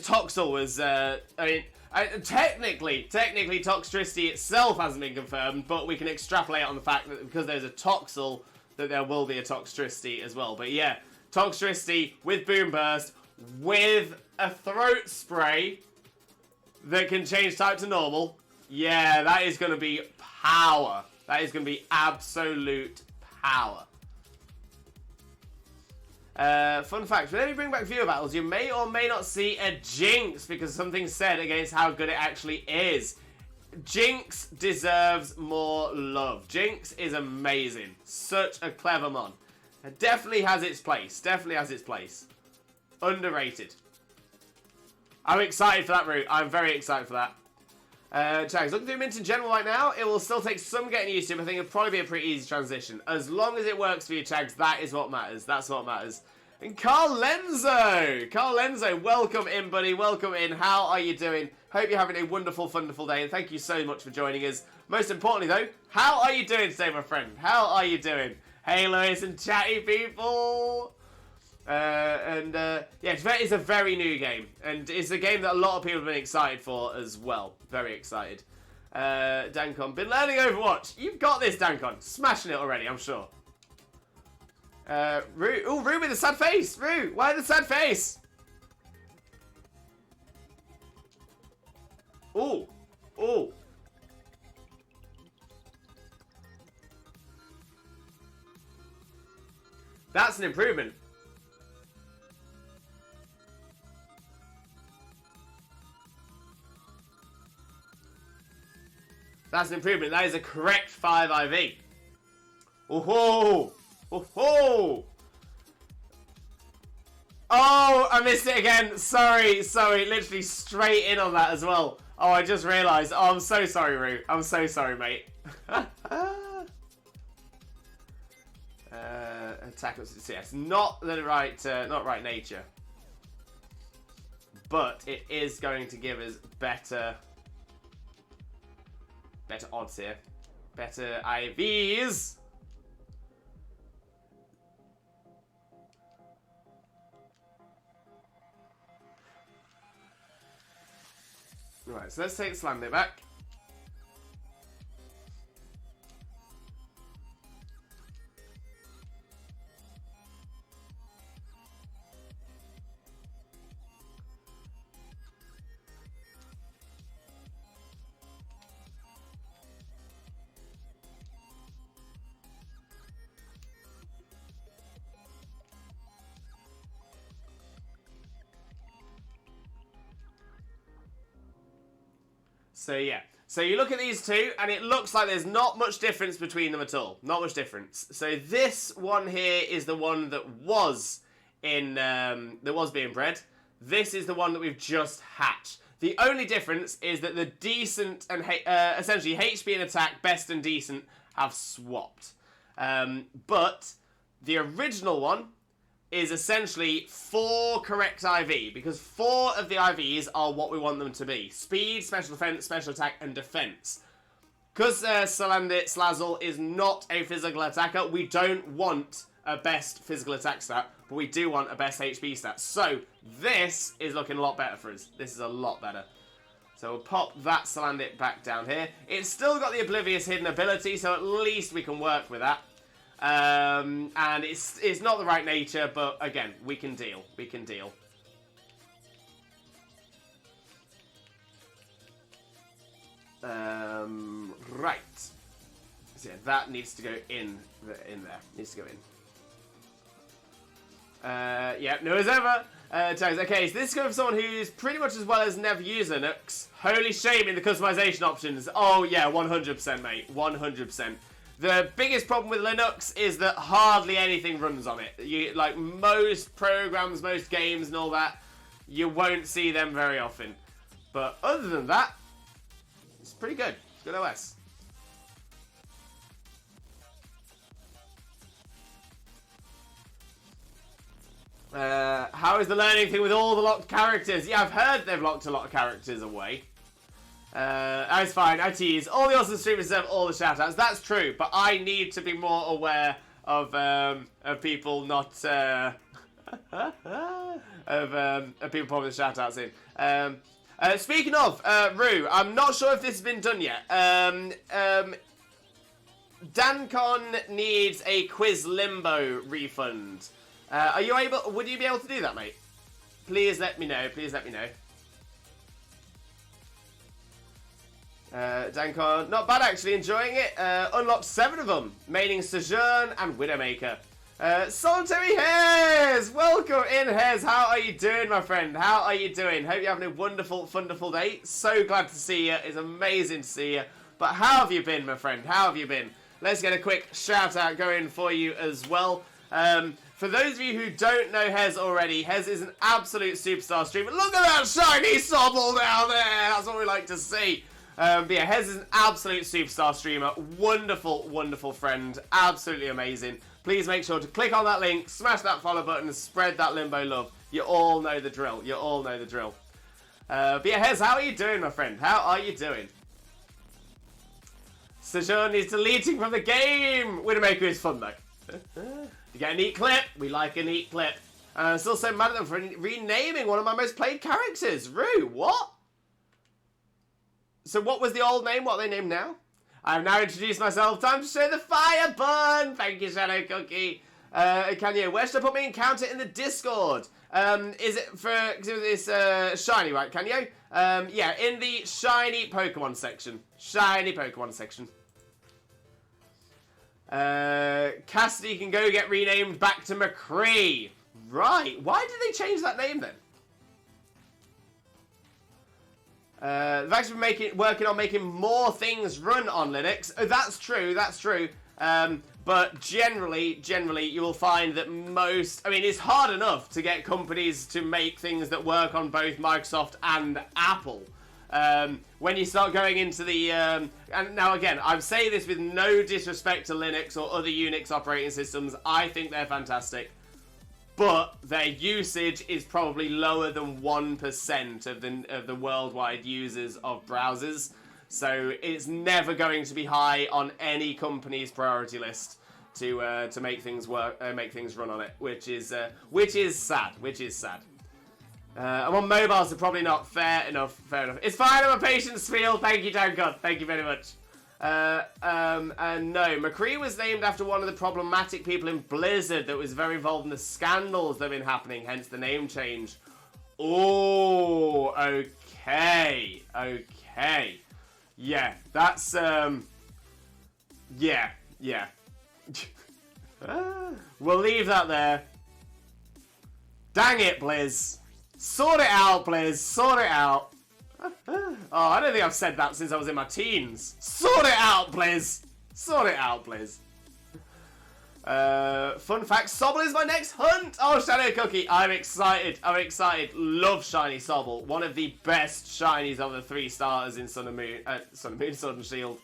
A: Toxel was, technically Toxtricity itself hasn't been confirmed, but we can extrapolate on the fact that because there's a Toxel, that there will be a Toxtricity as well. But yeah, Toxtricity with Boom Burst, with a throat spray that can change type to normal. Yeah, that is going to be power. That is going to be absolute power. Fun fact, whenever you bring back viewer battles, you may or may not see a Jinx because something's said against how good it actually is. Jinx deserves more love. Jinx is amazing. Such a clever mon. It definitely has its place. Definitely has its place. Underrated. I'm excited for that route. I'm very excited for that. Chags, looking through Mint in general right now, it will still take some getting used to, but I think it'll probably be a pretty easy transition. As long as it works for you, Chags, that is what matters. That's what matters. And Carl Lenzo, welcome in, buddy. Welcome in. How are you doing? Hope you're having a wonderful, wonderful day, and thank you so much for joining us. Most importantly, though, how are you doing today, my friend? How are you doing? Hey, Lewis and chatty people. Yeah, it's a very new game, and it's a game that a lot of people have been excited for as well. Very excited. Dankon, been learning Overwatch. You've got this, Dankon. Smashing it already, I'm sure. Rue. Ooh, Rue with a sad face. Rue, why the sad face? Ooh. Ooh. That's an improvement. That's an improvement. That is a correct 5 IV. Oh-ho! Oh-ho! Oh, I missed it again. Sorry. Literally straight in on that as well. Oh, I just realised. Oh, I'm so sorry, Rue. I'm so sorry, mate. Attack us. Yes, not the right, not right nature. But it is going to give us better odds here. Better IVs. Right, so let's take Salandit back. So yeah. So you look at these two, and it looks like there's not much difference between them at all. Not much difference. So this one here is the one that was being bred. This is the one that we've just hatched. The only difference is that the decent and essentially HP and attack, best and decent, have swapped. But the original one is essentially 4 correct IV, because 4 of the IVs are what we want them to be. Speed, special defense, special attack, and defense. Because Salandit Slazzle is not a physical attacker, we don't want a best physical attack stat, but we do want a best HP stat. So this is looking a lot better for us. This is a lot better. So we'll pop that Salandit back down here. It's still got the Oblivious Hidden ability, so at least we can work with that. And it's not the right nature, but again, we can deal. We can deal. Right. So yeah, that needs to go in there. Needs to go in. Yeah, no as ever. Okay, so this is going for someone who's pretty much as well as never used Linux. Holy shame in the customization options. Oh yeah, 100%, mate. 100%. The biggest problem with Linux is that hardly anything runs on it. Like most programs, most games and all that, you won't see them very often. But other than that, it's pretty good. It's good OS. How is the learning thing with all the locked characters? Yeah, I've heard they've locked a lot of characters away. That's fine, I tease. All the awesome streamers deserve all the shoutouts. That's true, but I need to be more aware of people not of people popping the shoutouts in. Speaking of Rue, I'm not sure if this has been done yet. Dancon needs a Quiz Limbo refund. Are you able? Would you be able to do that, mate? Please let me know. Please let me know. Dancon, not bad actually, enjoying it. Unlocked 7 of them, maining Sojourn and Widowmaker. Solitary Hairs! Welcome in, Hairs. How are you doing, my friend? How are you doing? Hope you're having a wonderful, wonderful day. So glad to see you. It's amazing to see you. But how have you been, my friend? How have you been? Let's get a quick shout out going for you as well. For those of you who don't know Hez already, Hez is an absolute superstar streamer. Look at that shiny sobble down there! That's what we like to see. But yeah, Hez is an absolute superstar streamer. Wonderful, wonderful friend. Absolutely amazing. Please make sure to click on that link, smash that follow button, and spread that Limbo love. You all know the drill. You all know the drill. But yeah, Hez, how are you doing, my friend? How are you doing? Sojourn is deleting from the game. Widowmaker is fun, though. You get a neat clip. We like a neat clip. And I'm still so mad at them for renaming one of my most played characters. Rue, what? So what was the old name? What are they named now? I've now introduced myself. Time to show the fire bun. Thank you, Shadow Cookie. Kanye, where should I put my encounter in the Discord? Is it for this shiny, right, Kanye? Yeah, in the shiny Pokemon section. Shiny Pokemon section. Cassidy can go get renamed back to McCree. Right. Why did they change that name then? They've actually been working on making more things run on Linux. Oh, that's true. That's true. But generally, you will find that most... I mean, it's hard enough to get companies to make things that work on both Microsoft and Apple. When you start going into the... and now, again, I'm saying this with no disrespect to Linux or other Unix operating systems. I think they're fantastic. But their usage is probably lower than 1% of the worldwide users of browsers. So it's never going to be high on any company's priority list to make things work, make things run on it, which is sad. I'm on mobile, so probably not. Fair enough. Fair enough. It's fine. I'm a patient spiel. Thank you, Dancon. Thank you very much. And no, McCree was named after one of the problematic people in Blizzard that was very involved in the scandals that have been happening, hence the name change. Oh, okay. Okay. Yeah, that's, yeah. We'll leave that there. Dang it, Blizz. Sort it out, Blizz. Sort it out. Oh, I don't think I've said that since I was in my teens. Sort it out, Blizz. Sort it out, Blizz. Fun fact, Sobble is my next hunt! Oh, Shadow Cookie, I'm excited, I'm excited. Love Shiny Sobble. One of the best shinies of the 3 starters in Sun and Moon, Sword and Shield.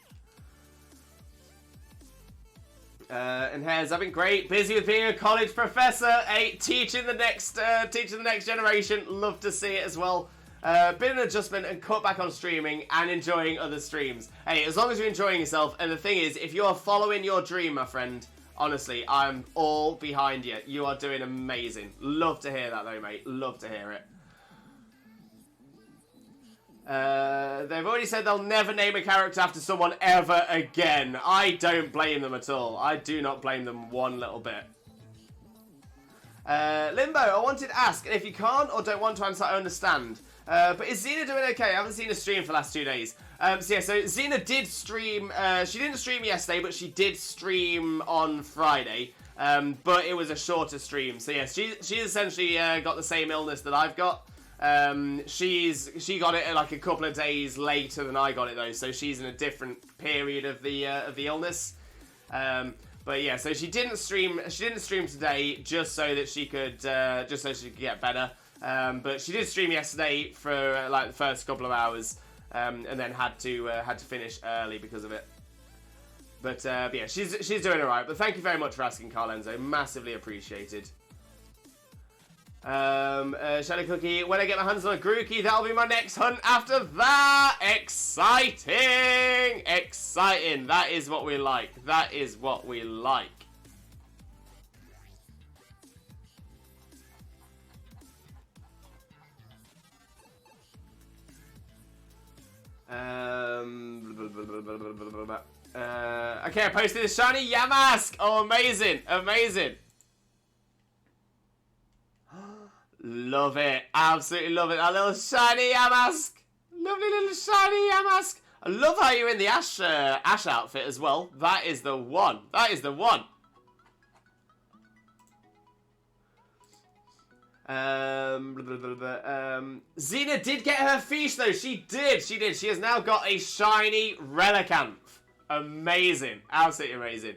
A: And Hares, I've been great. Busy with being a college professor. Teaching the next generation. Love to see it as well. Been an adjustment and cut back on streaming and enjoying other streams. Hey, as long as you're enjoying yourself, and the thing is, if you are following your dream, my friend, honestly, I'm all behind you. You are doing amazing. Love to hear that though, mate. Love to hear it. They've already said they'll never name a character after someone ever again. I don't blame them at all. I do not blame them one little bit. Limbo, I wanted to ask, and if you can't or don't want to answer, I understand. But is Xena doing okay? I haven't seen her stream for the last 2 days. So Xena did stream, she didn't stream yesterday, but she did stream on Friday. But it was a shorter stream. So yes, she essentially got the same illness that I've got. She got it like a couple of days later than I got it though, so she's in a different period of the illness. But yeah, so she didn't stream today just so that she could get better. But she did stream yesterday for like the first couple of hours, and then had to finish early because of it. But yeah, she's doing alright. But thank you very much for asking, Carlenzo. Massively appreciated. Shadow Cookie, when I get my hands on a Grookey, that'll be my next hunt after that. Exciting! Exciting. That is what we like. That is what we like. Okay, I posted a shiny Yamask. Oh, amazing. Amazing. Love it. Absolutely love it. That little shiny Yamask. Lovely little shiny Yamask. I love how you're in the Ash outfit as well. That is the one. That is the one. Xena did get her fiche though. She did. She did. She has now got a shiny Relicanth. Amazing. Absolutely amazing.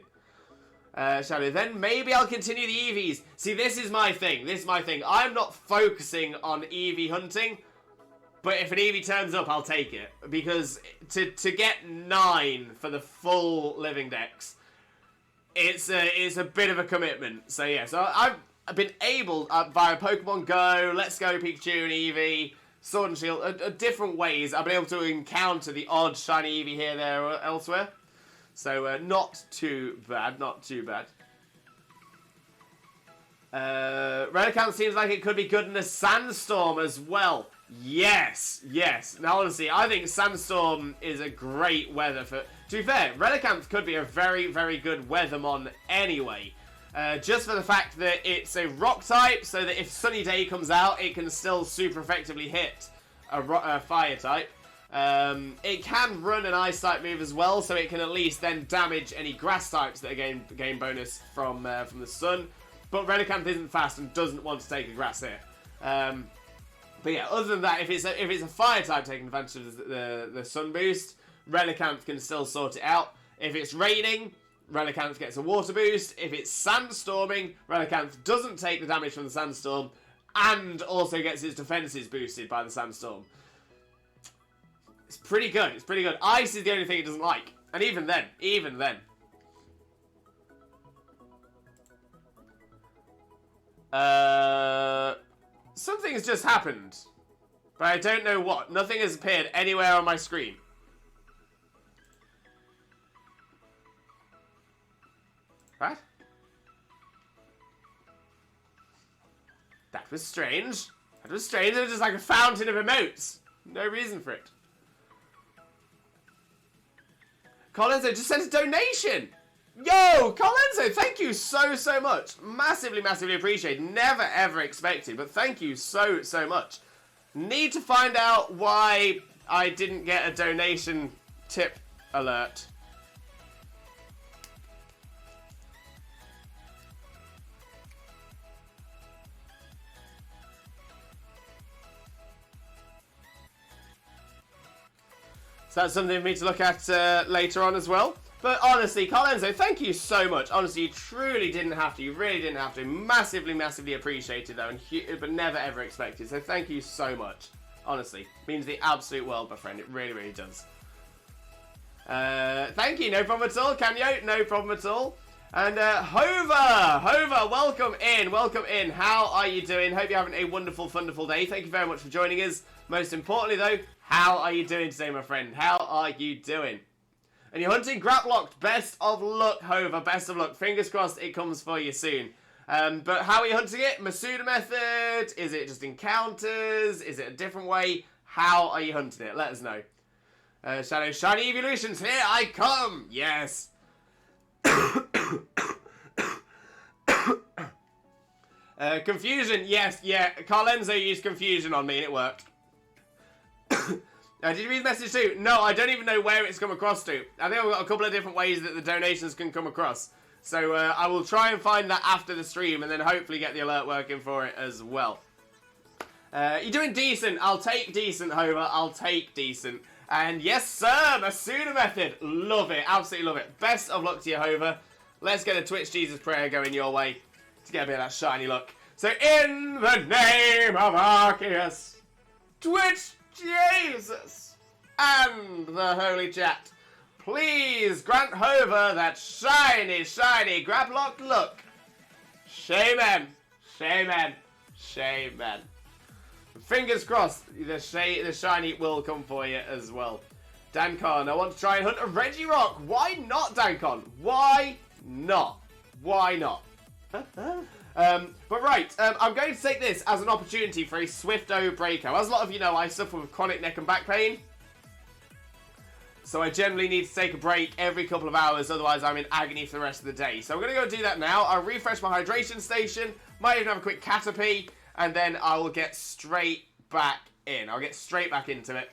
A: Shadow, then maybe I'll continue the EVs. See, this is my thing. This is my thing. I'm not focusing on EV hunting, but if an EV turns up, I'll take it. Because to get 9 for the full living dex, it's a bit of a commitment. So yeah, so I've been able, via Pokemon Go, Let's Go Pikachu and Eevee, Sword and Shield, different ways, I've been able to encounter the odd shiny Eevee here, there, or elsewhere. So, not too bad, not too bad. Relicanth seems like it could be good in a Sandstorm as well. Yes, yes. Now, honestly, I think Sandstorm is a great weather for... To be fair, Relicanth could be a very, very good Weathermon anyway. Just for the fact that it's a rock type, so that if Sunny Day comes out, it can still super effectively hit a fire type. It can run an ice type move as well, so it can at least then damage any grass types that gain bonus from the sun. But Relicanth isn't fast and doesn't want to take a grass hit. But yeah, other than that, if it's a fire type taking advantage of the sun boost, Relicanth can still sort it out. If it's raining, Relicanth gets a water boost. If it's sandstorming, Relicanth doesn't take the damage from the sandstorm and also gets its defenses boosted by the sandstorm. It's pretty good. It's pretty good. Ice is the only thing it doesn't like. And even then. Something has just happened. But I don't know what. Nothing has appeared anywhere on my screen. What? That was strange. That was strange. It was just like a fountain of emotes. No reason for it. Colenso just sent a donation! Yo, Colenso, thank you so much. Massively, massively appreciated. Never, ever expected, but thank you so much. Need to find out why I didn't get a donation tip alert. So that's something for me to look at later on as well. But honestly, Carlenzo, thank you so much. Honestly, you truly didn't have to. You really didn't have to. Massively, massively appreciated, though, but never, ever expected. So thank you so much. Honestly, means the absolute world, my friend. It really, really does. Thank you. No problem at all. Canyo, no problem at all. And Hover, welcome in. Welcome in. How are you doing? Hope you're having a wonderful, wonderful day. Thank you very much for joining us. Most importantly, though, how are you doing today, my friend? How are you doing? And you're hunting Grap Locked. Best of luck, Hover. Best of luck. Fingers crossed it comes for you soon. But how are you hunting it? Masuda method? Is it just encounters? Is it a different way? How are you hunting it? Let us know. Shadow Shiny Evolutions, here I come! Yes. Confusion, yes, yeah. Carlenzo used confusion on me and it worked. Did you read the message too? No, I don't even know where it's come across to. I think I've got a couple of different ways that the donations can come across. So I will try and find that after the stream and then hopefully get the alert working for it as well. You're doing decent. I'll take decent, Hover. I'll take decent. And yes, sir, Masuda method. Love it. Absolutely love it. Best of luck to you, Hover. Let's get a Twitch Jesus prayer going your way to get a bit of that shiny look. So in the name of Arceus, Twitch Jesus, and the Holy Chat, please grant Hover that shiny, shiny Grap Locked look. Shaman, shaman, shaman. Fingers crossed, the shiny will come for you as well. Dancon, I want to try and hunt a Regirock. Why not, Dancon? Why not? Why not? But right, I'm going to take this as an opportunity for a Swifto Breako. As a lot of you know, I suffer with chronic neck and back pain. So I generally need to take a break every couple of hours, otherwise I'm in agony for the rest of the day. So I'm going to go do that now. I'll refresh my hydration station, might even have a quick Caterpie, and then I will get straight back in. I'll get straight back into it.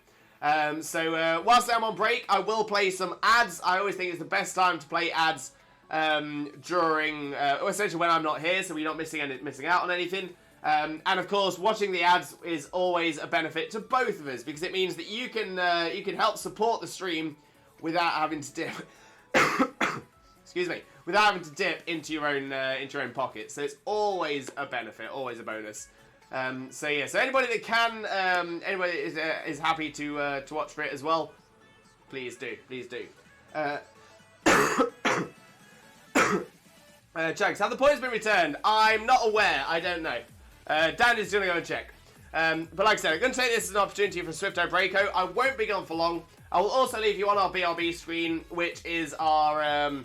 A: So whilst I'm on break, I will play some ads. I always think it's the best time to play ads during, essentially when I'm not here, so we're not missing out on anything. And of course, watching the ads is always a benefit to both of us because it means that you can help support the stream without having to dip. Excuse me, without having to dip into your own pocket. So it's always a benefit, always a bonus. So yeah, so anybody that can, anybody is happy to watch for it as well, please do, please do. Chunks, have the points been returned? I'm not aware. I don't know. Dan is going to go and check. But like I said, I'm going to take this as an opportunity for Swifto Breako. I won't be gone for long. I will also leave you on our BRB screen, which is our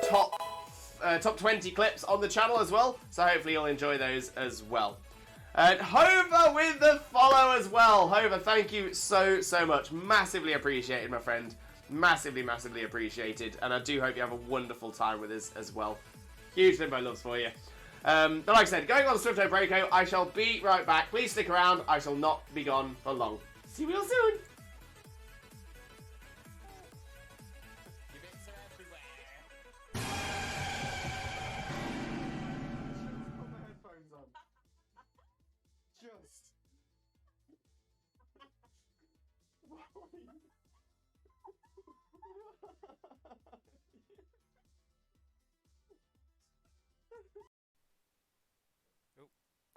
A: top 20 clips on the channel as well. So hopefully you'll enjoy those as well. And Hover with the follow as well. Hover, thank you so much. Massively appreciated, my friend. Massively, massively appreciated. And I do hope you have a wonderful time with us as well. Huge Limbo loves for you. But like I said, going on to Swifto Breako, I shall be right back. Please stick around. I shall not be gone for long. See you real soon.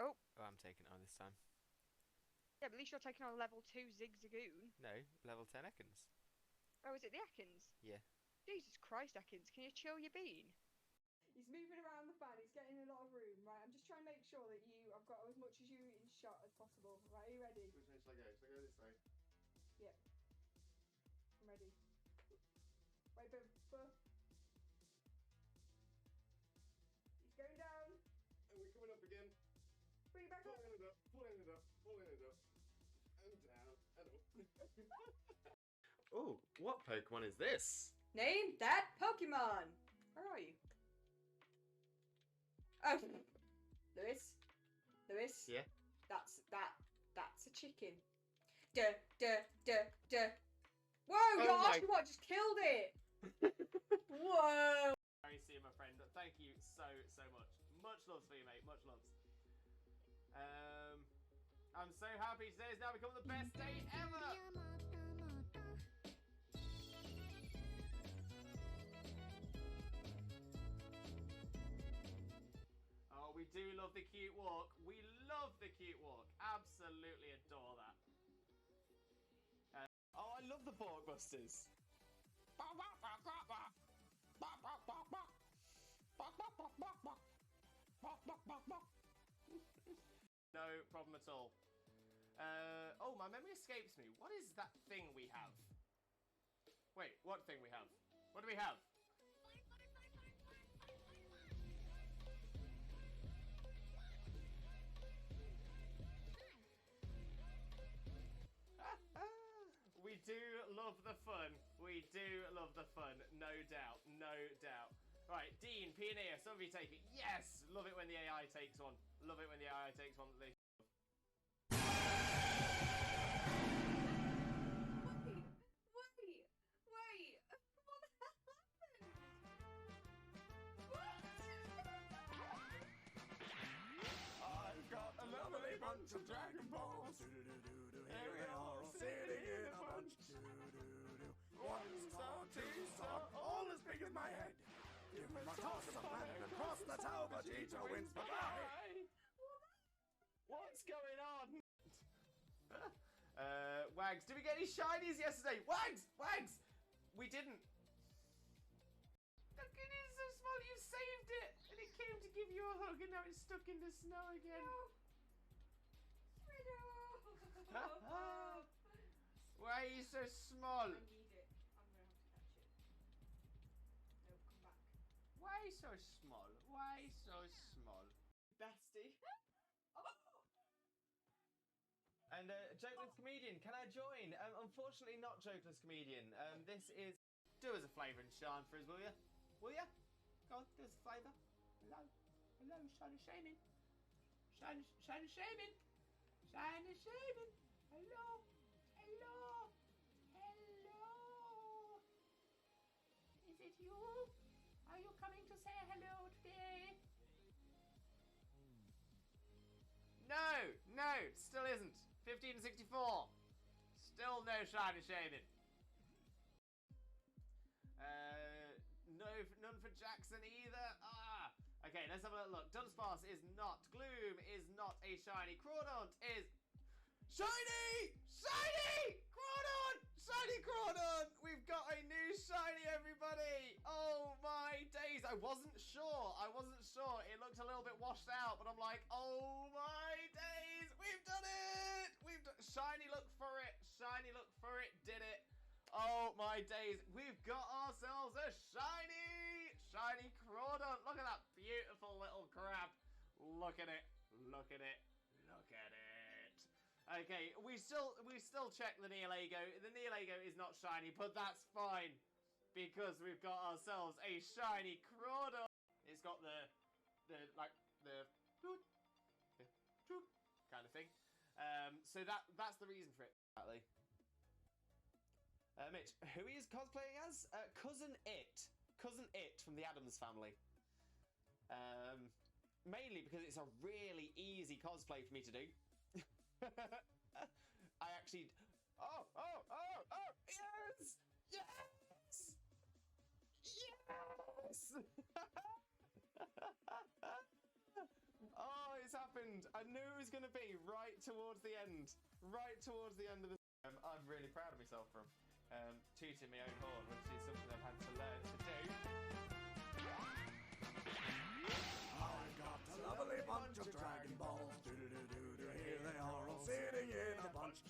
D: Oh,
A: I'm taking it on this time.
D: yeah, but at least you're taking on level 2 Zigzagoon.
A: No, level 10 Ekans.
D: Oh, is it the Ekans?
A: Yeah.
D: Jesus Christ, Ekans, can you chill your bean?
B: He's moving around the fan. He's getting a lot of room. Right, I'm just trying to make sure that I've got as much as you in shot as possible. Right, are you ready?
A: Which way shall I go? Shall I go this way?
B: Yep. I'm ready. Wait, but he's going down.
A: And we're coming up again.
B: Bring it back up.
A: Pulling it up, pulling it up, pulling it up. And down, and up. Oh, what Pokemon is this?
B: Name that Pokemon. Where are you? Oh, Lewis.
A: Yeah?
B: That's a chicken. Duh. Whoa, your Oshawott just killed it. Whoa.
A: Very soon, my friend. Thank you so much. Much love for you, mate. Much love. I'm so happy today has now become the best day ever. love the cute walk. We love the cute walk. Absolutely adore that. Oh, I love the Borkbusters. No problem at all. Oh, my memory escapes me. What is that thing we have? Wait, what thing we have? What do we have? We do love the fun. We do love the fun. No doubt. No doubt. Right, Dean, Pioneer, somebody take it. Yes! Love it when the AI takes one. Love it when the AI takes one that they...
B: Wait! What the hell happened? What?
C: I've got a lovely bunch of Dragon Balls. Here we are, all sitting in a bunch. One star, two star, all as big as my head. Give me my toss of planet and cross the tower, Vegeta wins. Bye-bye.
A: What's going on? Wags, did we get any shinies yesterday? Wags! Wags! We didn't. Look, it is so small. You saved it. And it came to give you a hug and now it's stuck in the snow again. Why are you so small?
B: I need it. I'm gonna have to catch it. No, come back.
A: Why so small? Why so small? Bestie. And Jokeless Comedian, can I join? Unfortunately not Jokeless Comedian. This is... Do us a flavour and shine for us, will ya? Will ya? Go on, do us a flavour. Hello. Hello, shine and shaming. Shine and shaming. Shine and shaming. Hello. Hello. Hello. Is it you? Are you coming to say hello today? No, still isn't. 1564. Still no shine and shaming. None for Jackson either. Okay, let's have a look. Dunsparce is not. Gloom is not a shiny. Crawdaunt is... Shiny! Shiny! Crawdaunt! Shiny Crawdaunt! We've got a new shiny, everybody! Oh my days! I wasn't sure. It looked a little bit washed out, but I'm like, oh my days! We've done it! Shiny look for it. Shiny look for it. Did it. Oh my days. We've got ourselves a shiny Crawdaunt. Look at that beautiful little crab. Look at it. Okay, we still check the Neolago. The Neolago is not shiny, but that's fine because we've got ourselves a shiny Crawdaunt. It's got the kind of thing. So that's the reason for it. Exactly. Mitch, who he is cosplaying as? Cousin It from the Addams Family. Mainly because it's a really easy cosplay for me to do. I actually... Oh! Yes! Oh, it's happened. I knew it was going to be right towards the end. Of the... I'm really proud of myself for tooting my own horn, which is something I've had to learn to do.
C: I've got a lovely bunch of Dragon Balls. Here they are, all sitting in a bunch.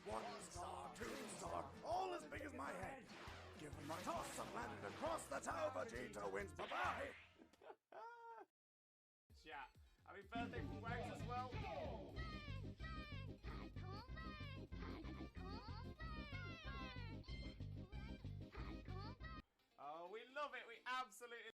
C: One star, two star, all as big as my head. Give them a toss of planet and cross the tower, Vegeta wins. Bye-bye.
A: Yeah. Happy birthday from Wags as well. Oh, we love it. We absolutely...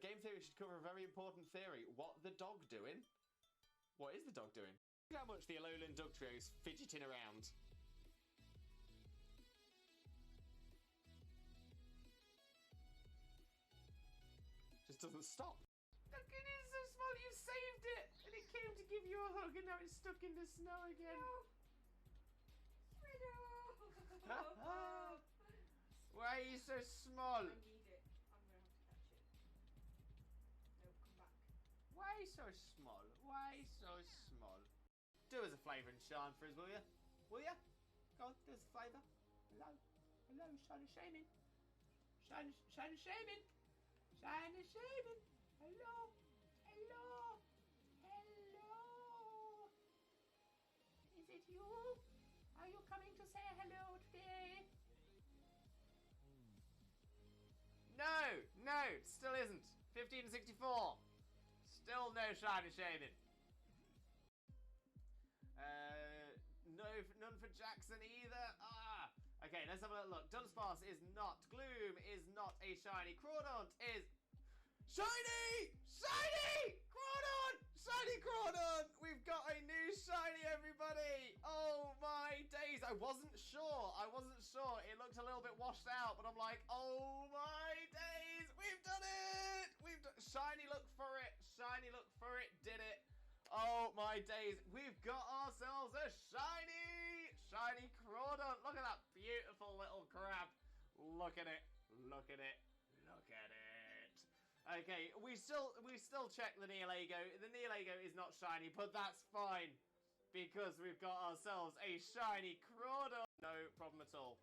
A: Game theory should cover a very important theory. What the dog doing? What is the dog doing? Look how much the Alolan Duck Trio is fidgeting around.
C: Just doesn't stop.
A: Look, it is so small. You saved it, and it came to give you a hug, and now it's stuck in the snow again. Why are you so small?
B: I need it. I'm gonna have to catch it. No, come back.
A: Why so small? Why so small? Do us a flavouring Sean for us, will you? Will you? Go on, do us a flavour. Hello. Hello, Sean is shaming. Sean is shaming. Sean is shaming. Hello. Hello. Hello. Is it you? Are you coming to say hello today? No, still isn't. 1564. Still no Shine and Shaming. None for Jackson either. Okay, let's have a little look. Dunsparce is not. Gloom is not a shiny. Crawdaunt is shiny! Shiny! Crawdaunt! Shiny Crawdaunt! We've got a new shiny, everybody! Oh my days! I wasn't sure. It looked a little bit washed out, but I'm like, oh my days! We've done it! Shiny look for it. Did it. Oh my days. We've got ourselves a shiny Crawdaunt. Look at that beautiful little crab. Look at it. Okay, we still check the Neolago. The Neolago is not shiny, but that's fine because we've got ourselves a shiny Crawdaunt. No problem at all.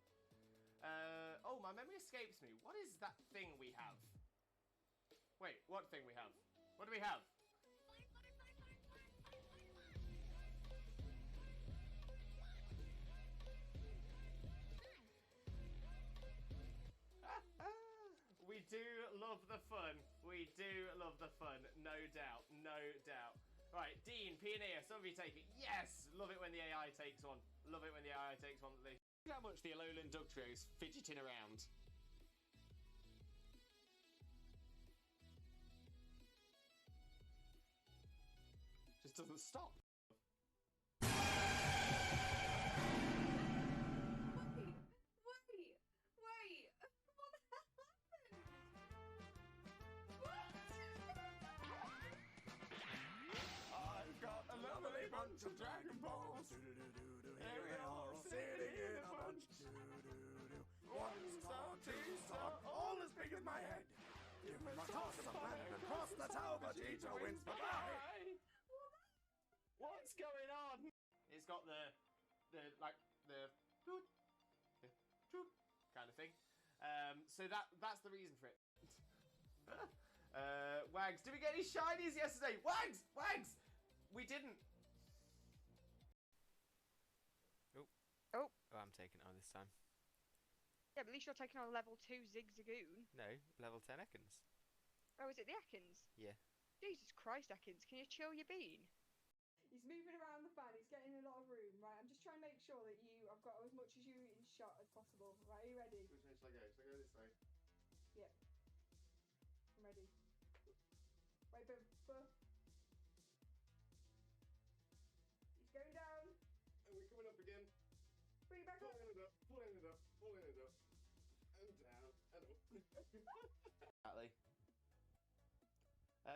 A: Oh, my memory escapes me. What is that thing we have? Wait, what thing we have? What do we have? We do love the fun. No doubt. Right, Dean, Pioneer, somebody take it. Yes! Love it when the AI takes one. Look how much the Alolan Dug Trio's fidgeting around. Just doesn't stop.
B: Wait. What the hell happened? What?
C: I've got a lovely bunch of Dragon Balls. Here we are all sitting in a bunch. 1 star, 2 star, all as big as my head. Give me my toss of planet across the tower, Vegeta wins. Bye-bye.
A: What's going on? It's got the toot kind of thing. So that's the reason for it. Wags, did we get any shinies yesterday? Wags! We didn't.
D: Oh,
A: I'm taking it on this time.
D: yeah, but at least you're taking on level 2 Zigzagoon.
A: No, level 10 Ekans.
D: Oh, is it the Ekans?
A: Yeah.
D: Jesus Christ, Ekans, can you chill your bean?
B: He's moving around the fan. He's getting a lot of room, right? I'm just trying to make sure that I've got as much as you in shot as possible. Right, are you ready?
C: Which way should I go? Should I go this way?
B: Yep. I'm ready. Wait, but he's going down.
C: And we're coming up again.
B: Bring it back up.
C: Pulling it up. And down. And up.
A: Exactly.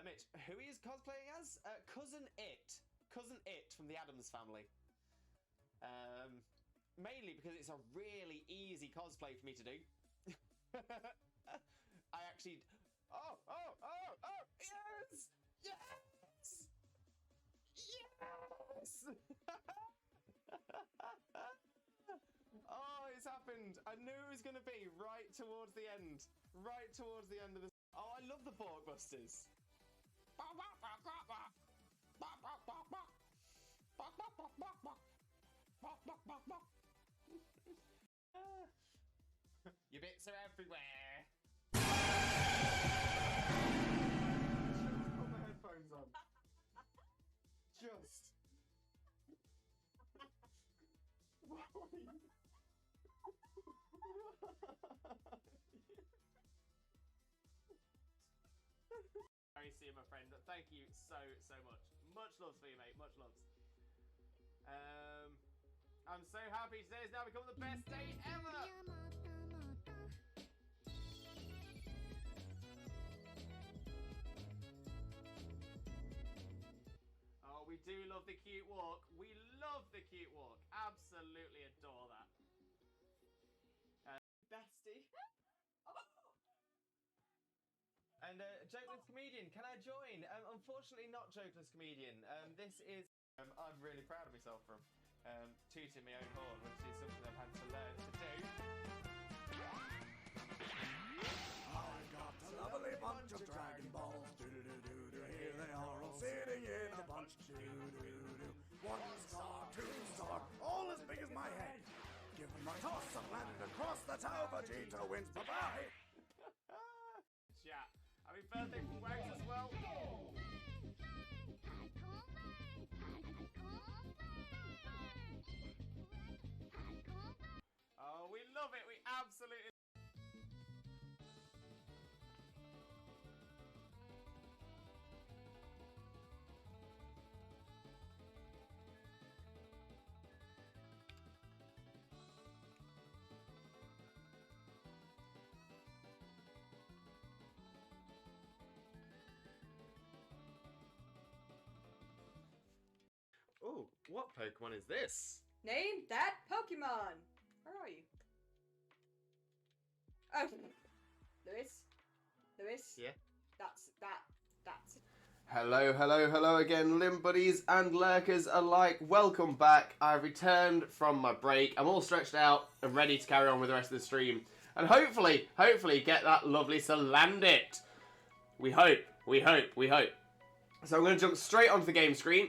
A: Mitch, who he is cosplaying as? Cousin It from the Addams Family. Mainly because it's a really easy cosplay for me to do. I actually... Oh! Yes! Oh, it's happened. I knew it was going to be right towards the end. of the... Oh, I love the Borkbusters. Your bits are everywhere.
C: Just put my headphones on. Just.
A: Very see you, my friend. Thank you so much. Much loves for you, mate. Much loves. I'm so happy today has now become the best day ever. love the cute walk. We love the cute walk. Absolutely adore that. Bestie. And Jokeless Comedian, can I join? Unfortunately not Jokeless Comedian. This is... I'm really proud of myself from tooting my own horn, which is something I've had to learn to do.
C: I got a lovely bunch of Dragon Balls. Do-do-do-do-do. Here they are all sitting in a bunch. Do-do-do-do. 1 star, 2 star, all as big as my head. Give them a toss and landed across the tower. Vegeta wins. Bye-bye.
A: Chat. Happy birthday from Wags as well. Oh, we love it. We absolutely... Oh, what Pokemon is this?
B: Name that Pokemon. Where are you? Oh, Lewis.
A: Yeah.
B: That's.
E: Hello again, Limb Buddies and Lurkers alike. Welcome back. I've returned from my break. I'm all stretched out and ready to carry on with the rest of the stream. And hopefully get that lovely Salandit. We hope. So I'm going to jump straight onto the game screen.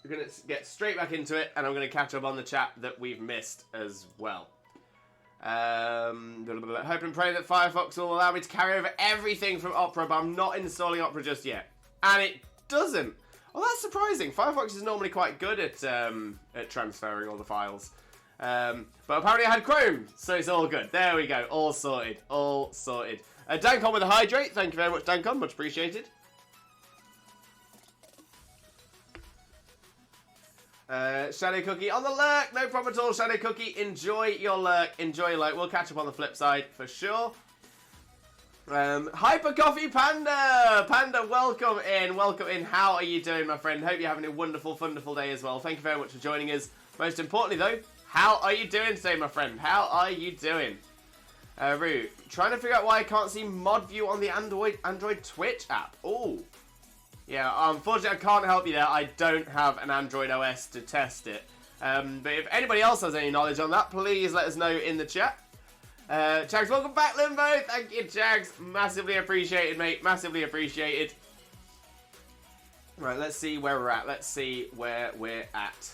E: We're going to get straight back into it, and I'm going to catch up on the chat that we've missed as well. Hope and pray that Firefox will allow me to carry over everything from Opera, but I'm not installing Opera just yet. And it doesn't. Well, that's surprising. Firefox is normally quite good at transferring all the files. But apparently I had Chrome, so it's all good. There we go. All sorted. Dancon with a hydrate. Thank you very much, Dancon. Much appreciated. Shadow Cookie on the lurk. No problem at all, Shadow Cookie. Enjoy your lurk. We'll catch up on the flip side for sure. Hyper Coffee Panda. Panda, welcome in. How are you doing, my friend? Hope you're having a wonderful, wonderful day as well. Thank you very much for joining us. Most importantly, though, how are you doing today, my friend? How are you doing? Rue, trying to figure out why I can't see mod view on the Android Twitch app. Oh. Yeah, unfortunately I can't help you there. I don't have an Android OS to test it. But if anybody else has any knowledge on that, please let us know in the chat. Chags, welcome back, Limbo. Thank you, Chags. Massively appreciated, mate. Massively appreciated. Right, let's see where we're at.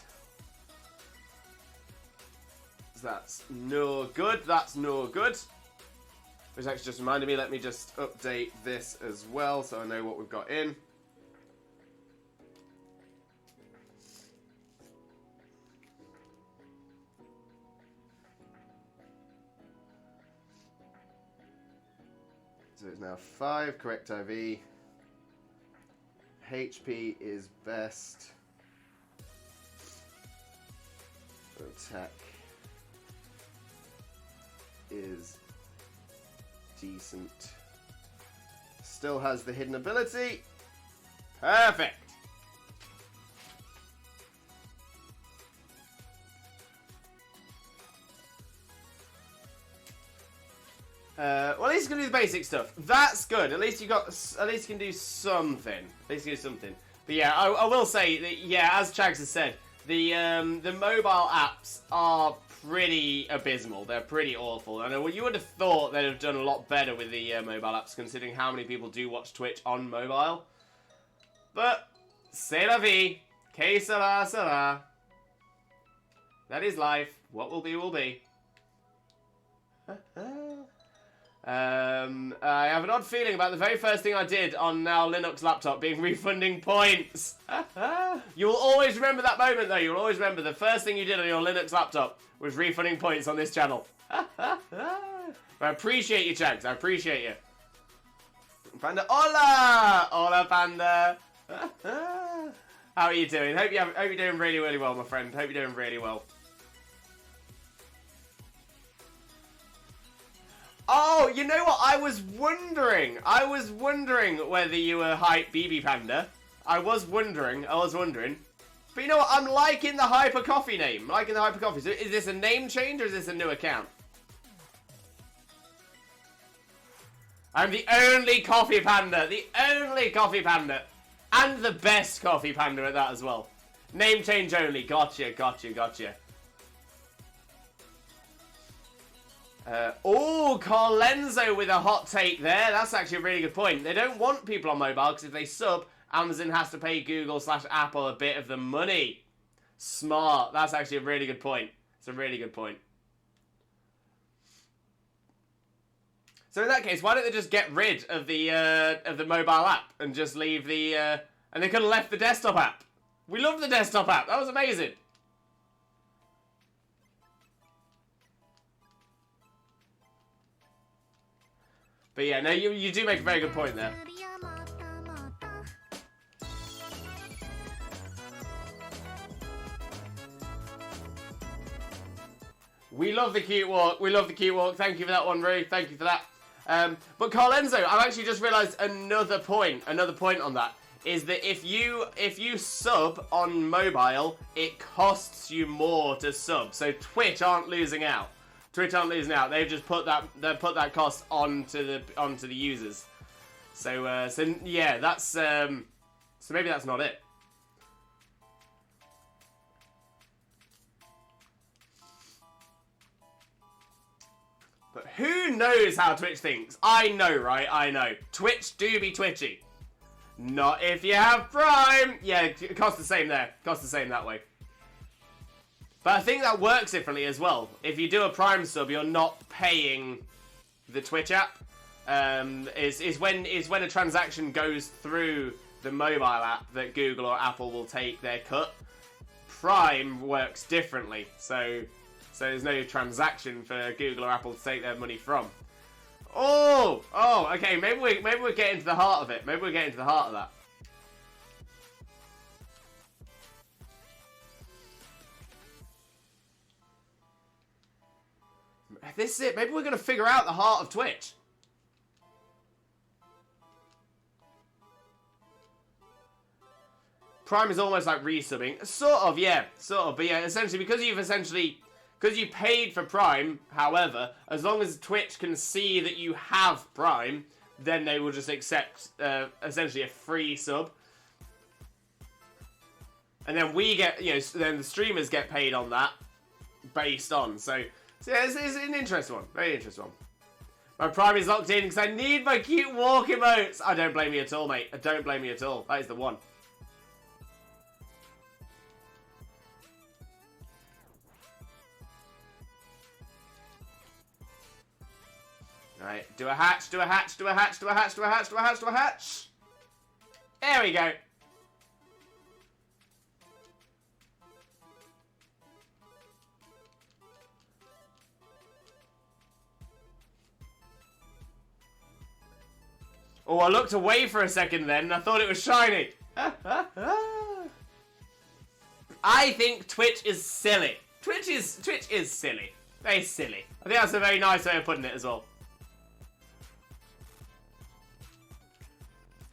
E: That's no good. Which actually just reminded me, let me just update this as well so I know what we've got in. So it's now 5, correct IV. HP is best. Attack is decent. Still has the hidden ability. Perfect. Well, at least you can do the basic stuff. That's good. At least you can do something. But yeah, I will say that, yeah, as Chags has said, the mobile apps are pretty abysmal. They're pretty awful. I know you would have thought they'd have done a lot better with the mobile apps, considering how many people do watch Twitch on mobile. But c'est la vie. Que sera, sera. That is life. What will be, will be. I have an odd feeling about the very first thing I did on now Linux laptop being refunding points. You will always remember that moment, though. You will always remember the first thing you did on your Linux laptop was refunding points on this channel. I appreciate you, Chags. I appreciate you. Panda, hola! Hola, Panda. How are you doing? Hope you're doing really, really well, my friend. Hope you're doing really well. Oh, you know what? I was wondering whether you were hype BB Panda. I was wondering. But you know what? I'm liking the Hyper Coffee name. I'm liking the Hyper Coffee. So is this a name change or is this a new account? I'm the only coffee panda. The only coffee panda. And the best coffee panda at that as well. Name change only. Gotcha, gotcha, gotcha. Oh, Carlenzo with a hot take there. That's actually a really good point. They don't want people on mobile because if they sub, Amazon has to pay Google/Apple a bit of the money. Smart. That's actually a really good point. It's a really good point. So in that case, why don't they just get rid of the mobile app and just leave the and they could have left the desktop app. We love the desktop app. That was amazing. But yeah, no, you do make a very good point there. We love the cute walk. We love the cute walk. Thank you for that one, Rue. Thank you for that. But Carlenzo, I've actually just realised another point on that is that if you sub on mobile, it costs you more to sub. So Twitch aren't losing out. They've just put that cost onto the users. So yeah, that's so maybe that's not it. But who knows how Twitch thinks? I know, right? I know. Twitch do be twitchy. Not if you have Prime. Yeah, it costs the same there. Costs the same that way. But I think that works differently as well. If you do a Prime sub, you're not paying the Twitch app. Is when a transaction goes through the mobile app that Google or Apple will take their cut. Prime works differently, so there's no transaction for Google or Apple to take their money from. Oh, okay. Maybe we're getting to the heart of it. Maybe we're getting to the heart of that. This is it. Maybe we're going to figure out the heart of Twitch. Prime is almost like resubbing. Sort of, yeah. But yeah, essentially, because you paid for Prime, however, as long as Twitch can see that you have Prime, then they will just accept, essentially, a free sub. And then we get, then the streamers get paid on that, based on. So yeah, it's an interesting one. Very interesting one. My Prime is locked in because I need my cute walk emotes. I don't blame you at all, mate. I don't blame you at all. That is the one. Alright, do a hatch, do a hatch, do a hatch, do a hatch, do a hatch, do a hatch, do a hatch. There we go. Oh, I looked away for a second then and I thought it was shiny. I think Twitch is silly. Twitch is silly. Very silly. I think that's a very nice way of putting it as well.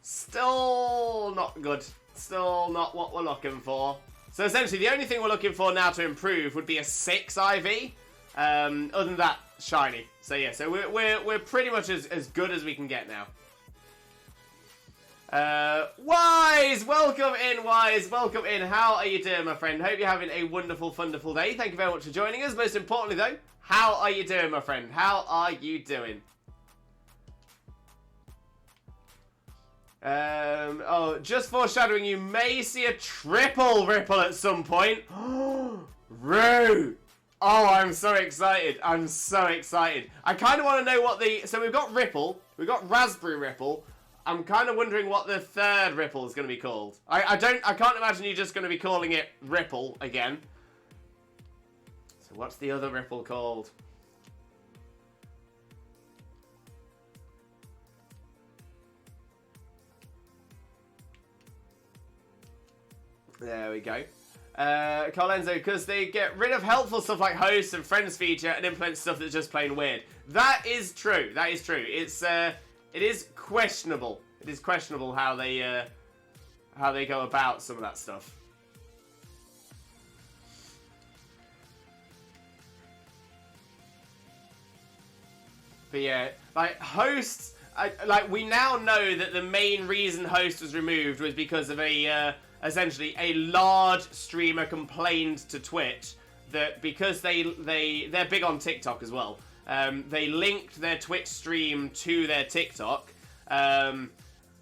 E: Still not good. Still not what we're looking for. So essentially, the only thing we're looking for now to improve would be a 6 IV. Other than that, shiny. So yeah, so we're pretty much as good as we can get now. Wise, welcome in, Wise. Welcome in. How are you doing, my friend? Hope you're having a wonderful, wonderful day. Thank you very much for joining us. Most importantly, though, how are you doing, my friend? How are you doing? Just foreshadowing, you may see a triple ripple at some point. Roo! Oh, I'm so excited. I'm so excited. I kind of want to know what so we've got Ripple, we've got Raspberry Ripple. I'm kind of wondering what the third Ripple is going to be called. I can't imagine you're just going to be calling it Ripple again. So what's the other Ripple called? There we go. Carlenzo, because they get rid of helpful stuff like hosts and friends feature and implement stuff that's just plain weird. That is true. That is true. It is questionable. It is questionable how they go about some of that stuff. But yeah, like hosts, like we now know that the main reason host was removed was because of a essentially a large streamer complained to Twitch that because they're big on TikTok as well. They linked their Twitch stream to their TikTok.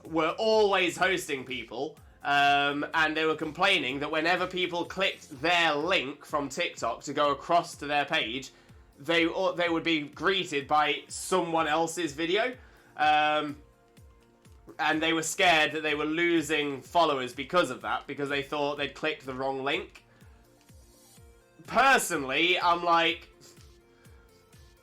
E: Were always hosting people. And they were complaining that whenever people clicked their link from TikTok to go across to their page, they would be greeted by someone else's video. And they were scared that they were losing followers because of that, because they thought they'd clicked the wrong link. Personally, I'm like,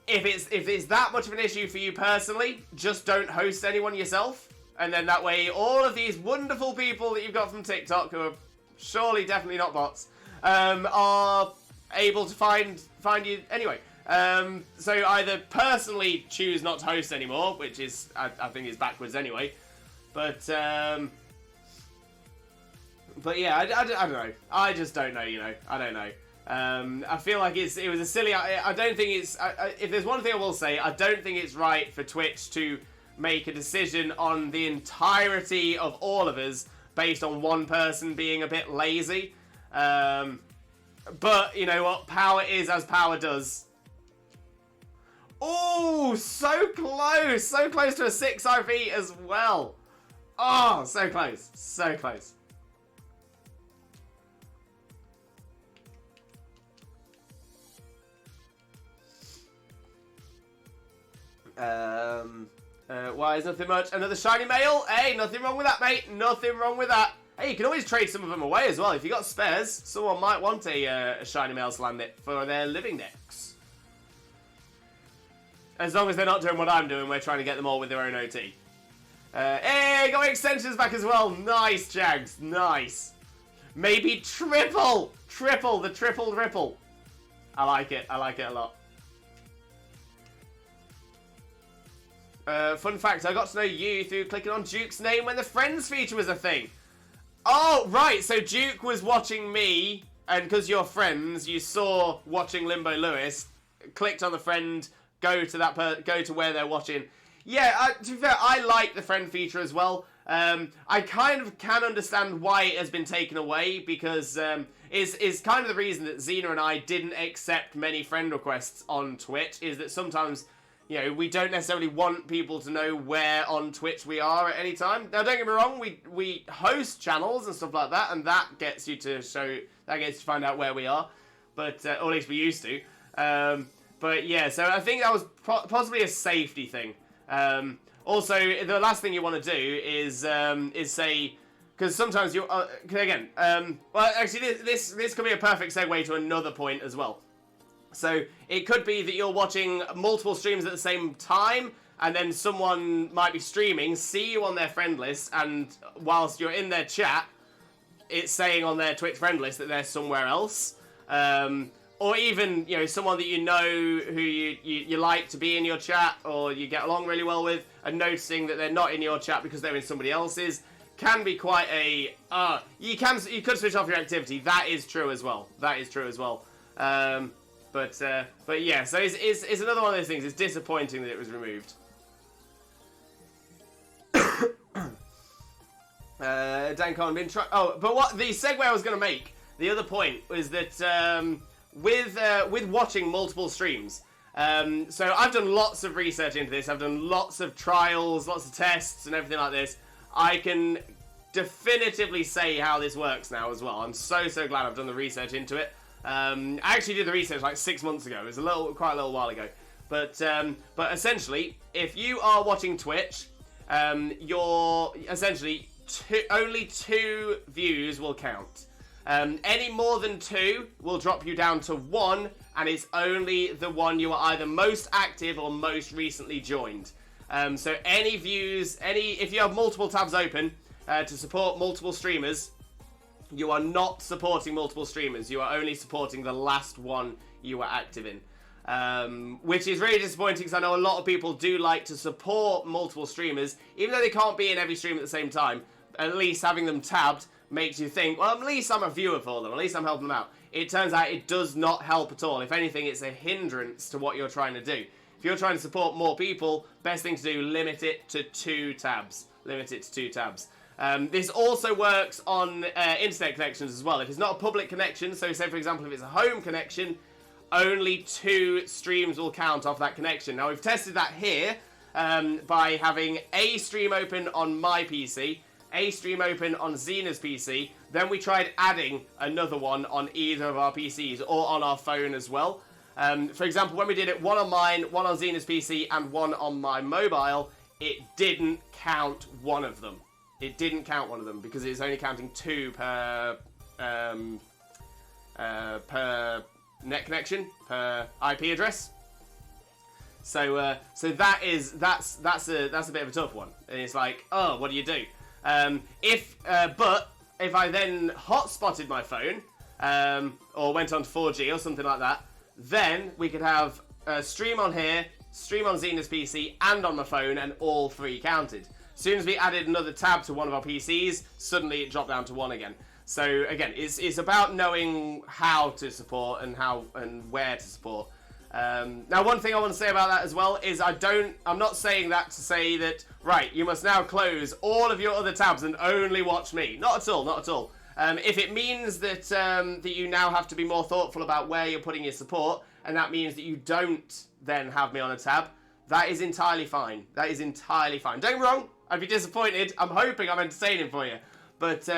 E: if it's that much of an issue for you personally, just don't host anyone yourself. And then that way, all of these wonderful people that you've got from TikTok, who are surely definitely not bots, are able to find you anyway. So either personally choose not to host anymore, which is, I think is backwards anyway. But yeah, I don't know. I just don't know, you know. I don't know. I feel like it was a silly... I don't think it's... if there's one thing I will say, I don't think it's right for Twitch to make a decision on the entirety of all of us based on one person being a bit lazy. But, you know what? Power is as power does. Oh, so close! So close to a 6 RP as well. Oh, so close. So close. Why is nothing much? Another shiny mail? Hey, nothing wrong with that, mate. Nothing wrong with that. Hey, you can always trade some of them away as well. If you got spares, someone might want a shiny mail Salandit for their living decks. As long as they're not doing what I'm doing, we're trying to get them all with their own OT. Hey, got extensions back as well. Nice, Jags. Nice. Maybe triple. Triple. The triple ripple. I like it. I like it a lot. Fun fact, I got to know you through clicking on Duke's name when the Friends feature was a thing. Oh, right, so Duke was watching me, and because you're friends, you saw watching Limbo Lewis, clicked on the friend, go to where they're watching. Yeah, to be fair, I like the friend feature as well. I kind of can understand why it has been taken away, because is kind of the reason that Xena and I didn't accept many friend requests on Twitch, is that sometimes... You know, we don't necessarily want people to know where on Twitch we are at any time. Now, don't get me wrong, we host channels and stuff like that, and that gets you to find out where we are. But, or at least we used to. But yeah, so I think that was possibly a safety thing. Also, the last thing you want to do is say, because sometimes you, again, well, actually, this could be a perfect segue to another point as well. So it could be that you're watching multiple streams at the same time, and then someone might be streaming, see you on their friend list, and whilst you're in their chat, it's saying on their Twitch friend list that they're somewhere else. Or even, you know, someone that you know who you like to be in your chat, or you get along really well with, and noticing that they're not in your chat because they're in somebody else's, can be quite a... you could switch off your activity. That is true as well. That is true as well. But yeah, so it's another one of those things. It's disappointing that it was removed. Dancon been trying. Oh, but what the segue I was going to make, the other point was that with watching multiple streams. So I've done lots of research into this. I've done lots of trials, lots of tests, and everything like this. I can definitively say how this works now as well. I'm so glad I've done the research into it. I actually did the research like 6 months ago. It was quite a little while ago. But essentially, if you are watching Twitch, you're essentially only 2 views will count. Any more than 2 will drop you down to 1, and it's only the one you are either most active or most recently joined. So any views, if you have multiple tabs open to support multiple streamers, you are not supporting multiple streamers. You are only supporting the last one you were active in. Which is really disappointing, because I know a lot of people do like to support multiple streamers, even though they can't be in every stream at the same time. At least having them tabbed makes you think, well, at least I'm a viewer for them. At least I'm helping them out. It turns out it does not help at all. If anything, it's a hindrance to what you're trying to do. If if you're trying to support more people, best thing to do, limit it to 2 tabs. Limit it to 2 tabs. This also works on internet connections as well. If it's not a public connection, so say for example if it's a home connection, only 2 streams will count off that connection. Now we've tested that here by having a stream open on my PC, a stream open on Xena's PC, then we tried adding another one on either of our PCs or on our phone as well. For example, when we did it, one on mine, one on Xena's PC, and one on my mobile, it didn't count one of them. It didn't count one of them because it's only counting 2 per net connection, per IP address. So that's a bit of a tough one. And it's like, oh, what do you do? But if I then hotspotted my phone, or went on to 4G or something like that, then we could have a stream on here, stream on Xena's PC, and on my phone, and all 3 counted. As soon as we added another tab to one of our PCs, suddenly it dropped down to 1 again. So again, it's about knowing how to support and where to support. Now, one thing I want to say about that as well is I'm not saying that to say that, right, you must now close all of your other tabs and only watch me. Not at all, not at all. If it means that that you now have to be more thoughtful about where you're putting your support, and that means that you don't then have me on a tab, that is entirely fine. That is entirely fine. Don't get me wrong, I'd be disappointed. I'm hoping I'm entertaining for you. But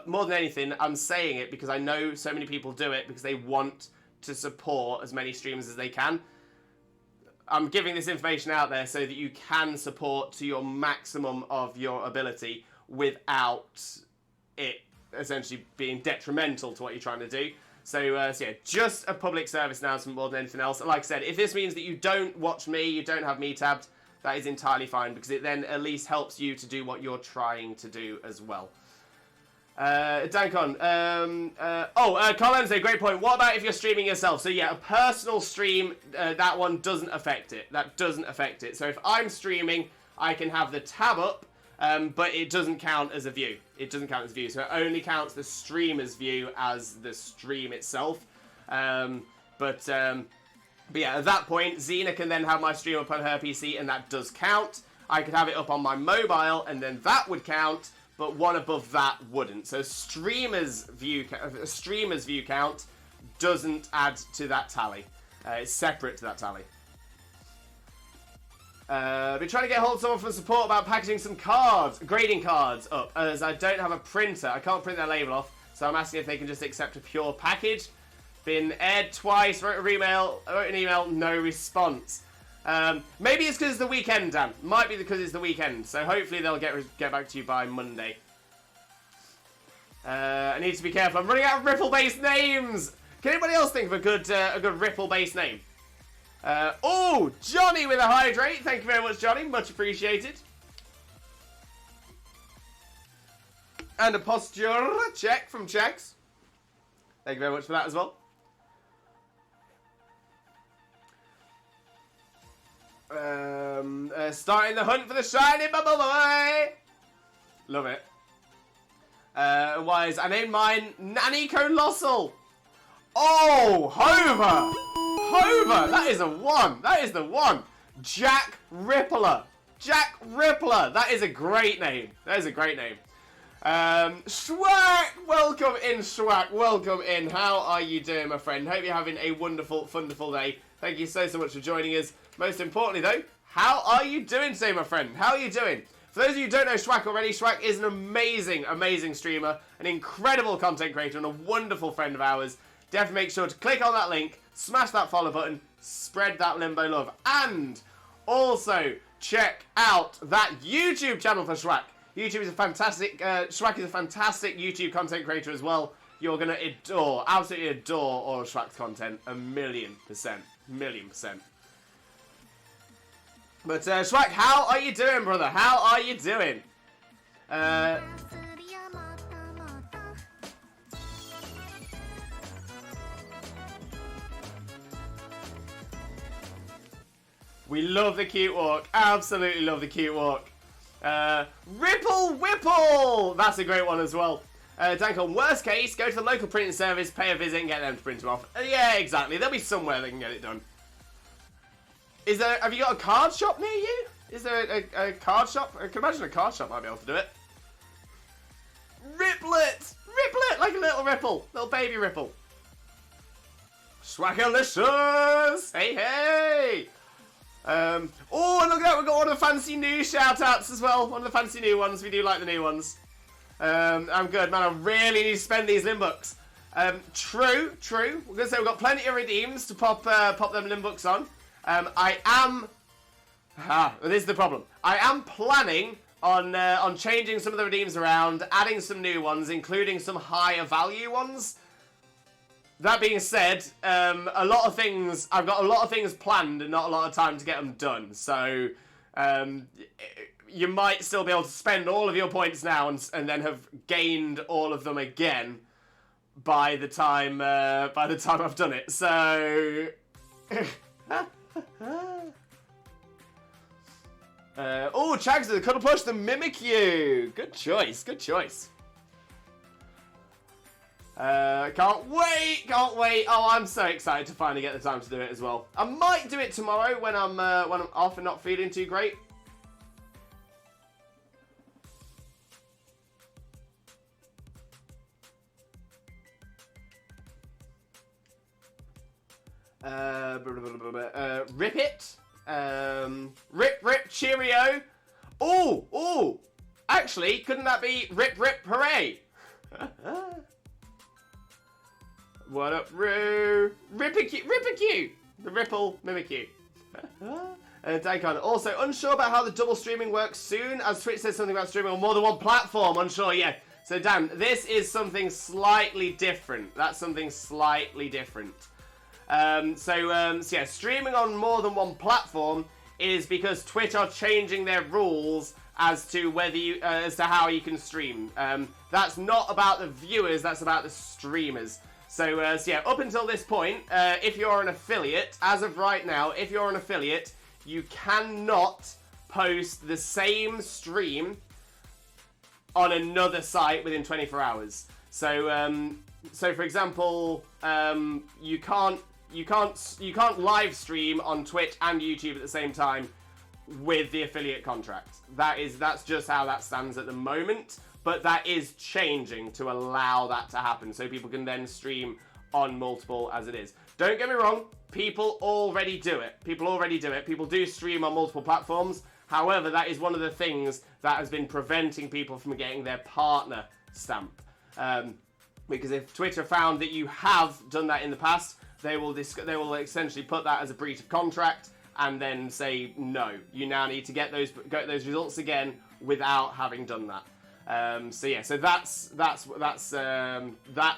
E: more than anything, I'm saying it because I know so many people do it because they want to support as many streamers as they can. I'm giving this information out there so that you can support to your maximum of your ability without it essentially being detrimental to what you're trying to do. So yeah, just a public service announcement more than anything else. And like I said, if this means that you don't watch me, you don't have me tabbed, that is entirely fine because it then at least helps you to do what you're trying to do as well. Dankon, Colin, a great point. What about if you're streaming yourself? So yeah, a personal stream, that one doesn't affect it. That doesn't affect it. So if I'm streaming, I can have the tab up, but it doesn't count as a view. It doesn't count as a view. So it only counts the streamer's view as the stream itself. But yeah, at that point, Xena can then have my stream up on her PC, and that does count. I could have it up on my mobile, and then that would count. But one above that wouldn't. So streamer's view count doesn't add to that tally. It's separate to that tally. Been trying to get hold of someone for support about packaging some cards, grading cards up, as I don't have a printer. I can't print their label off, so I'm asking if they can just accept a pure package. Been aired twice, wrote an email, no response. Maybe it's because it's the weekend, Dan. Might be because it's the weekend. So hopefully they'll get back to you by Monday. I need to be careful. I'm running out of Ripple-based names. Can anybody else think of a good Ripple-based name? Oh, Johnny with a hydrate. Thank you very much, Johnny. Much appreciated. And a posture check from Checks. Thank you very much for that as well. Starting the hunt for the shiny bubble boy. Love it. Wise. I named mine Nanny Colossal. Oh, Hover. Hover. That is a one. That is the one. Jack Rippler. Jack Rippler. That is a great name. That is a great name. Schwack. Welcome in, Schwack. Welcome in. How are you doing, my friend? Hope you're having a wonderful, wonderful day. Thank you so much for joining us. Most importantly, though, how are you doing today, my friend? How are you doing? For those of you who don't know Schwack already, Schwack is an amazing, amazing streamer, an incredible content creator, and a wonderful friend of ours. Definitely make sure to click on that link, smash that follow button, spread that Limbo love, and also check out that YouTube channel for Schwack. YouTube is a fantastic, Schwack is a fantastic YouTube content creator as well. You're going to adore, absolutely adore all of Schwack's content, 1,000,000%, 1,000,000%. But, Schwack, how are you doing, brother? How are you doing? We love the cute walk. Absolutely love the cute walk. Ripple Whipple! That's a great one as well. Dankon, worst case, go to the local printing service, pay a visit, and get them to print them off. Yeah, exactly. There'll be somewhere they can get it done. Have you got a card shop near you? Is there a card shop? I can imagine a card shop might be able to do it. Riplet! Riplet! Like a little ripple. Little baby ripple. Swaggerlicious! Hey, hey! Oh, look at that. We've got one of the fancy new shout-outs as well. One of the fancy new ones. We do like the new ones. I'm good, man. I really need to spend these Limbucks. True. We're going to say we've got plenty of redeems to pop them Limbucks on. This is the problem. I am planning on changing some of the redeems around, adding some new ones, including some higher value ones. That being said, I've got a lot of things planned and not a lot of time to get them done. So, you might still be able to spend all of your points now and then have gained all of them again by the time I've done it. So, oh, Chags, the Cuddle Push, the Mimikyu. Good choice. Can't wait. Oh, I'm so excited to finally get the time to do it as well. I might do it tomorrow when I'm off and not feeling too great. Rip it. Rip cheerio. Oh. Actually, couldn't that be rip hooray? What up, Roo? Rippercue! The Ripple Mimikyu. Daikon, also unsure about how the double streaming works soon, as Twitch says something about streaming on more than one platform. Unsure, yeah. So, Dan, this is something slightly different. That's something slightly different. So yeah, streaming on more than one platform is because Twitch are changing their rules as to whether you, as to how you can stream. That's not about the viewers, that's about the streamers. So yeah, up until this point, if you're an affiliate, as of right now, if you're an affiliate, you cannot post the same stream on another site within 24 hours. So, so for example, you can't live stream on Twitch and YouTube at the same time with the affiliate contract. That's just how that stands at the moment. But that is changing to allow that to happen, so people can then stream on multiple as it is. Don't get me wrong, people already do it. People do stream on multiple platforms. However, that is one of the things that has been preventing people from getting their partner stamp. Because if Twitter found that you have done that in the past, they will essentially put that as a breach of contract and then say, no, you now need to get those results again without having done that. So yeah, so that's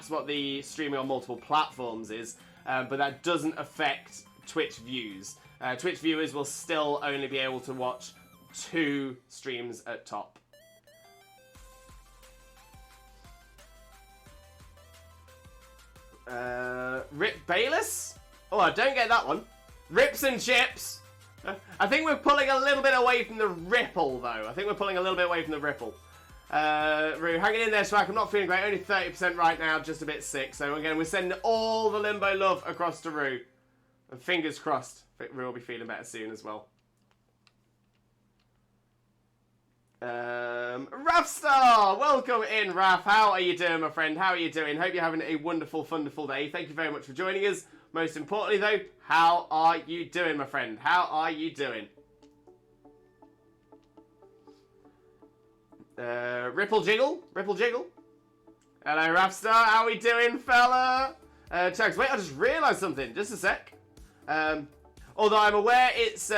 E: what the streaming on multiple platforms is, but that doesn't affect Twitch views. Twitch viewers will still only be able to watch 2 streams at top. Rip Bayless? Oh, I don't get that one. Rips and chips. I think we're pulling a little bit away from the ripple, though. Roo, hanging in there, Swag. I'm not feeling great. Only 30% right now, just a bit sick. So again, we're sending all the Limbo love across to Roo. And fingers crossed, Roo will be feeling better soon as well. Rafstar! Welcome in, Raf. How are you doing, my friend? How are you doing? Hope you're having a wonderful, wonderful day. Thank you very much for joining us. Most importantly, though, how are you doing, my friend? How are you doing? Ripple Jiggle. Hello, Rafstar. How we doing, fella? Chugs, wait, I just realised something. Just a sec. Although I'm aware it's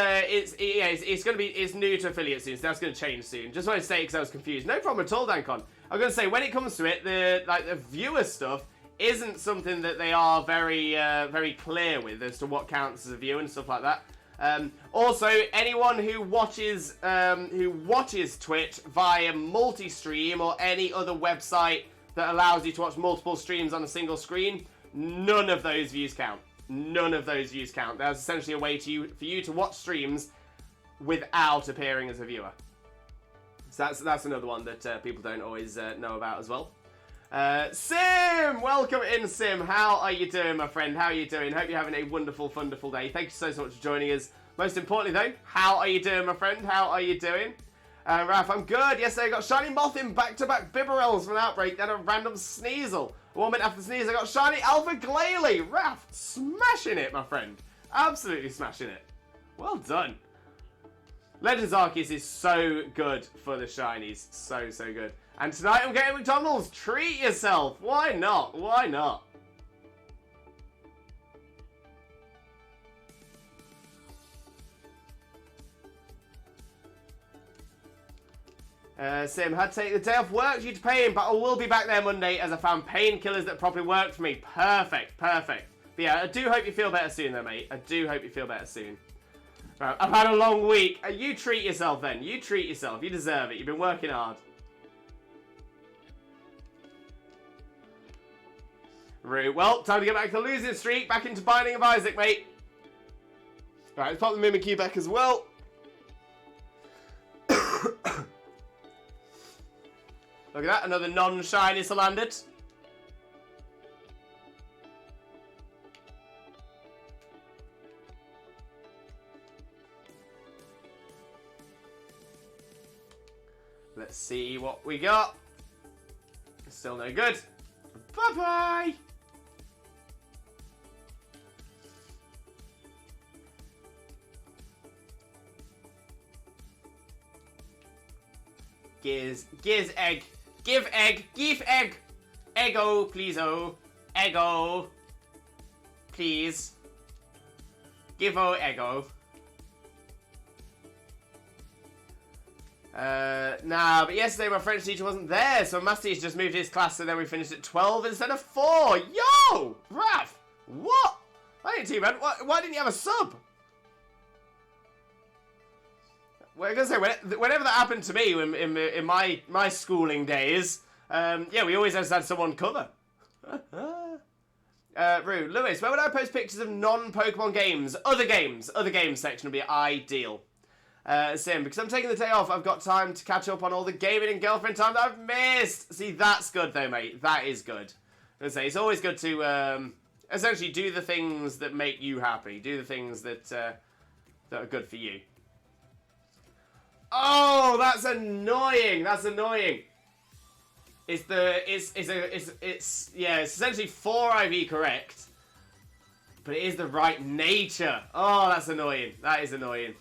E: new to affiliate soon, so that's going to change soon. Just wanted to say because I was confused. No problem at all, Dankon. I'm going to say when it comes to it, the viewer stuff isn't something that they are very clear with as to what counts as a view and stuff like that. Also, anyone who watches Twitch via multi-stream or any other website that allows you to watch multiple streams on a single screen, none of those views count. That's essentially a way for you to watch streams without appearing as a viewer. So that's another one that people don't always know about as well. Sim! Welcome in, Sim. How are you doing, my friend? How are you doing? Hope you're having a wonderful, wonderful day. Thank you so much for joining us. Most importantly, though, how are you doing, my friend? How are you doing? Raph, I'm good. Yesterday I got Shiny Moth in back-to-back Bibarels from an outbreak, then a random Sneasel. 1 minute after the Sneasel, I got Shiny Alpha Glalie. Raph, smashing it, my friend. Absolutely smashing it. Well done. Legends Arceus is so good for the Shinies. So, so good. And tonight I'm getting McDonald's. Treat yourself. Why not? Why not? Sim, had to take the day off work due to pain, but I will be back there Monday as I found painkillers that properly worked for me. Perfect, perfect. But yeah, I do hope you feel better soon though, mate. I do hope you feel better soon. Right, I've had a long week. You treat yourself then. You treat yourself. You deserve it. You've been working hard. Right, well, time to get back to the losing streak. Back into Binding of Isaac, mate. Right, let's pop the Mimikyu back as well. Look at that, another non-shiny Salandit. Let's see what we got. Still no good. Bye-bye! Giz egg. Give egg. Give egg. Ego, please, oh. Ego. Please. Give oh ego. Nah, but yesterday my French teacher wasn't there, so maths teacher just moved his class, so then we finished at 12 instead of 4. Yo! Raph! What? I didn't see, man. Why didn't you have a sub? Well, I was gonna say, whenever that happened to me in my schooling days, yeah, we always had someone cover. Rue, Lewis, where would I post pictures of non-Pokemon games? Other games section would be ideal. Sim, because I'm taking the day off, I've got time to catch up on all the gaming and girlfriend time that I've missed. See, that's good though, mate. That is good. I was gonna say, it's always good to essentially do the things that make you happy. Do the things that are good for you. Oh, that's annoying. That's annoying. It's essentially 4 IV correct, but it is the right nature. Oh, that's annoying. That is annoying.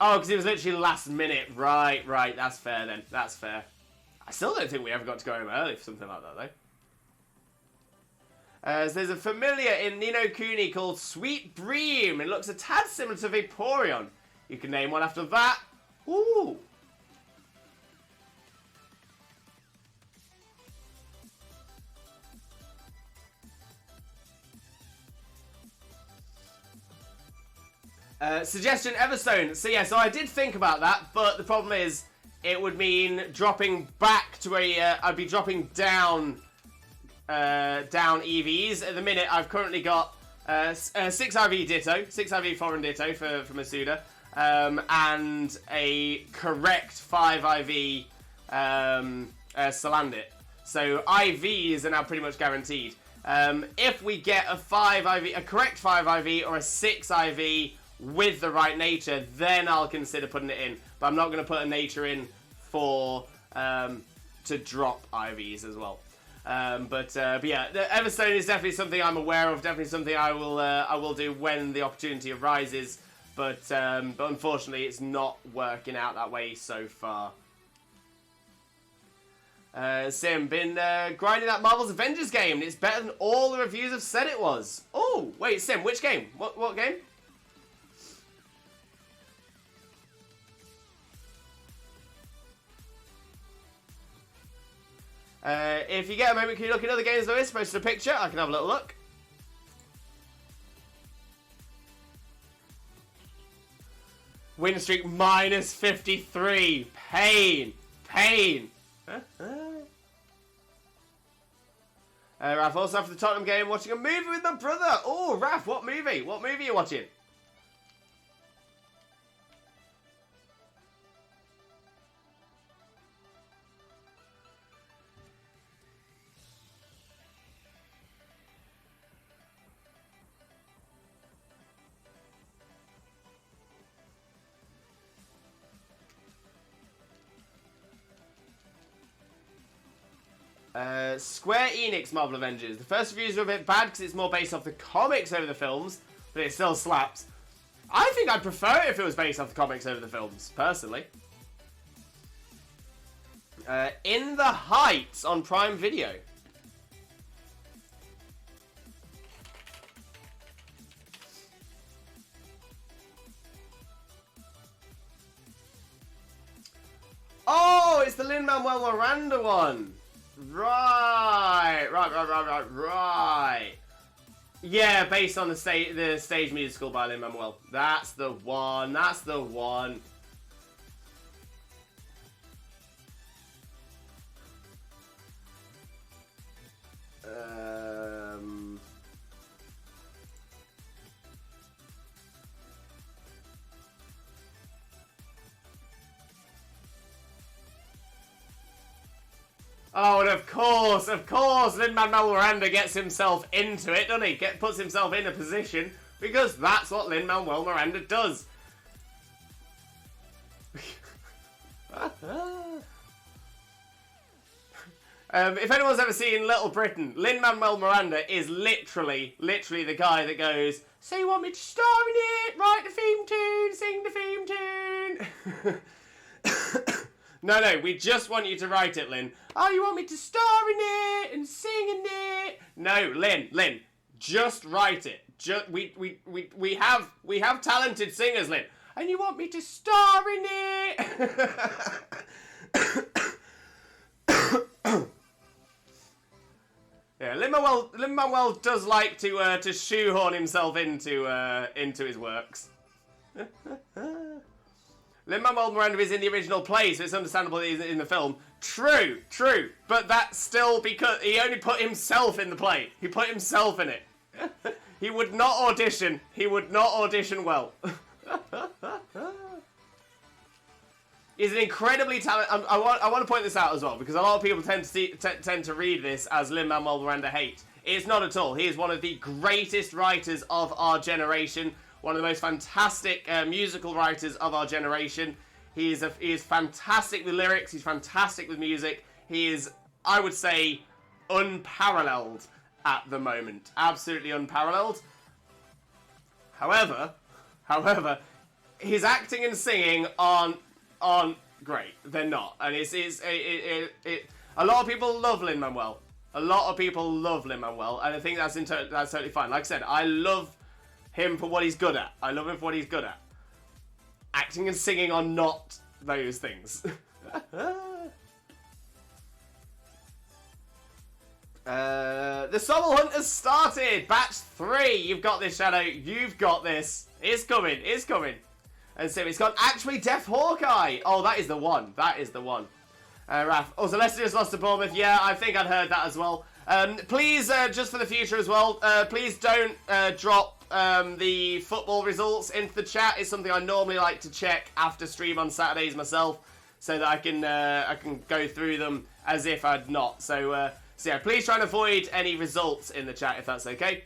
E: Oh, because it was literally last minute. Right. That's fair then. That's fair. I still don't think we ever got to go home early for something like that though. So there's a familiar in Ni no Kuni called Sweet Bream. It looks a tad similar to Vaporeon. You can name one after that. Ooh. Suggestion Everstone. So yeah, so I did think about that, but the problem is it would mean dropping back to a... I'd be dropping down EVs. At the minute, I've currently got 6 IV Ditto, 6 IV Foreign Ditto for Masuda, and a correct 5 IV Salandit. So IVs are now pretty much guaranteed. If we get a correct 5 IV or a 6 IV with the right nature, then I'll consider putting it in. But I'm not going to put a nature in for to drop IVs as well. But yeah, the Everstone is definitely something I'm aware of. Definitely something I will do when the opportunity arises. But unfortunately, it's not working out that way so far. Sim, been grinding that Marvel's Avengers game, and it's better than all the reviews have said it was. Oh, wait, Sim, which game? What game? If you get a moment, can you look at other games, Lewis? Posted a picture. I can have a little look. Win streak minus 53. Pain. Pain. Raph, also after the Tottenham game, watching a movie with my brother. Oh, Raph, what movie? What movie are you watching? Square Enix Marvel Avengers. The first reviews are a bit bad because it's more based off the comics over the films, but it still slaps. I think I'd prefer it if it was based off the comics over the films, personally. In the Heights on Prime Video. Oh, it's the Lin-Manuel Miranda one. Right. Yeah, based on the stage musical by Lin-Manuel. That's the one. That's the one. Oh, and of course, Lin-Manuel Miranda gets himself into it, doesn't he? Puts himself in a position, because that's what Lin-Manuel Miranda does. If anyone's ever seen Little Britain, Lin-Manuel Miranda is literally the guy that goes, so you want me to star in it, write the theme tune, sing the theme tune? No, we just want you to write it, Lin. Oh, you want me to star in it and sing in it? No, Lin, just write it. We have talented singers, Lin. And you want me to star in it? Yeah, Lin-Manuel does like to shoehorn himself into his works. Lin-Manuel Miranda is in the original play, so it's understandable that he's in the film. True, but that's still because he only put himself in the play. He put himself in it. He would not audition. He would not audition well. He's an incredibly talented. I want to point this out as well, because a lot of people tend to read this as Lin-Manuel Miranda hate. It's not at all. He is one of the greatest writers of our generation. One of the most fantastic musical writers of our generation. He is fantastic with lyrics. He's fantastic with music. He is, I would say, unparalleled at the moment. Absolutely unparalleled. However, his acting and singing aren't great. They're not, and a lot of people love Lin-Manuel. A lot of people love Lin-Manuel, and I think that's totally fine. Like I said, I love him for what he's good at. Acting and singing are not those things. The Sommel Hunt has started. Batch 3. You've got this, Shadow. You've got this. It's coming. And so it's got actually Deaf Hawkeye. Oh, that is the one. Raph. Also, Leicester just lost to Bournemouth. Yeah, I think I'd heard that as well. Please, just for the future as well, please don't drop the football results into the chat. It's something I normally like to check after stream on Saturdays myself, so that I can go through them as if I'd not. So yeah, please try and avoid any results in the chat if that's okay.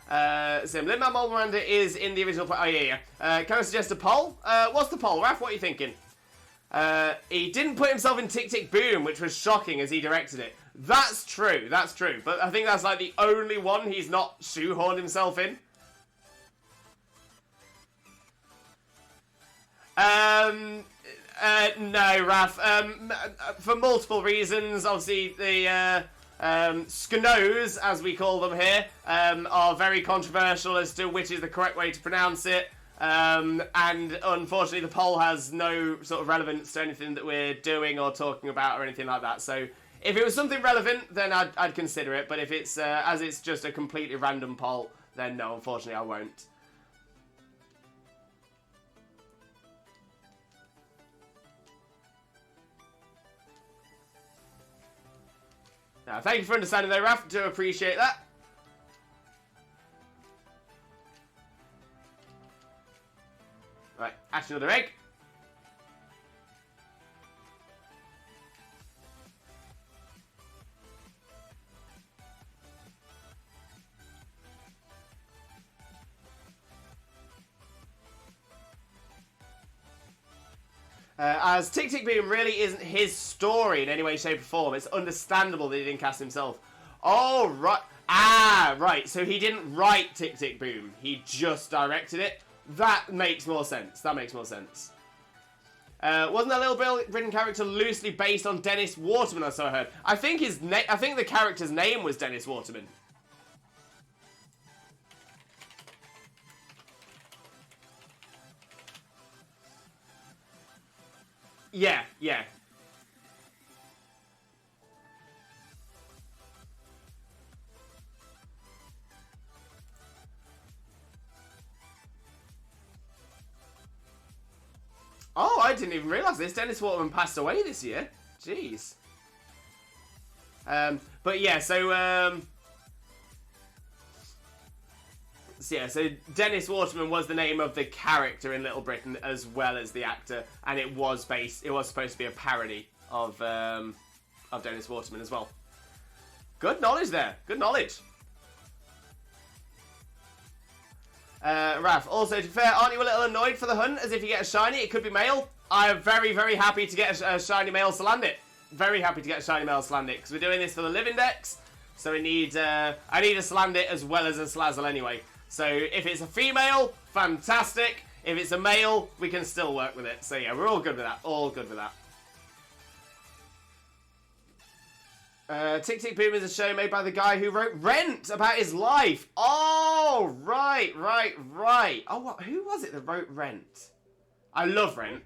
E: Lin-Manuel Miranda is in the original play. Oh yeah. Can I suggest a poll? What's the poll, Raph? What are you thinking? He didn't put himself in Tick Tick Boom, which was shocking as he directed it. That's true. But I think that's like the only one he's not shoehorned himself in. No, Raph. For multiple reasons. Obviously, the Sknos, as we call them here, are very controversial as to which is the correct way to pronounce it. And unfortunately, the poll has no sort of relevance to anything that we're doing or talking about or anything like that. So, if it was something relevant, then I'd consider it. But if it's as it's just a completely random poll, then no, unfortunately, I won't. Thank you for understanding though, Raph. Do appreciate that. Right, hatch another egg. As Tick Tick Boom really isn't his story in any way, shape or form. It's understandable that he didn't cast himself. Oh, right. Ah, right. So he didn't write Tick Tick Boom. He just directed it. That makes more sense. That makes more sense. Wasn't that little Britain character loosely based on Dennis Waterman, or so I heard? I think the character's name was Dennis Waterman. Yeah, yeah. Oh, I didn't even realise this. Dennis Waterman passed away this year. Jeez. But yeah, so Dennis Waterman was the name of the character in Little Britain as well as the actor, and it was supposed to be a parody of Dennis Waterman as well. Good knowledge there. Good knowledge. Raph, also to be fair, aren't you a little annoyed for the hunt as if you get a shiny? It could be male. I am very, very happy to get a shiny male Salandit. Very happy to get a shiny male Salandit because we're doing this for the live index. So I need a Salandit as well as a Slazzle anyway. So if it's a female, fantastic. If it's a male, we can still work with it. So yeah, we're all good with that. All good with that. Tick Tick Boom is a show made by the guy who wrote Rent about his life. Oh, right. Oh, what? Who was it that wrote Rent? I love Rent.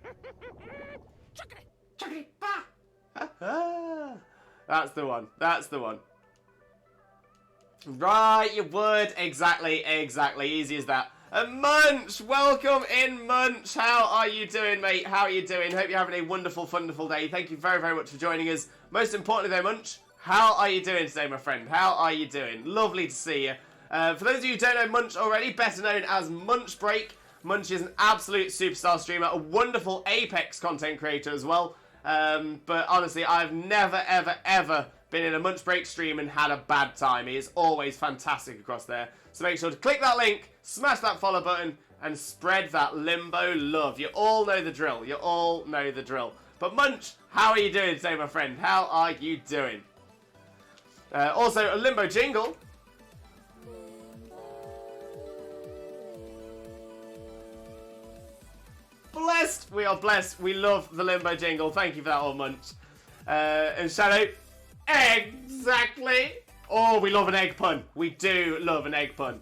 E: That's the one. That's the one. Right, you would. Exactly. Easy as that. And Munch, welcome in, Munch. How are you doing, mate? How are you doing? Hope you're having a wonderful, wonderful day. Thank you very, very much for joining us. Most importantly, though, Munch, how are you doing today, my friend? How are you doing? Lovely to see you. For those of you who don't know Munch already, better known as Munch Break, Munch is an absolute superstar streamer, a wonderful Apex content creator as well. But honestly, I've never, ever been in a Munch Break stream and had a bad time. He is always fantastic across there. So make sure to click that link, smash that follow button, and spread that Limbo love. You all know the drill. You all know the drill. But Munch, how are you doing today, my friend? How are you doing? Also, a Limbo jingle. Blessed! We are blessed. We love the Limbo jingle. Thank you for that, old Munch. And Shadow, exactly. Oh, we love an egg pun. We do love an egg pun.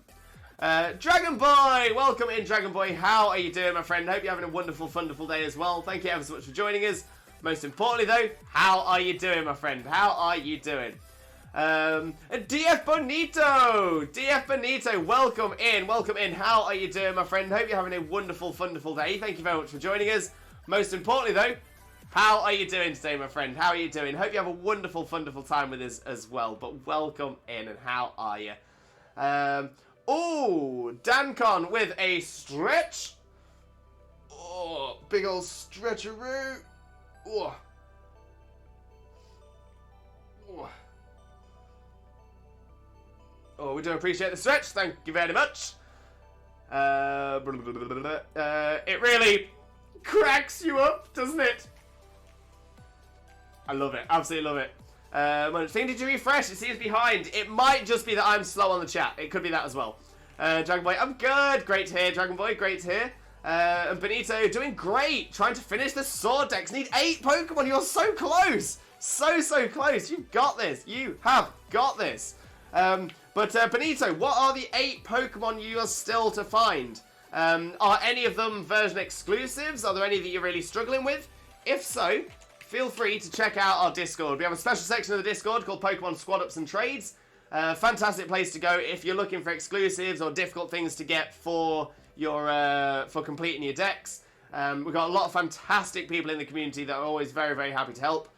E: Dragon Boy, welcome in, Dragon Boy. How are you doing, my friend? Hope you're having a wonderful, wonderful day as well. Thank you ever so much for joining us. Most importantly, though, how are you doing, my friend? How are you doing? DF Bonito, welcome in. How are you doing, my friend? Hope you're having a wonderful, wonderful day. Thank you very much for joining us. Most importantly, though, how are you doing today, my friend? How are you doing? Hope you have a wonderful, wonderful time with us as well. But welcome in, and how are you? Oh, Dancon with a stretch. Oh, big old stretcheroo. Oh. Oh. Oh, we do appreciate the stretch. Thank you very much. It really cracks you up, doesn't it? I love it. Absolutely love it. Thing, did you refresh? It seems behind. It might just be that I'm slow on the chat. It could be that as well. Dragon Boy, I'm good. Great to hear, Dragon Boy. Great to hear. And Benito, doing great. Trying to finish the sword decks. Need 8 Pokemon. You're so close. So close. You've got this. You have got this. But Benito, what are the 8 Pokemon you are still to find? Are any of them version exclusives? Are there any that you're really struggling with? If so, feel free to check out our Discord. We have a special section of the Discord called Pokemon Squad Ups and Trades. Fantastic place to go if you're looking for exclusives or difficult things to get for your for completing your decks. We've got a lot of fantastic people in the community that are always very, very happy to help.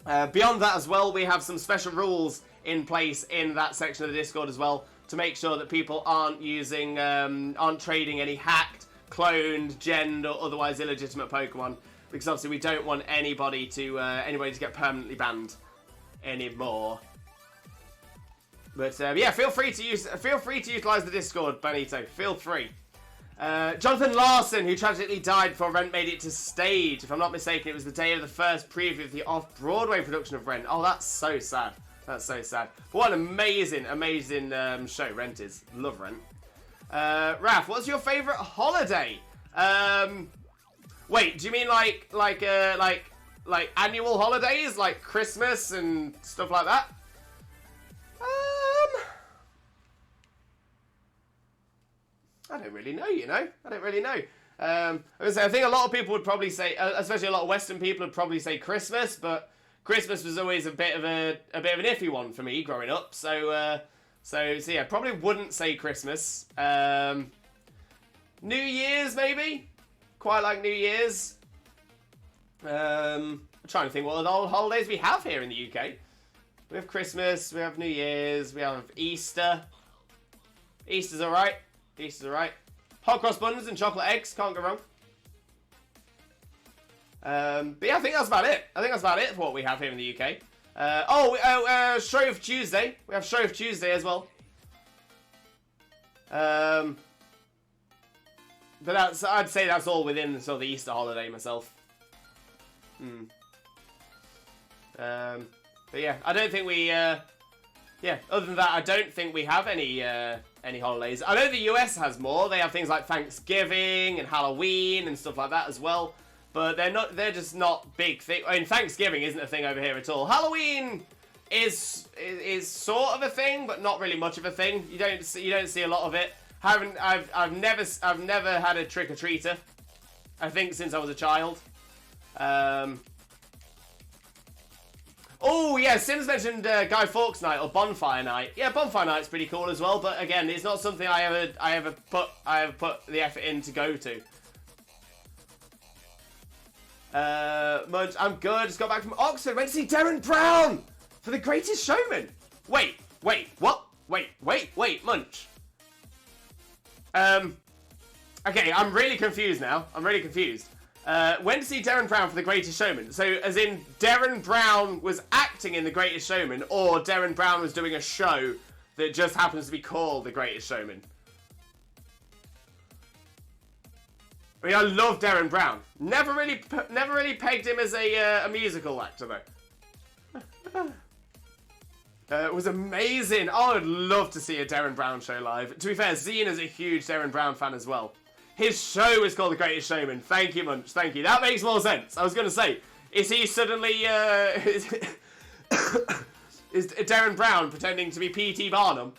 E: Beyond that as well, we have some special rules in place in that section of the Discord as well to make sure that people aren't using, aren't trading any hacked, cloned, genned, or otherwise illegitimate Pokemon, because obviously we don't want anybody to get permanently banned anymore. But yeah, feel free to utilize the Discord, Benito. Feel free. Jonathan Larson, who tragically died before Rent made it to stage. If I'm not mistaken, it was the day of the first preview of the off-Broadway production of Rent. Oh, that's so sad. That's so sad. But what an amazing, amazing show Rent is. Love Rent. Raph, what's your favourite holiday? Wait, do you mean like annual holidays, like Christmas and stuff like that? I don't really know, you know. I don't really know. I think a lot of people would probably say, especially a lot of Western people would probably say Christmas, but Christmas was always a bit of an iffy one for me growing up. So yeah, probably wouldn't say Christmas. New Year's maybe. Quite like New Year's. I'm trying to think what other holidays we have here in the UK. We have Christmas, we have New Year's, we have Easter. Easter's alright. Easter's alright. Hot cross buns and chocolate eggs, can't go wrong. But yeah, I think that's about it. I think that's about it for what we have here in the UK. Shrove Tuesday. We have Shrove Tuesday as well. But I'd say that's all within sort of the Easter holiday myself. But yeah, I don't think we. Other than that, I don't think we have any holidays. I know the US has more. They have things like Thanksgiving and Halloween and stuff like that as well. But they're just not big thing. I mean, Thanksgiving isn't a thing over here at all. Halloween is sort of a thing, but not really much of a thing. You don't see a lot of it. I've never had a trick or treater. I think since I was a child. Oh yeah, Sims mentioned Guy Fawkes Night or Bonfire Night. Yeah, Bonfire Night's pretty cool as well. But again, it's not something I ever put the effort in to go to. Munch, I'm good. Just got back from Oxford. Went to see Darren Brown for The Greatest Showman. Wait, what? Wait, Munch. Okay, I'm really confused now. Went to see Darren Brown for The Greatest Showman. So, as in, Darren Brown was acting in The Greatest Showman, or Darren Brown was doing a show that just happens to be called The Greatest Showman. I mean, I love Darren Brown. Never really pegged him as a musical actor, though. It was amazing. Oh, I'd love to see a Darren Brown show live. To be fair, Zena's a huge Darren Brown fan as well. His show is called The Greatest Showman. Thank you, Munch. Thank you. That makes more sense. I was going to say, is he suddenly... is Darren Brown pretending to be P.T. Barnum?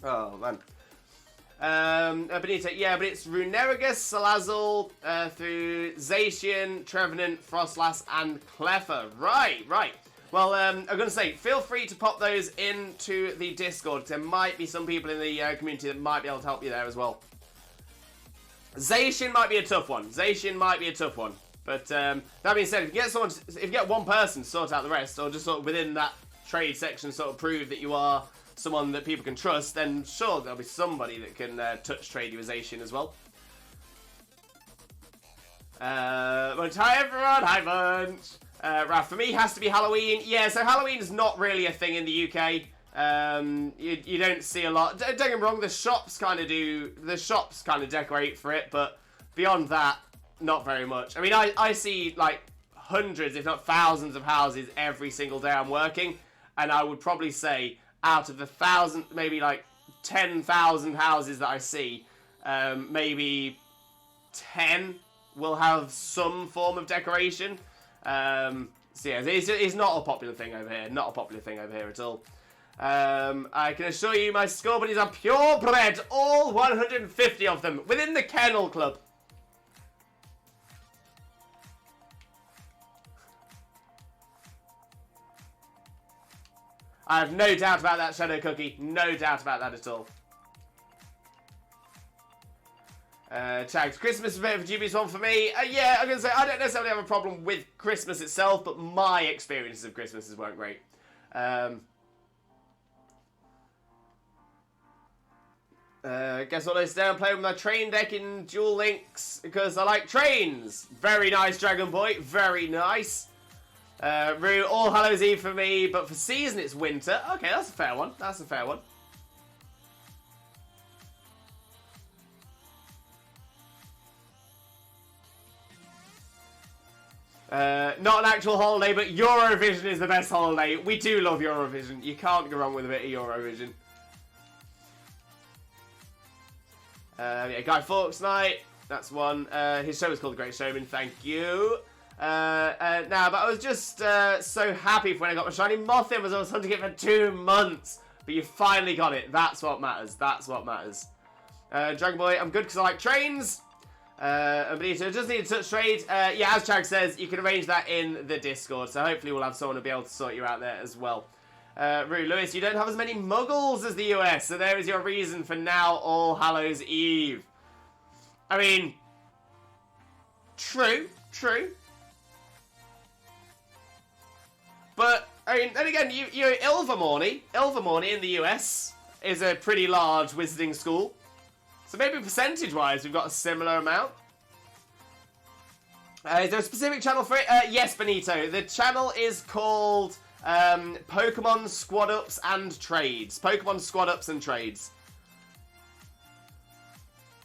E: Oh, man. Benito, yeah, but it's Runerigus, Salazzle, through Zacian, Trevenant, Frostlass, and Cleffer. Right. Well, I'm going to say, feel free to pop those into the Discord, because there might be some people in the community that might be able to help you there as well. Zacian might be a tough one. But that being said, if you get one person to sort out the rest, or just sort of within that trade section sort of prove that you are someone that people can trust, then sure, there'll be somebody that can touch trade you as Zacian as well. Munch, hi everyone, hi Munch. Raph, for me, has to be Halloween. Yeah, so Halloween is not really a thing in the UK. You don't see a lot. Don't get me wrong, the shops kind of decorate for it, but beyond that, not very much. I mean, I see like hundreds, if not thousands of houses every single day I'm working, and I would probably say out of the 1,000, maybe like 10,000 houses that I see, maybe 10 will have some form of decoration. So yeah, it's not a popular thing over here. Not a popular thing over here at all. I can assure you my skull bunnies are purebred, all 150 of them, within the Kennel Club. I have no doubt about that, Shadow Cookie. No doubt about that at all. Chags, Christmas is a bit of a dubious one for me. Yeah, I'm going to say, I don't necessarily have a problem with Christmas itself, but my experiences of Christmases weren't great. Guess what I stay and play with my train deck in Duel Links, because I like trains. Very nice, Dragon Boy. Very nice. Rue, All Hallows Eve for me, but for season it's winter. Okay, that's a fair one. Not an actual holiday, but Eurovision is the best holiday. We do love Eurovision. You can't go wrong with a bit of Eurovision. Yeah, Guy Fawkes night. That's one. His show was called The Great Showman. Thank you. But I was just so happy for when I got my shiny Mothim, as I was hunting it for 2 months. But you finally got it. That's what matters. That's what matters. Dragon Boy, I'm good because I like trains. Benito, just need a touch trade. Yeah, as Chag says, you can arrange that in the Discord. So hopefully we'll have someone to be able to sort you out there as well. Rue Lewis, you don't have as many muggles as the US, so there is your reason for now All Hallows Eve. I mean, true. But, I mean, then again, you're Ilvermorny. Ilvermorny in the US is a pretty large wizarding school. So maybe percentage-wise, we've got a similar amount. Is there a specific channel for it? Yes, Benito. The channel is called Pokemon Squad Ups and Trades. Pokemon Squad Ups and Trades.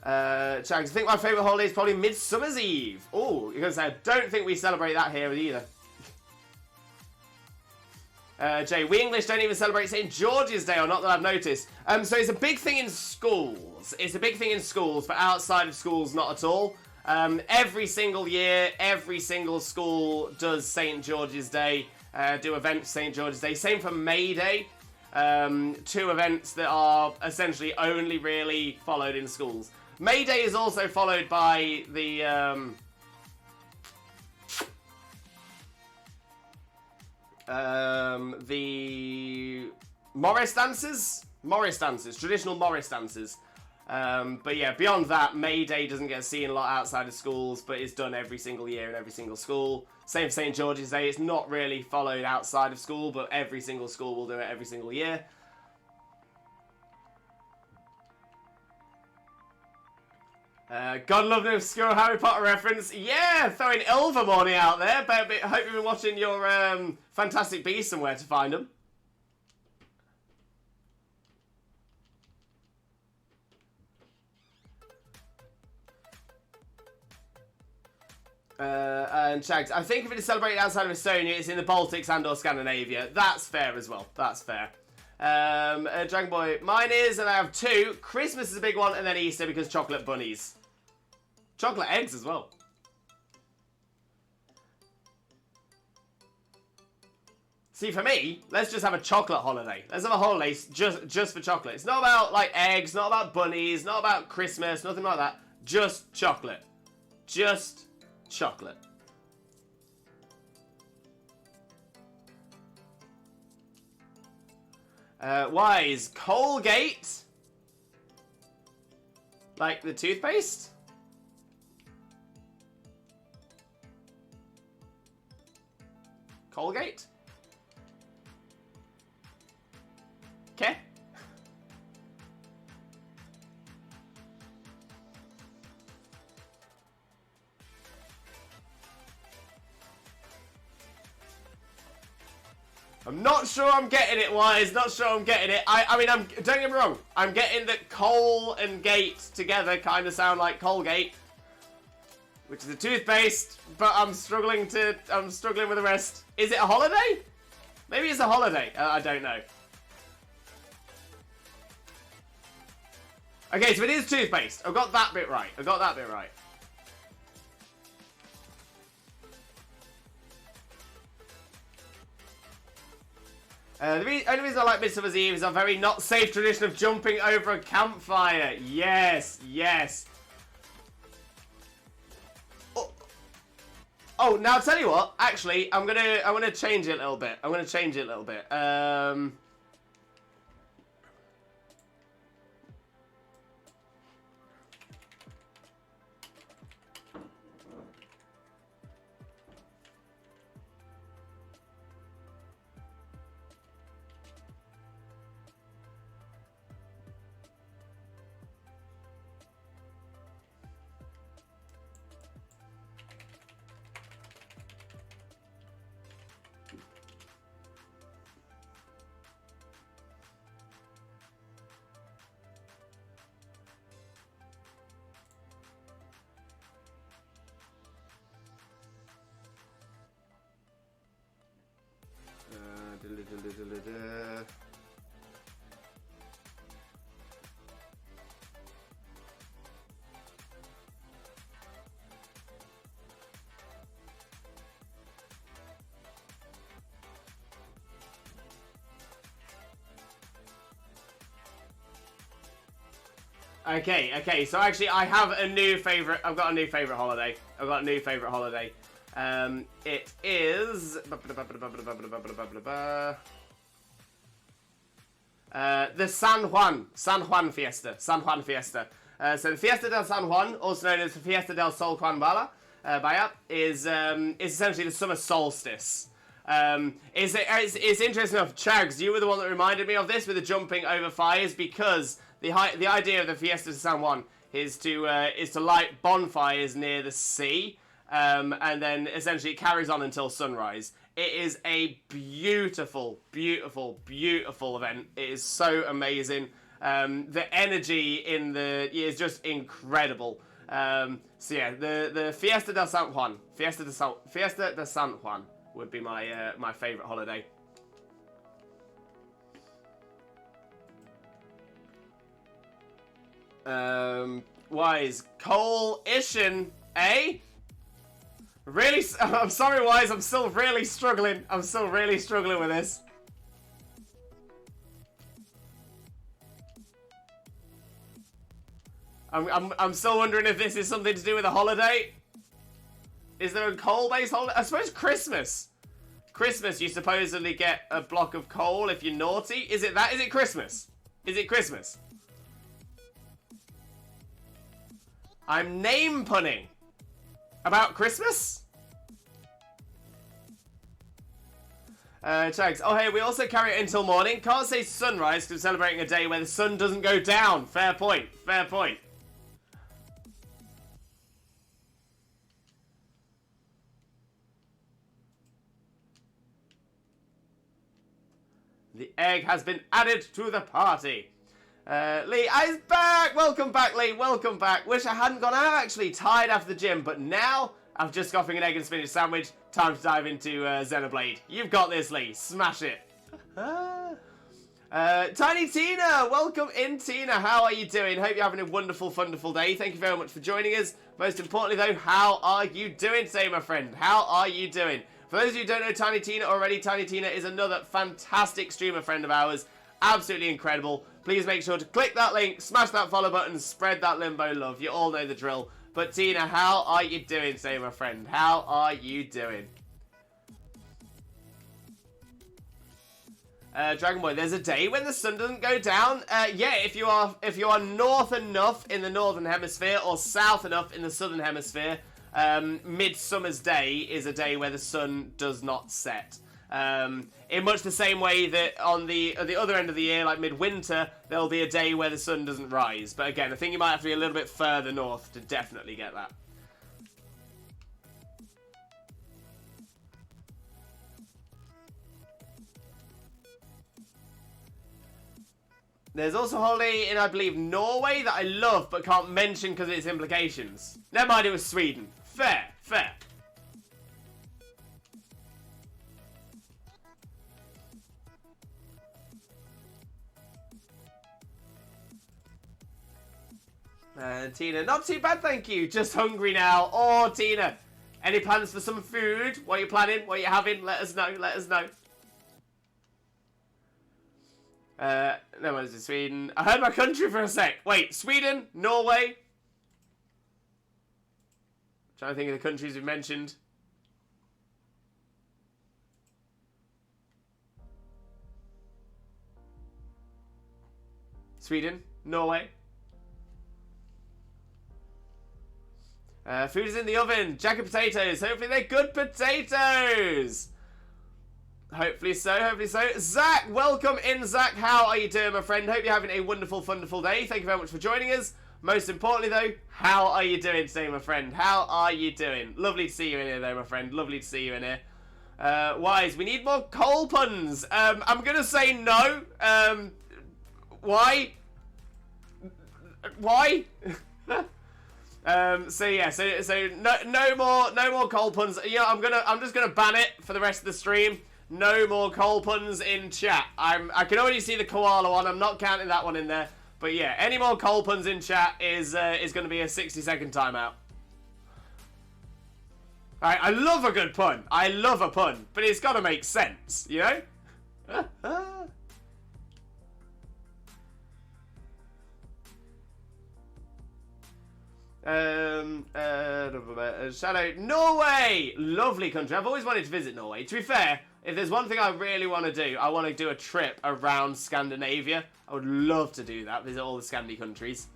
E: Chags, I think my favourite holiday is probably Midsummer's Eve. Oh, you're going to say, I don't think we celebrate that here either. Jay, we English don't even celebrate St. George's Day, or not that I've noticed. So it's a big thing in schools. It's a big thing in schools, but outside of schools, not at all. Every single year, every single school does St. George's Day, do events St. George's Day. Same for May Day. 2 events that are essentially only really followed in schools. May Day is also followed by the Morris dances, traditional Morris dances. But yeah, beyond that, May Day doesn't get seen a lot outside of schools, but it's done every single year in every single school. Same for St. George's Day. It's not really followed outside of school, but every single school will do it every single year. God love an obscure Harry Potter reference. Yeah, throwing Ilvermorny out there. But I hope you've been watching your Fantastic Beasts and where to find them. And Shags, I think if it is celebrated outside of Estonia, it's in the Baltics and or Scandinavia. That's fair as well. That's fair. Dragon Boy, mine is, and I have 2. Christmas is a big one, and then Easter because chocolate bunnies. Chocolate eggs as well. See, for me, let's just have a chocolate holiday. Let's have a holiday just for chocolate. It's not about, like, eggs, not about bunnies, not about Christmas, nothing like that. Just chocolate. Just chocolate. Why is Colgate like the toothpaste? Colgate? Okay. I'm not sure I'm getting it, Wise. Not sure I'm getting it. I mean, don't get me wrong. I'm getting that Cole and Gate together kind of sound like Colgate, which is a toothpaste, but I'm struggling with the rest. Is it a holiday? Maybe it's a holiday. I don't know. Okay, so it is toothpaste. I've got that bit right. The only reason I like Midsummer's Eve is a very not safe tradition of jumping over a campfire. Yes. Oh, now I'll tell you what. Actually, I'm gonna change it a little bit. Okay. So actually, I have a new favorite. I've got a new favorite holiday. It is the San Juan Fiesta. So the Fiesta del San Juan, also known as the Fiesta del Sol Juan Baya, is essentially the summer solstice. It's interesting enough, Chags, you were the one that reminded me of this with the jumping over fires, because the idea of the Fiesta de San Juan is to light bonfires near the sea, and then essentially it carries on until sunrise. It is a beautiful, beautiful, beautiful event. It is so amazing. The energy in is just incredible. So yeah, the Fiesta de San Juan, Fiesta de San Juan would be my favorite holiday. Wise Cole-ition, eh? Really? I'm sorry, Wise. I'm still really struggling. With this. I'm still wondering if this is something to do with a holiday. Is there a coal-based holiday? I suppose Christmas. Christmas, you supposedly get a block of coal if you're naughty. Is it that? Is it Christmas? I'm name punning. About Christmas? Chags. Oh, hey, we also carry it until morning. Can't say sunrise because we're celebrating a day where the sun doesn't go down. Fair point. The egg has been added to the party. Lee is back! Welcome back, Lee. Welcome back. Wish I hadn't gone out, actually. Tired after the gym, but now I'm just coughing an egg and spinach sandwich. Time to dive into Xenoblade. You've got this, Lee. Smash it. Tiny Tina! Welcome in, Tina. How are you doing? Hope you're having a wonderful, wonderful day. Thank you very much for joining us. Most importantly, though, how are you doing today, my friend? How are you doing? For those of you who don't know Tiny Tina already, Tiny Tina is another fantastic streamer friend of ours. Absolutely incredible. Please make sure to click that link, smash that follow button, spread that limbo love. You all know the drill. But Tina, how are you doing today, my friend? How are you doing? Dragon Boy, there's a day when the sun doesn't go down. Yeah, if you are north enough in the northern hemisphere or south enough in the southern hemisphere, Midsummer's Day is a day where the sun does not set. In much the same way that on the other end of the year, like midwinter, there'll be a day where the sun doesn't rise. But again, I think you might have to be a little bit further north to definitely get that. There's also a holiday in, I believe, Norway that I love but can't mention because of its implications. Never mind, it was Sweden. Fair. Tina, not too bad, thank you. Just hungry now. Oh, Tina, any plans for some food? What are you planning? What are you having? Let us know. No one's in Sweden. I heard my country for a sec. Wait, Sweden, Norway. Trying to think of the countries we've mentioned. Sweden, Norway. Food is in the oven. Jacket potatoes. Hopefully they're good potatoes. Hopefully so. Zach, welcome in, Zach. How are you doing, my friend? Hope you're having a wonderful, wonderful day. Thank you very much for joining us. Most importantly, though, how are you doing today, my friend? How are you doing? Lovely to see you in here, though, my friend. Lovely to see you in here. Wise, we need more coal puns. I'm going to say no. Why? So yeah, so no more coal puns. You know, I'm just gonna ban it for the rest of the stream. No more coal puns in chat. I can already see the koala one. I'm not counting that one in there. But yeah, any more coal puns in chat is going to be a 60-second timeout. Alright, I love a good pun. I love a pun, but it's got to make sense, you know? Shadow, Norway! Lovely country. I've always wanted to visit Norway. To be fair, if there's one thing I really want to do, I want to do a trip around Scandinavia. I would love to do that, visit all the Scandi countries.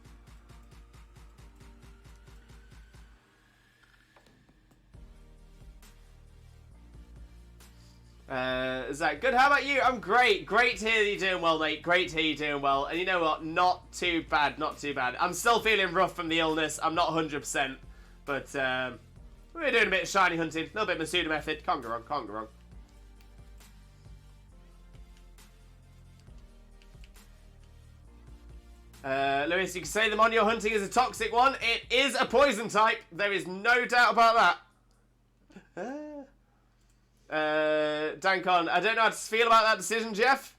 E: Zach, good. How about you? I'm great. Great to hear that you're doing well, mate. Great to hear you're doing well. And you know what? Not too bad. Not too bad. I'm still feeling rough from the illness. I'm not 100%. But we're doing a bit of shiny hunting. A little bit of Masuda method. Can't go wrong. Can't go wrong. Lewis, you can say the mon you're hunting is a toxic one. It is a poison type. There is no doubt about that. Dankon, I don't know how to feel about that decision, Jeff.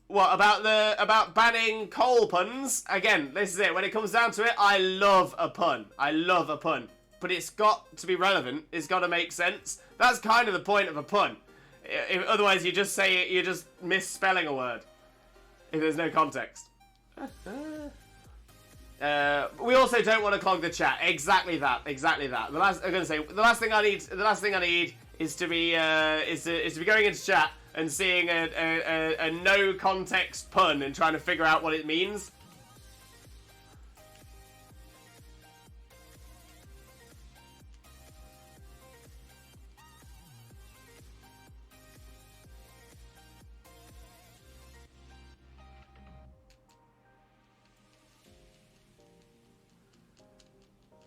E: What, about banning coal puns? Again, this is it. When it comes down to it, I love a pun. I love a pun. But it's got to be relevant. It's got to make sense. That's kind of the point of a pun. Otherwise, you just say it, you're just misspelling a word. If there's no context. We also don't want to clog the chat. Exactly that. Exactly that. The last thing I need is to be going into chat and seeing a no context pun and trying to figure out what it means.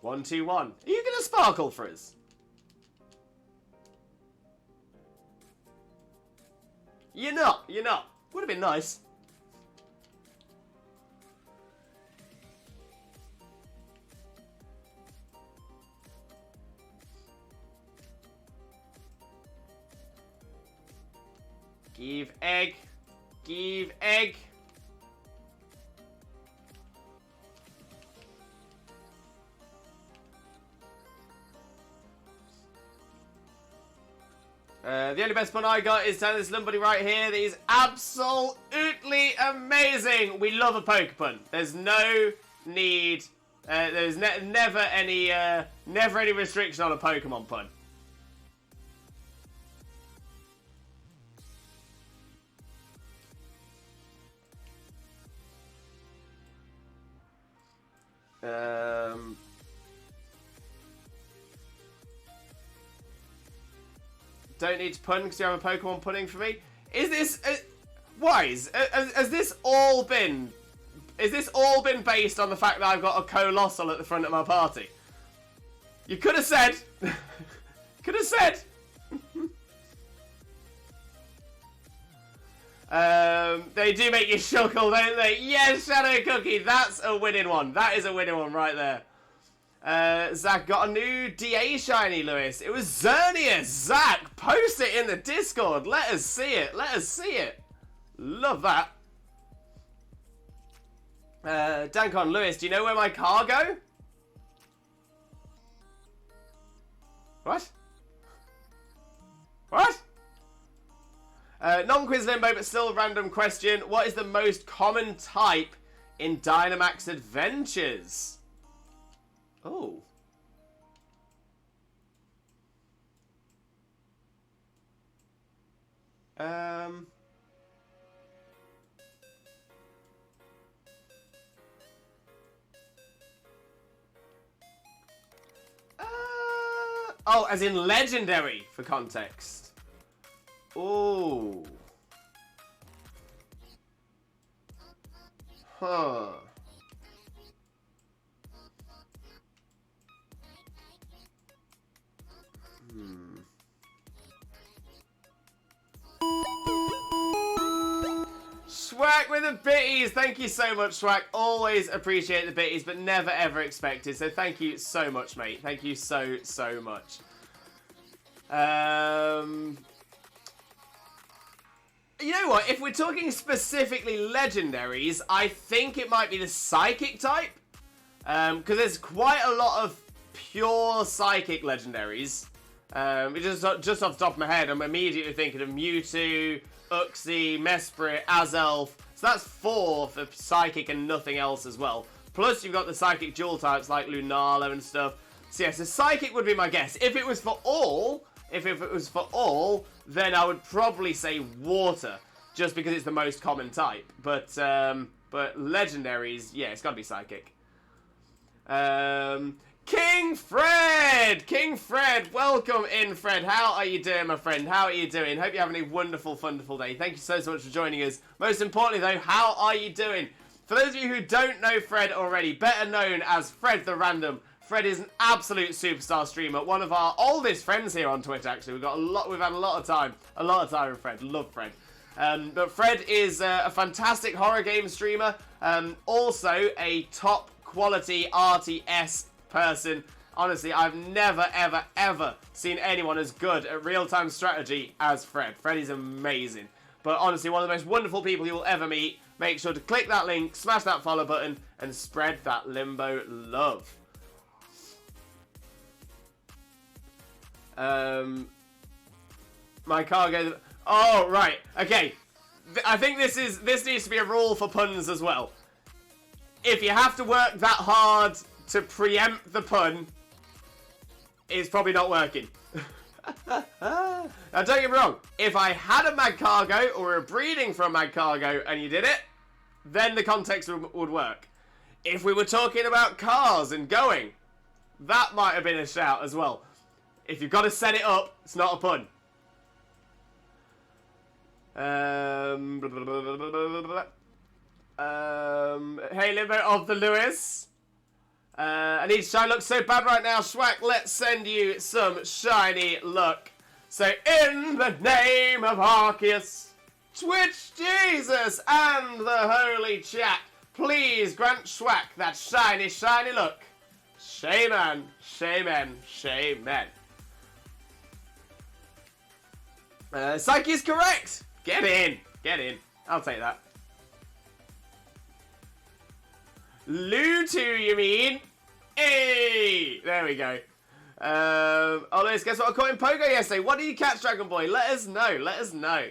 E: One, 2, 1. Are you gonna sparkle for us? You're not. You're not. Would have been nice. Give egg. Give egg. The only best pun I got is telling this somebody right here that is absolutely amazing. We love a poker pun. There's no need. There's never any restriction on a Pokemon pun. Don't need to pun because you have a Pokemon punning for me. Is this wise? Has this all been? Is this all been based on the fact that I've got a Colossal at the front of my party? You could have said. Could have said. They do make you shuckle, don't they? Yes, Shadow Cookie. That's a winning one. That is a winning one right there. Zach got a new DA shiny, Lewis. It was Xerneas. Zach, post it in the Discord. Let us see it. Let us see it. Love that. Dankon, Lewis, do you know where my car go? What? What? Non-quiz limbo, but still a random question. What is the most common type in Dynamax Adventures? Oh. Oh, as in legendary, for context. Oh. Huh. Swag with the bitties. Thank you so much, Swag. Always appreciate the bitties, but never ever expected. So thank you so much, mate. Thank you so much. You know what? If we're talking specifically legendaries, I think it might be the psychic type. Because there's quite a lot of pure psychic legendaries. Just off the top of my head, I'm immediately thinking of Mewtwo, Uxie, Mesprit, Azelf. So that's 4 for Psychic and nothing else as well. Plus, you've got the Psychic dual types like Lunala and stuff. So yeah, so Psychic would be my guess. If it was for all, then I would probably say Water, just because it's the most common type. But Legendaries, yeah, it's got to be Psychic. King Fred! King Fred, welcome in, Fred. How are you doing, my friend? How are you doing? Hope you're having a wonderful, wonderful day. Thank you so much for joining us. Most importantly, though, how are you doing? For those of you who don't know Fred already, better known as Fred the Random, Fred is an absolute superstar streamer. One of our oldest friends here on Twitch, actually. We've had a lot of time with Fred. Love Fred. But Fred is a fantastic horror game streamer. Also a top quality RTS person. Honestly, I've never, ever, ever seen anyone as good at real-time strategy as Fred. Fred is amazing. But honestly, one of the most wonderful people you will ever meet. Make sure to click that link, smash that follow button, and spread that Limbo love. My cargo... Oh, right. Okay. I think this needs to be a rule for puns as well. If you have to work that hard to preempt the pun, it's probably not working. Now, don't get me wrong. If I had a mad cargo or a breeding from a mad cargo and you did it, then the context would work. If we were talking about cars and going, that might have been a shout as well. If you've got to set it up, it's not a pun. Hey, Limbo of the Lewis. I need shiny luck so bad right now. Schwack, let's send you some shiny luck. So, in the name of Arceus, Twitch Jesus, and the holy chat, please grant Schwack that shiny, shiny luck. Shaman, shaman, shaman. Psyche is correct. Get in. Get in. I'll take that. Lutu, you mean? Hey! There we go. Oh, Lewis, guess what I caught in Pogo yesterday? What did you catch, Dragon Boy? Let us know. Let us know.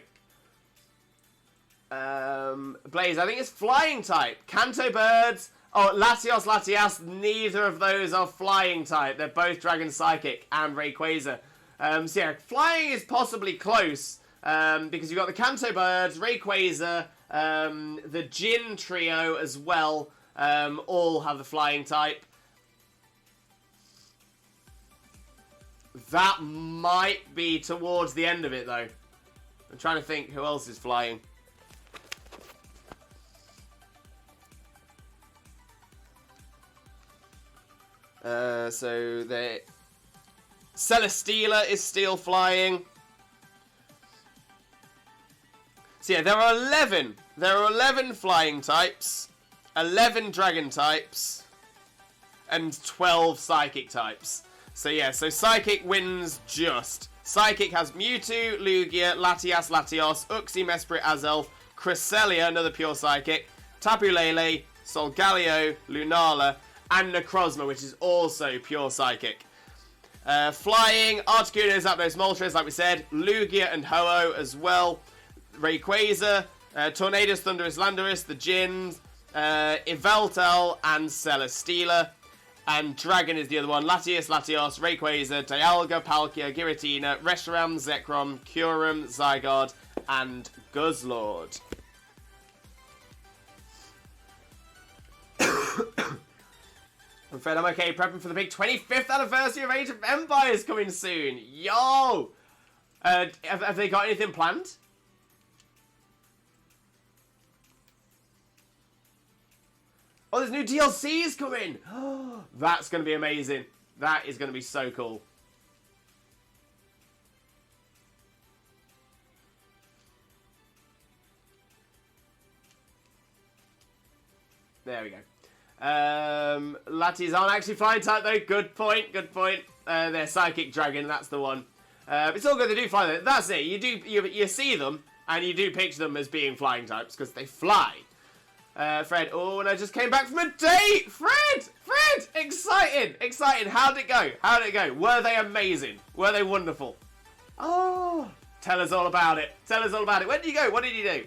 E: Blaze, I think it's flying type. Canto Birds. Oh, Latios. Neither of those are flying type. They're both Dragon Psychic and Rayquaza. So yeah, flying is possibly close. Because you've got the Canto Birds, Rayquaza, the Jin trio as well. All have the flying type. That might be towards the end of it, though. I'm trying to think who else is flying. So the Celesteela is still flying. So yeah, there are 11. There are 11 flying types, 11 dragon types, and 12 psychic types. So yeah, so Psychic wins just. Psychic has Mewtwo, Lugia, Latias, Latios, Uxie, Mesprit, Azelf, Cresselia, another pure Psychic, Tapu Lele, Solgaleo, Lunala, and Necrozma, which is also pure Psychic. Flying, Articuno, Zapdos, Moltres, like we said, Lugia and Ho-Oh as well, Rayquaza, Tornadus, Thundurus, Landorus, the Jins, Yveltal, and Celesteela. And Dragon is the other one. Latias, Latios, Rayquaza, Dialga, Palkia, Giratina, Reshiram, Zekrom, Kyurem, Zygarde, and Guzzlord. I'm Fred, I'm okay, prepping for the big 25th anniversary of Age of Empires coming soon. Yo! Have they got anything planned? Oh, there's new DLCs coming! That's going to be amazing. That is going to be so cool. There we go. Latis aren't actually flying type though. Good point, good point. They're Psychic Dragon, that's the one. It's all good, they do fly though. That's it, you see them, and you do picture them as being flying types, because they fly. Fred, oh, and I just came back from a date! Fred! Exciting! How'd it go? Were they amazing? Were they wonderful? Oh, tell us all about it. Where did you go? What did you do?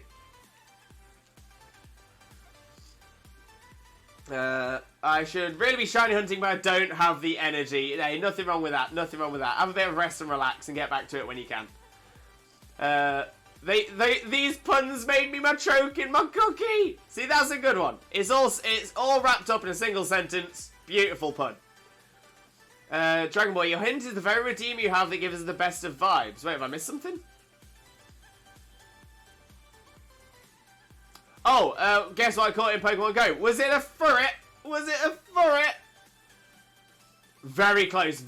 E: I should really be shiny hunting, but I don't have the energy. Hey, nothing wrong with that. Nothing wrong with that. Have a bit of rest and relax and get back to it when you can. These puns made me my choke in my cookie. See, that's a good one. It's all wrapped up in a single sentence. Beautiful pun. Dragon Boy, your hint is the very redeem you have that gives us the best of vibes. Wait, have I missed something? Oh, guess what I caught in Pokemon Go? Was it a furret? Was it a furret? Very close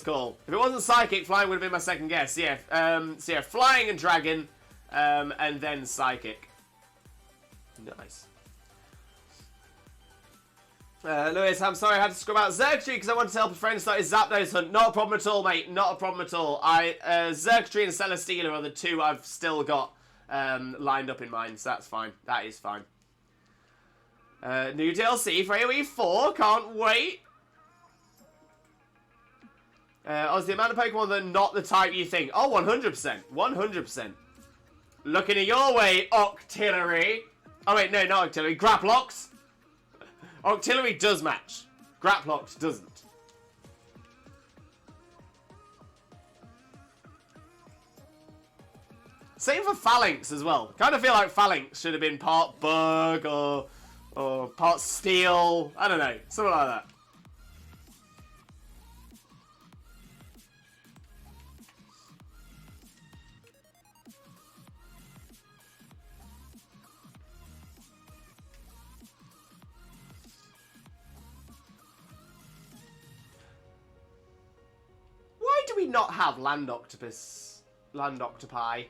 E: call. If it wasn't Psychic, Flying would have been my second guess. Yeah, so yeah, Flying and Dragon, and then Psychic. Nice. Lewis, I'm sorry I had to scrub out Xurkitree because I wanted to help a friend start his Zapdos hunt. Not a problem at all, mate. Not a problem at all. Xurkitree and Celesteela are the two I've still got lined up in mind, so that's fine. That is fine. New DLC for AoE 4. Can't wait. The amount of Pokemon that are not the type you think. Oh, 100%. 100%. Looking at your way, Octillery. Oh, wait, no, not Octillery. Graplox. Octillery does match. Graplox doesn't. Same for Phalanx as well. Kind of feel like Phalanx should have been part Bug or part Steel. I don't know. Something like that. Why do we not have land octopi?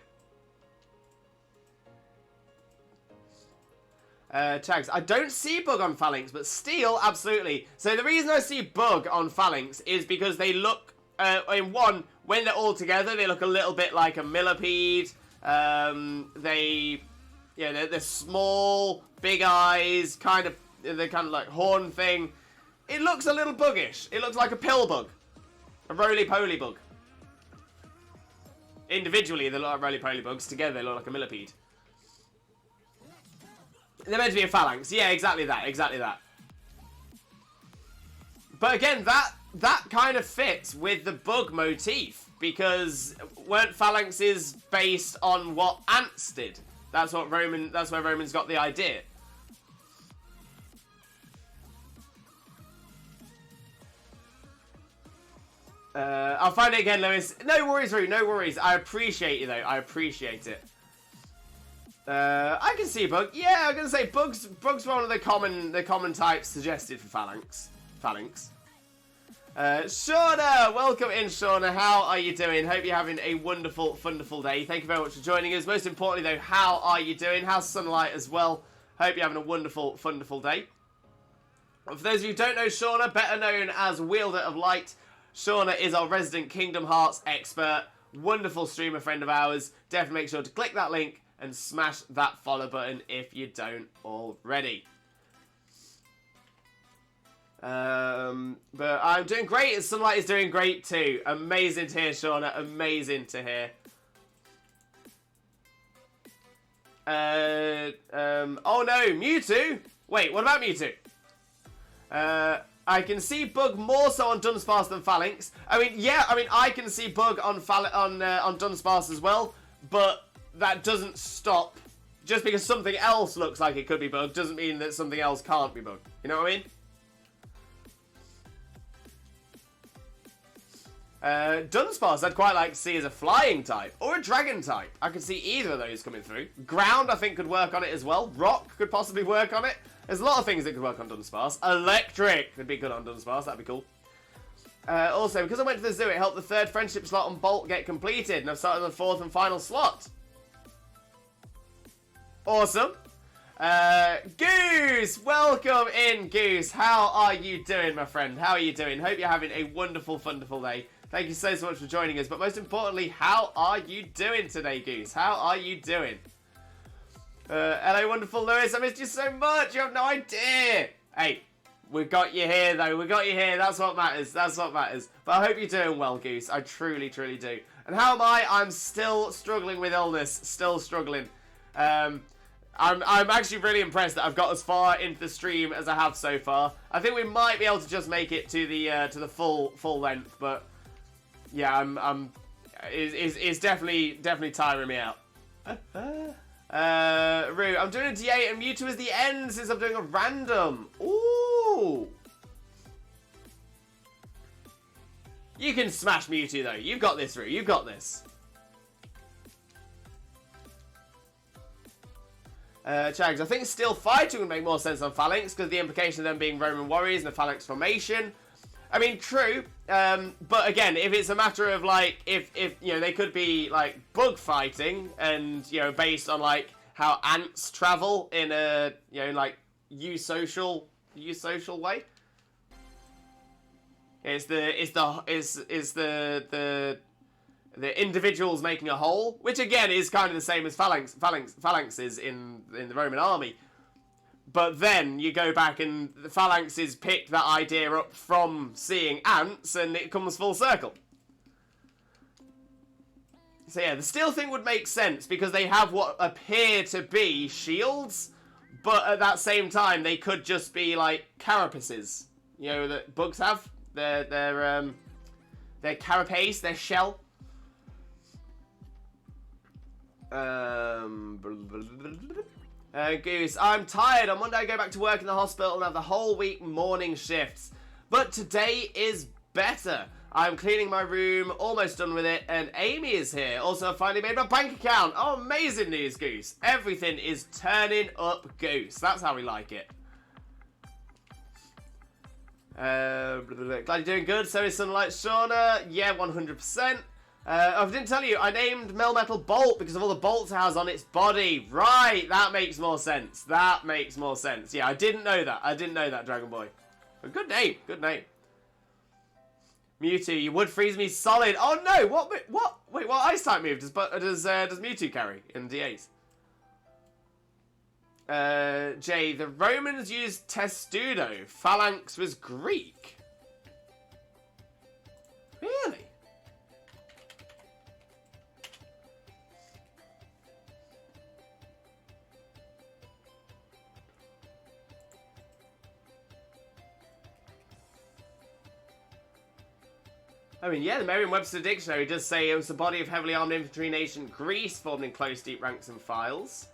E: Tags. I don't see Bug on Phalanx, but Steel, absolutely. So the reason I see Bug on Phalanx is because they look, in one, when they're all together, they look a little bit like a millipede. They're small, big eyes, they're kind of like horn thing. It looks a little buggish. It looks like a pill bug. A roly-poly bug. Individually, they look like roly-poly bugs. Together, they look like a millipede. They're meant to be a Phalanx. Yeah, exactly that. Exactly that. But again, that kind of fits with the bug motif. Because weren't Phalanxes based on what ants did? That's where Roman's got the idea. I'll find it again, Lewis. No worries, Roo. No worries. I appreciate you, though. I appreciate it. I can see Bug. Yeah, I'm gonna say Bug's one of the common types suggested for Phalanx. Shauna, welcome in, Shauna. How are you doing? Hope you're having a wonderful day. Thank you very much for joining us. Most importantly, though, how are you doing? How's Sunlight as well? Hope you're having a wonderful day. And for those of you who don't know Shauna, better known as Wielder of Light, Shauna is our resident Kingdom Hearts expert. Wonderful streamer friend of ours. Definitely make sure to click that link and smash that follow button if you don't already. But I'm doing great, and Sunlight is doing great too. Amazing to hear, Shauna. Amazing to hear. Oh no, Mewtwo? Wait, what about Mewtwo? I can see Bug more so on Dunsparce than Phalanx. I can see Bug on Dunsparce as well, but that doesn't stop. Just because something else looks like it could be Bug doesn't mean that something else can't be Bug. You know what I mean? Dunsparce I'd quite like to see as a flying type or a dragon type. I could see either of those coming through. Ground I think could work on it as well. Rock could possibly work on it. There's a lot of things that could work on Dunsparce. Electric could be good on Dunsparce. That'd be cool. Also, because I went to the zoo, it helped the third friendship slot on Bolt get completed, and I've started on the fourth and final slot. Awesome. Goose, welcome in, Goose. How are you doing, my friend? How are you doing? Hope you're having a wonderful day. Thank you so much for joining us. But most importantly, how are you doing today, Goose? How are you doing? Hello, wonderful Lewis. I missed you so much. You have no idea. Hey, we got you here, though. We got you here. That's what matters. That's what matters. But I hope you're doing well, Goose. I truly do. And how am I? I'm still struggling with illness. Still struggling. I'm actually really impressed that I've got as far into the stream as I have so far. I think we might be able to just make it to the full length, but yeah, it's definitely tiring me out. Rue, I'm doing a D8 and Mewtwo is the end since I'm doing a random. Ooh. You can smash Mewtwo though. You've got this, Rue. You've got this. Chags, I think still fighting would make more sense on Phalanx because the implication of them being Roman warriors and the Phalanx formation. I mean, true, but again, if it's a matter of like, if you know, they could be like bug fighting and you know, based on like how ants travel in a you know like eusocial way. It's the individuals making a whole, which again is kind of the same as phalanxes in the Roman army. But then you go back and the phalanxes pick that idea up from seeing ants, and it comes full circle. So yeah, the steel thing would make sense because they have what appear to be shields, but at that same time they could just be like carapaces. You know that bugs have their carapace, their shell. Goose, I'm tired. On Monday I go back to work in the hospital and have the whole week morning shifts. But today is better. I'm cleaning my room, almost done with it, and Amy is here. Also, I finally made my bank account. Oh, amazing news, Goose. Everything is turning up, Goose. That's how we like it. Glad you're doing good. So is Sunlight Shauna. Yeah, 100%. I didn't tell you, I named Melmetal Bolt because of all the bolts it has on its body. Right, that makes more sense. That makes more sense. Yeah, I didn't know that. I didn't know that, Dragon Boy. But good name. Good name. Mewtwo, you would freeze me solid. Oh no, what? Wait, what ice type move does Mewtwo carry in DAs? Jay, the Romans used testudo. Phalanx was Greek. Really? I mean, yeah, the Merriam-Webster Dictionary does say it was the body of heavily armed infantry in ancient Greece, formed in close, deep ranks and files.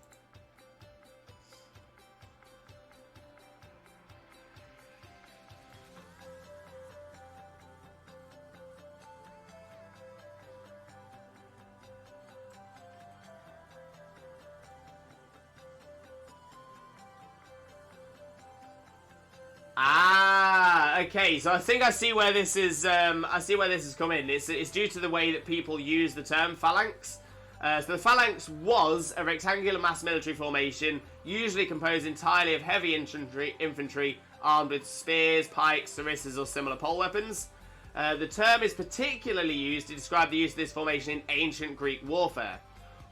E: Okay, so I think I see where this is. I see where this has come in. It's due to the way that people use the term phalanx. So the phalanx was a rectangular mass military formation, usually composed entirely of heavy infantry armed with spears, pikes, sarissas, or similar pole weapons. The term is particularly used to describe the use of this formation in ancient Greek warfare,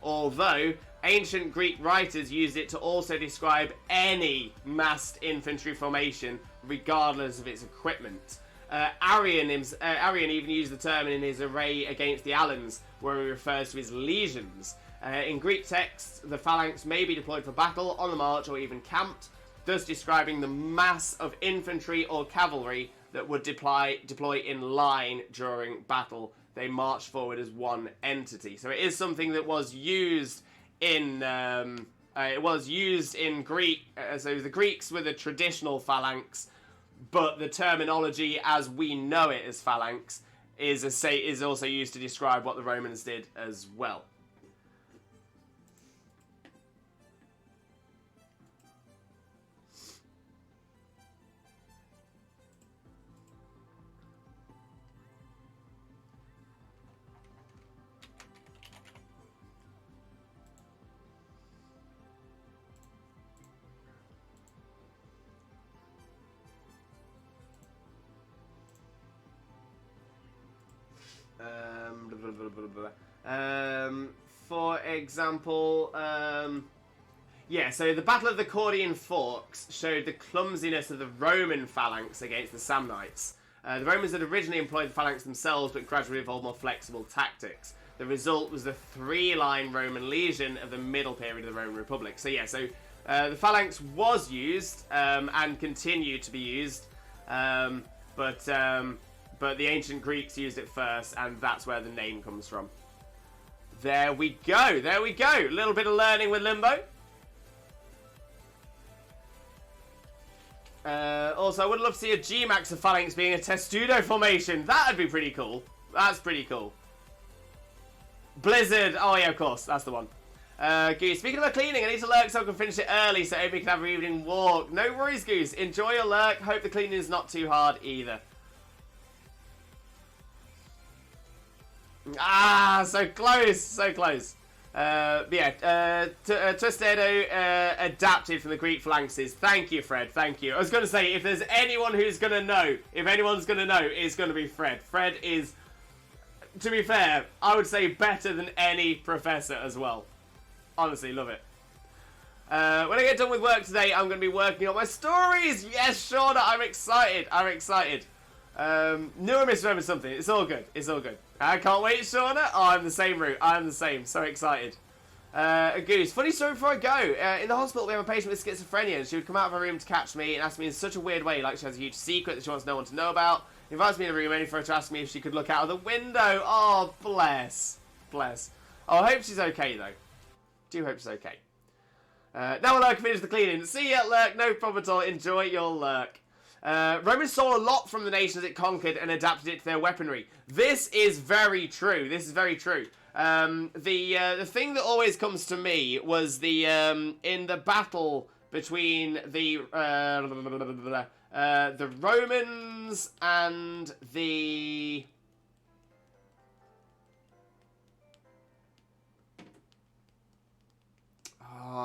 E: although ancient Greek writers used it to also describe any massed infantry formation, regardless of its equipment. Arian even used the term in his array against the Alans, where he refers to his legions. In Greek texts, the phalanx may be deployed for battle, on the march, or even camped, thus describing the mass of infantry or cavalry that would deploy in line during battle. They marched forward as one entity. So it is something that was used in Greek. So the Greeks were the traditional phalanx, but the terminology as we know it as phalanx is also used to describe what the Romans did as well. For example, yeah, so the Battle of the Cordian Forks showed the clumsiness of the Roman phalanx against the Samnites. The Romans had originally employed the phalanx themselves, but gradually evolved more flexible tactics. The result was the 3-line Roman legion of the middle period of the Roman Republic. So yeah, the phalanx was used and continued to be used, but the ancient Greeks used it first, and that's where the name comes from. There we go. There we go. A little bit of learning with Limbo. Also, I would love to see a G-Max of phalanx being a testudo formation. That'd be pretty cool. That's pretty cool. Blizzard. Oh, yeah, of course. That's the one. Goose, speaking of cleaning, I need to lurk so I can finish it early so Amy can have her evening walk. No worries, Goose. Enjoy your lurk. Hope the cleaning is not too hard either. Ah, so close. So close. Tostedo adapted from the Greek phalanxes. Thank you, Fred. Thank you. I was going to say, if there's anyone who's going to know, if anyone's going to know, it's going to be Fred. Fred is, to be fair, I would say better than any professor as well. Honestly, love it. When I get done with work today, I'm going to be working on my stories. Yes, Shauna, I'm excited. I'm excited. Knew I misremembered something. It's all good. It's all good. I can't wait, Shauna. Oh, I'm the same route. I'm the same. So excited. Goose, funny story before I go. In the hospital, we have a patient with schizophrenia, and she would come out of her room to catch me and ask me in such a weird way, like she has a huge secret that she wants no one to know about. Invites me in the room only for her to ask me if she could look out of the window. Oh, bless. Bless. Oh, I hope she's okay, though. Do hope she's okay. Now I'll lurk, finish the cleaning. See ya, lurk. No problem at all. Enjoy your lurk. Romans saw a lot from the nations it conquered and adapted it to their weaponry. This is very true. This is very true. The thing that always comes to me was the in the battle between the Romans and the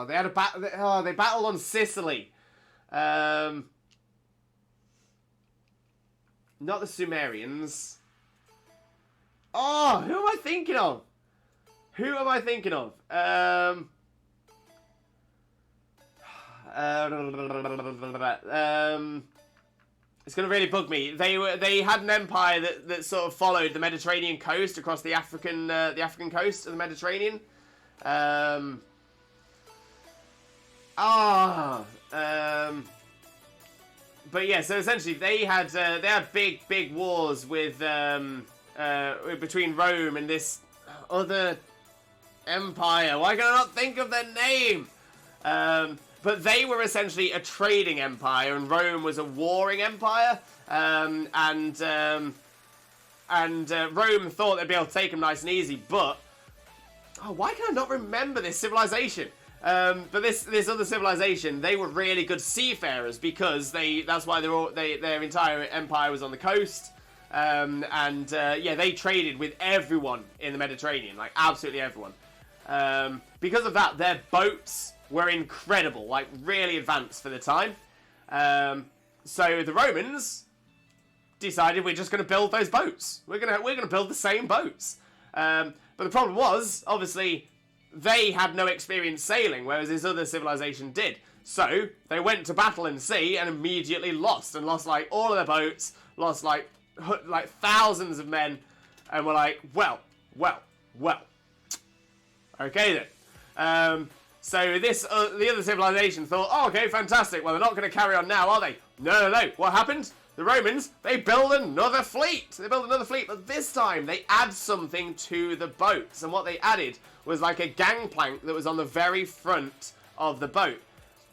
E: they had a battle. They battled on Sicily. Not the Sumerians. Oh, who am I thinking of? Who am I thinking of? It's gonna really bug me. They had an empire that sort of followed the Mediterranean coast across the African coast of the Mediterranean. But yeah, so essentially they had big wars with between Rome and this other empire. Why can I not think of their name? But they were essentially a trading empire, and Rome was a warring empire. And Rome thought they'd be able to take them nice and easy. But why can I not remember this civilization? But this other civilization, they were really good seafarers because that's why their entire empire was on the coast. They traded with everyone in the Mediterranean, like absolutely everyone. Because of that, their boats were incredible, like really advanced for the time. So the Romans decided we're just going to build those boats. We're gonna build the same boats. But the problem was, obviously, they had no experience sailing, whereas this other civilization did. So they went to battle in the sea and immediately lost like all of their boats, lost like thousands of men, and were like, well. Okay then. So the other civilization thought, oh, okay, fantastic. Well, they're not going to carry on now, are they? No. What happened? The Romans, they build another fleet. But this time they add something to the boats. And what they added was like a gangplank that was on the very front of the boat.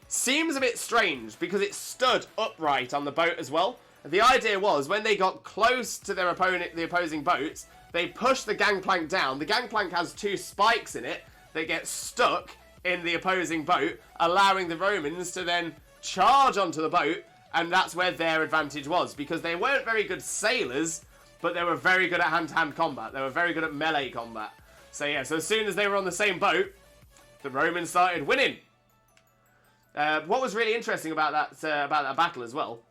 E: Seems a bit strange because it stood upright on the boat as well. The idea was when they got close to their the opposing boats, they pushed the gangplank down. The gangplank has two spikes in it that get stuck in the opposing boat, allowing the Romans to then charge onto the boat. And that's where their advantage was, because they weren't very good sailors, but they were very good at hand-to-hand combat. They were very good at melee combat. So yeah, so as soon as they were on the same boat, the Romans started winning. What was really interesting about that battle as well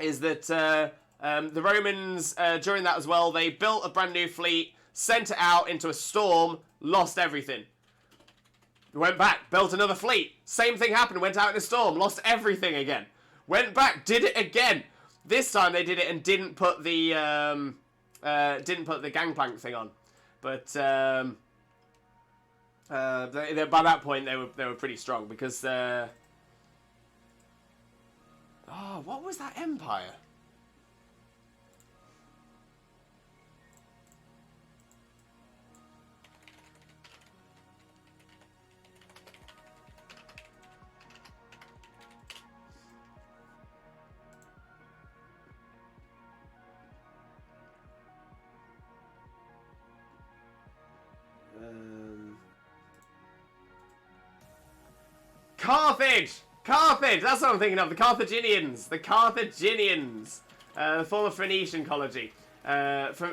E: is that the Romans, during that as well, they built a brand new fleet, sent it out into a storm, lost everything. Went back, built another fleet. Same thing happened, went out in a storm, lost everything again. Went back, did it again. This time they did it and didn't put the gangplank thing on. But by that point, they were pretty strong because. Oh, what was that empire? Carthage! Carthage! That's what I'm thinking of. The Carthaginians. The Carthaginians. The former Phoenician colony.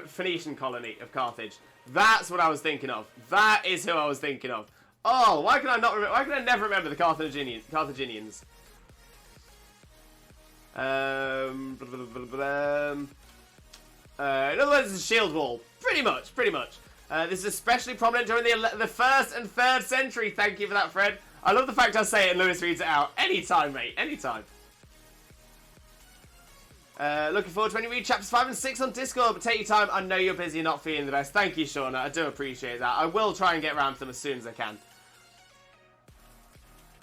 E: Phoenician colony of Carthage. That's what I was thinking of. That is who I was thinking of. Oh, why can I not? Why can I never remember the Carthaginians? In other words, it's a shield wall. Pretty much. This is especially prominent during the 1st and 3rd century. Thank you for that, Fred. I love the fact I say it and Lewis reads it out. Anytime, mate. Anytime. Looking forward to when you read chapters 5 and 6 on Discord, but take your time. I know you're busy and not feeling the best. Thank you, Shauna. I do appreciate that. I will try and get around to them as soon as I can.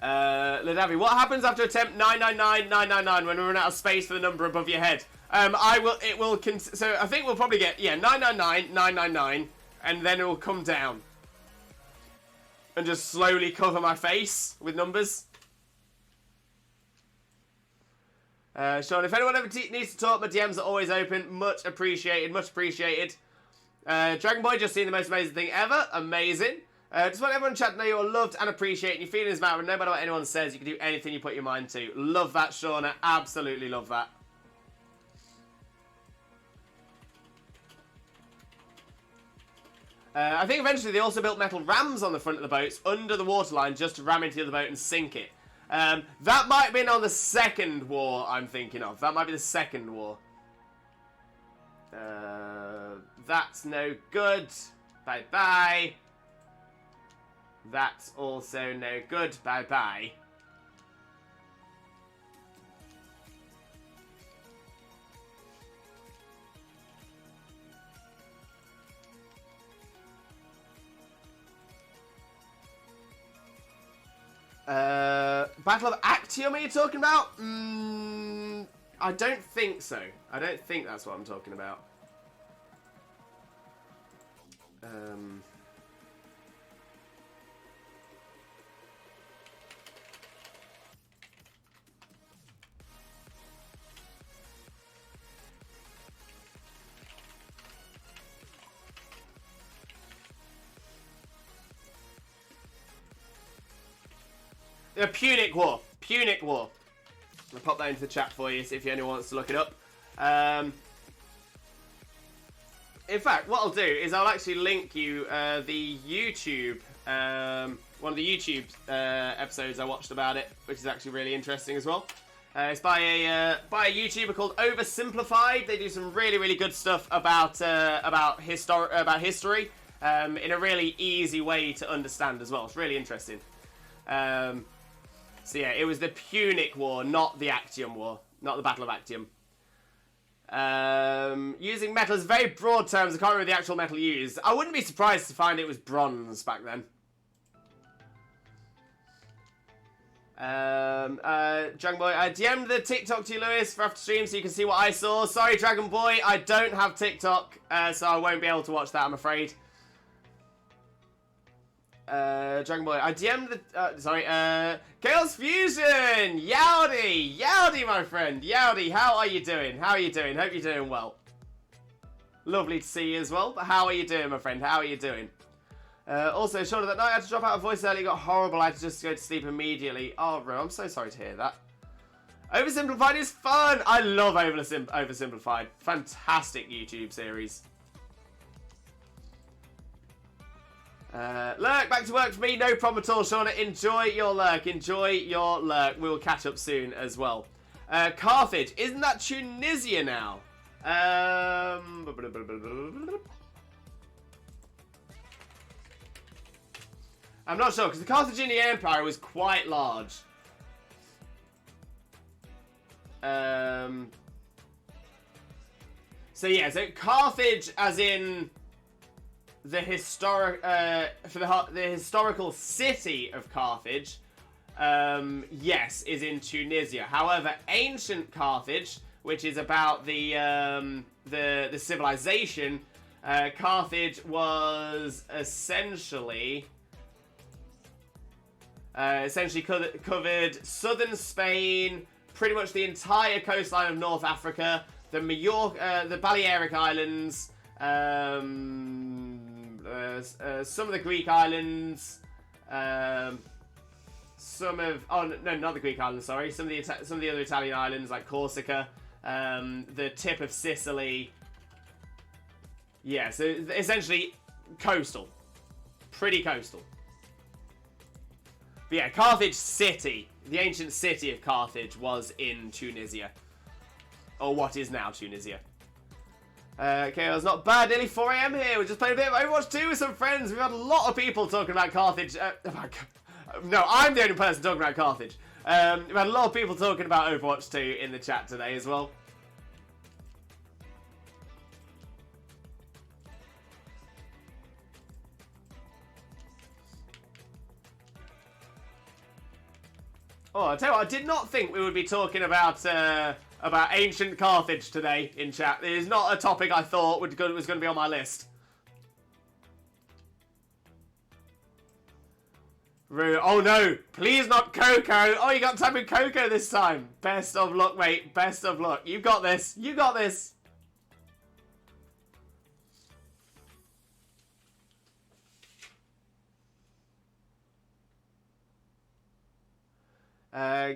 E: Ladavi, what happens after attempt 999999 when we run out of space for the number above your head? So I think we'll probably get, 999999, and then it will come down. And just slowly cover my face with numbers. Sean, if anyone ever needs to talk, my DMs are always open. Much appreciated, much appreciated. Dragon Boy, just seen the most amazing thing ever. Amazing. Just want everyone in chat to know you are loved and appreciated. Your feelings matter, and no matter what anyone says, you can do anything you put your mind to. Love that, Shauna. Absolutely love that. I think eventually they also built metal rams on the front of the boats under the waterline just to ram into the other boat and sink it. That might have been on the second war I'm thinking of. That might be the second war. That's no good. Bye-bye. That's also no good. Bye-bye. Battle of Actium are you talking about? I don't think so. I don't think that's what I'm talking about. The Punic War. Punic War. I'll pop that into the chat for you if anyone wants to look it up. In fact, what I'll do is I'll actually link you the YouTube, one of the YouTube episodes I watched about it, which is actually really interesting as well. It's by a YouTuber called Oversimplified. They do some really, really good stuff about history in a really easy way to understand as well. It's really interesting. So yeah, it was the Punic War, not the Actium War, not the Battle of Actium. Using metal is very broad terms. I can't remember the actual metal used. I wouldn't be surprised to find it was bronze back then. Dragon Boy, I DM'd the TikTok to you, Lewis, for after stream so you can see what I saw. Sorry, Dragon Boy, I don't have TikTok, so I won't be able to watch that, I'm afraid. Dragon Boy, I DM'd the, Chaos Fusion! Yowdy! Yowdy, my friend! Yowdy, how are you doing? How are you doing? Hope you're doing well. Lovely to see you as well, but how are you doing, my friend? How are you doing? Also, shorter that night, I had to drop out of voice early, got horrible, I had to just go to sleep immediately. Oh, bro, I'm so sorry to hear that. Oversimplified is fun! I love Oversimplified. Fantastic YouTube series. Lurk, back to work for me, no problem at all, Shauna. Enjoy your lurk, enjoy your lurk. We'll catch up soon as well. Carthage, isn't that Tunisia now? I'm not sure, because the Carthaginian Empire was quite large. So yeah, so Carthage as in the historical city of Carthage, yes, is in Tunisia. However, ancient Carthage, which is about the civilization, Carthage was essentially covered southern Spain, pretty much the entire coastline of North Africa, the Balearic Islands, some of the Greek islands, not the Greek islands, sorry, some of the other Italian islands like Corsica, the tip of Sicily. Yeah, so essentially coastal, pretty coastal. But yeah, Carthage city, the ancient city of Carthage, was in Tunisia, or what is now Tunisia. Okay, it's not bad. Nearly 4 AM here. We're just playing a bit of Overwatch 2 with some friends. We've had a lot of people talking about Carthage. No, I'm the only person talking about Carthage. We've had a lot of people talking about Overwatch 2 in the chat today as well. Oh, I'll tell you what, I did not think we would be talking about ancient Carthage today in chat. It is not a topic I thought was going to be on my list. Oh no, please not Coco. Oh, you got Tabu Coco this time. Best of luck, mate. Best of luck. You got this. You got this.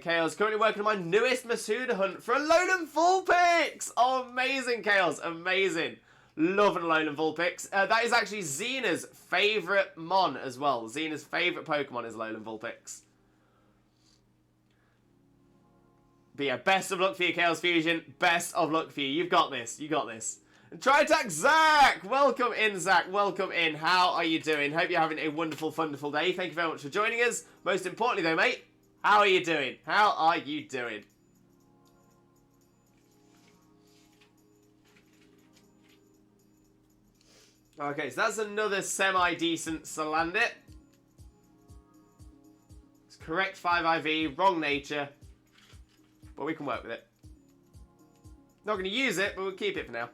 E: Chaos currently working on my newest Masuda hunt for a Alolan Vulpix! Oh, amazing, Chaos. Amazing. Loving Alolan Vulpix. That is actually Xena's favourite Mon as well. Xena's favourite Pokemon is Alolan Vulpix. But yeah, best of luck for you, Chaos Fusion. Best of luck for you. You've got this. You got this. And try attack Zach! Welcome in, Zach. Welcome in. How are you doing? Hope you're having a wonderful, wonderful day. Thank you very much for joining us. Most importantly, though, mate, how are you doing? How are you doing? Okay, so that's another semi-decent Salandit. It's correct 5 IV, wrong nature. But we can work with it. Not going to use it, but we'll keep it for now.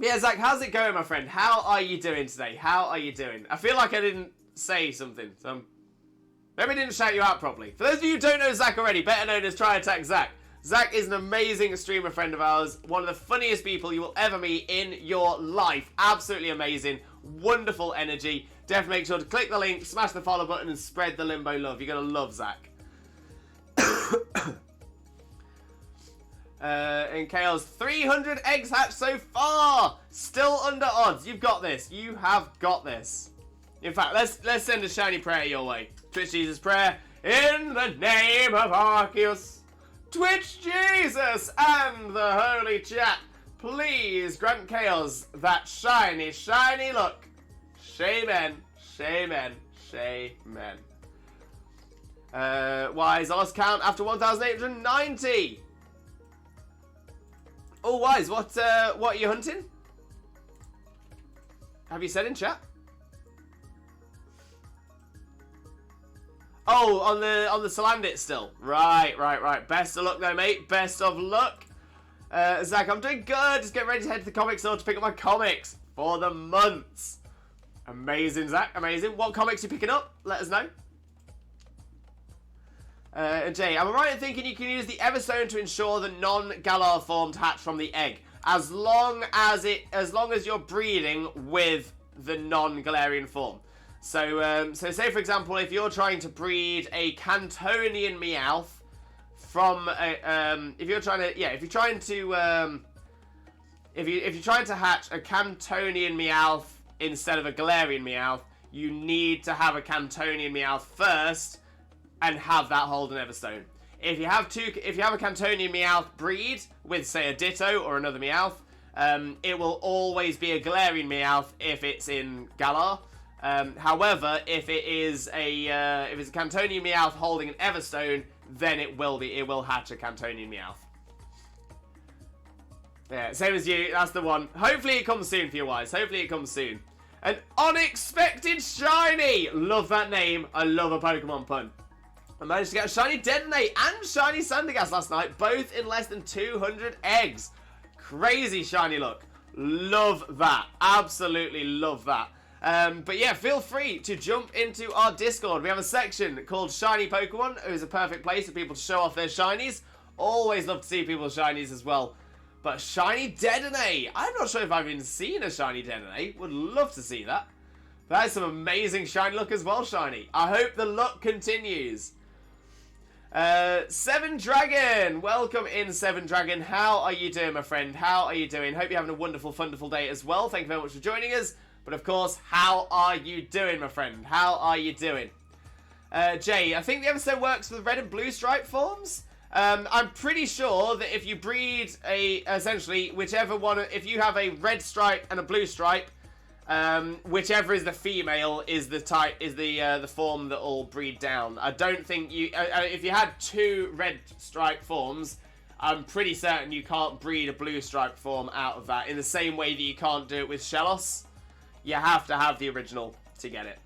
E: Yeah, Zach, how's it going, my friend? How are you doing today? How are you doing? I feel like I didn't say something. So maybe I didn't shout you out properly. For those of you who don't know Zach already, better known as Try Attack Zach. Zach is an amazing streamer friend of ours. One of the funniest people you will ever meet in your life. Absolutely amazing. Wonderful energy. Definitely make sure to click the link, smash the follow button, and spread the Limbo love. You're going to love Zach. And Chaos, 300 eggs hatched so far! Still under odds. You've got this. You have got this. In fact, let's send a shiny prayer your way. Twitch Jesus prayer. In the name of Arceus, Twitch Jesus, and the Holy Chat, please grant Chaos that shiny, shiny look. Shaman, shaman, shaman. Why is I lost count after 1,890? Oh, Wise, what are you hunting? Have you said in chat? Oh, on the Salandit still. Right. Best of luck though, mate. Best of luck. Zach, I'm doing good. Just get ready to head to the comic store to pick up my comics for the months. Amazing, Zach. Amazing. What comics are you picking up? Let us know. Jay, am I right in thinking you can use the Everstone to ensure the non-Galar formed hatch from the egg, as long as you're breeding with the non-Galarian form? So say for example, if you're trying to breed a Cantonian Meowth from if you're trying to hatch a Cantonian Meowth instead of a Galarian Meowth, you need to have a Cantonian Meowth first and have that hold an Everstone. If you have a Cantonian Meowth breed with, say, a Ditto or another Meowth, it will always be a Galarian Meowth if it's in Galar. However, if it's a Cantonian Meowth holding an Everstone, then it will hatch a Cantonian Meowth. Yeah, same as you, that's the one. Hopefully it comes soon for you, Wise. Hopefully it comes soon. An unexpected shiny! Love that name. I love a Pokemon pun. I managed to get a shiny Detonate and shiny Sandygast last night, both in less than 200 eggs. Crazy shiny look. Love that. Absolutely love that. But yeah, feel free to jump into our Discord. We have a section called Shiny Pokemon. It is a perfect place for people to show off their shinies. Always love to see people's shinies as well. But shiny Detonate. I'm not sure if I've even seen a shiny Detonate. Would love to see that. That is some amazing shiny look as well, shiny. I hope the luck continues. Seven Dragon. Welcome in, Seven Dragon. How are you doing, my friend? How are you doing? Hope you're having a wonderful, wonderful day as well. Thank you very much for joining us. But of course, how are you doing, my friend? How are you doing? Jay, I think the episode works for the red and blue stripe forms. I'm pretty sure that if you breed essentially, whichever one, if you have a red stripe and a blue stripe, whichever is the female is the form that will breed down. I don't think if you had two red stripe forms, I'm pretty certain you can't breed a blue stripe form out of that. In the same way that you can't do it with Shellos. You have to have the original to get it.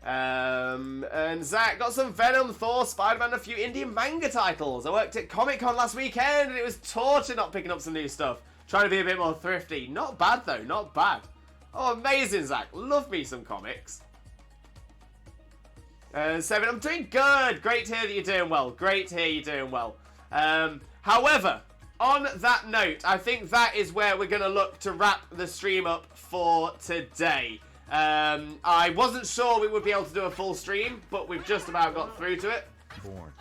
E: And Zach got some Venom, Thor, Spider-Man, a few indie manga titles. I worked at Comic-Con last weekend and it was torture not picking up some new stuff. Trying to be a bit more thrifty. Not bad though, not bad. Oh, amazing, Zach. Love me some comics. Seven, I'm doing good. Great to hear that you're doing well. Great to hear you're doing well. However, on that note, I think that is where we're going to look to wrap the stream up for today. I wasn't sure we would be able to do a full stream, but we've just about got through to it.
C: Born.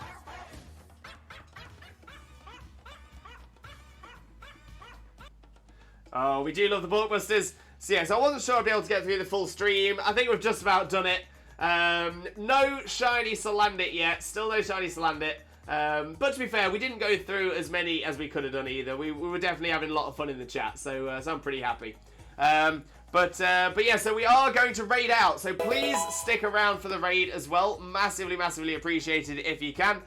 E: Oh, we do love the Bulkbusters. So yes, I wasn't sure I'd be able to get through the full stream. I think we've just about done it. No shiny Salandit yet. Still no shiny Salandit. But to be fair, we didn't go through as many as we could have done either. We were definitely having a lot of fun in the chat, so I'm pretty happy. But yeah, so we are going to raid out. So please stick around for the raid as well. Massively, massively appreciated if you can.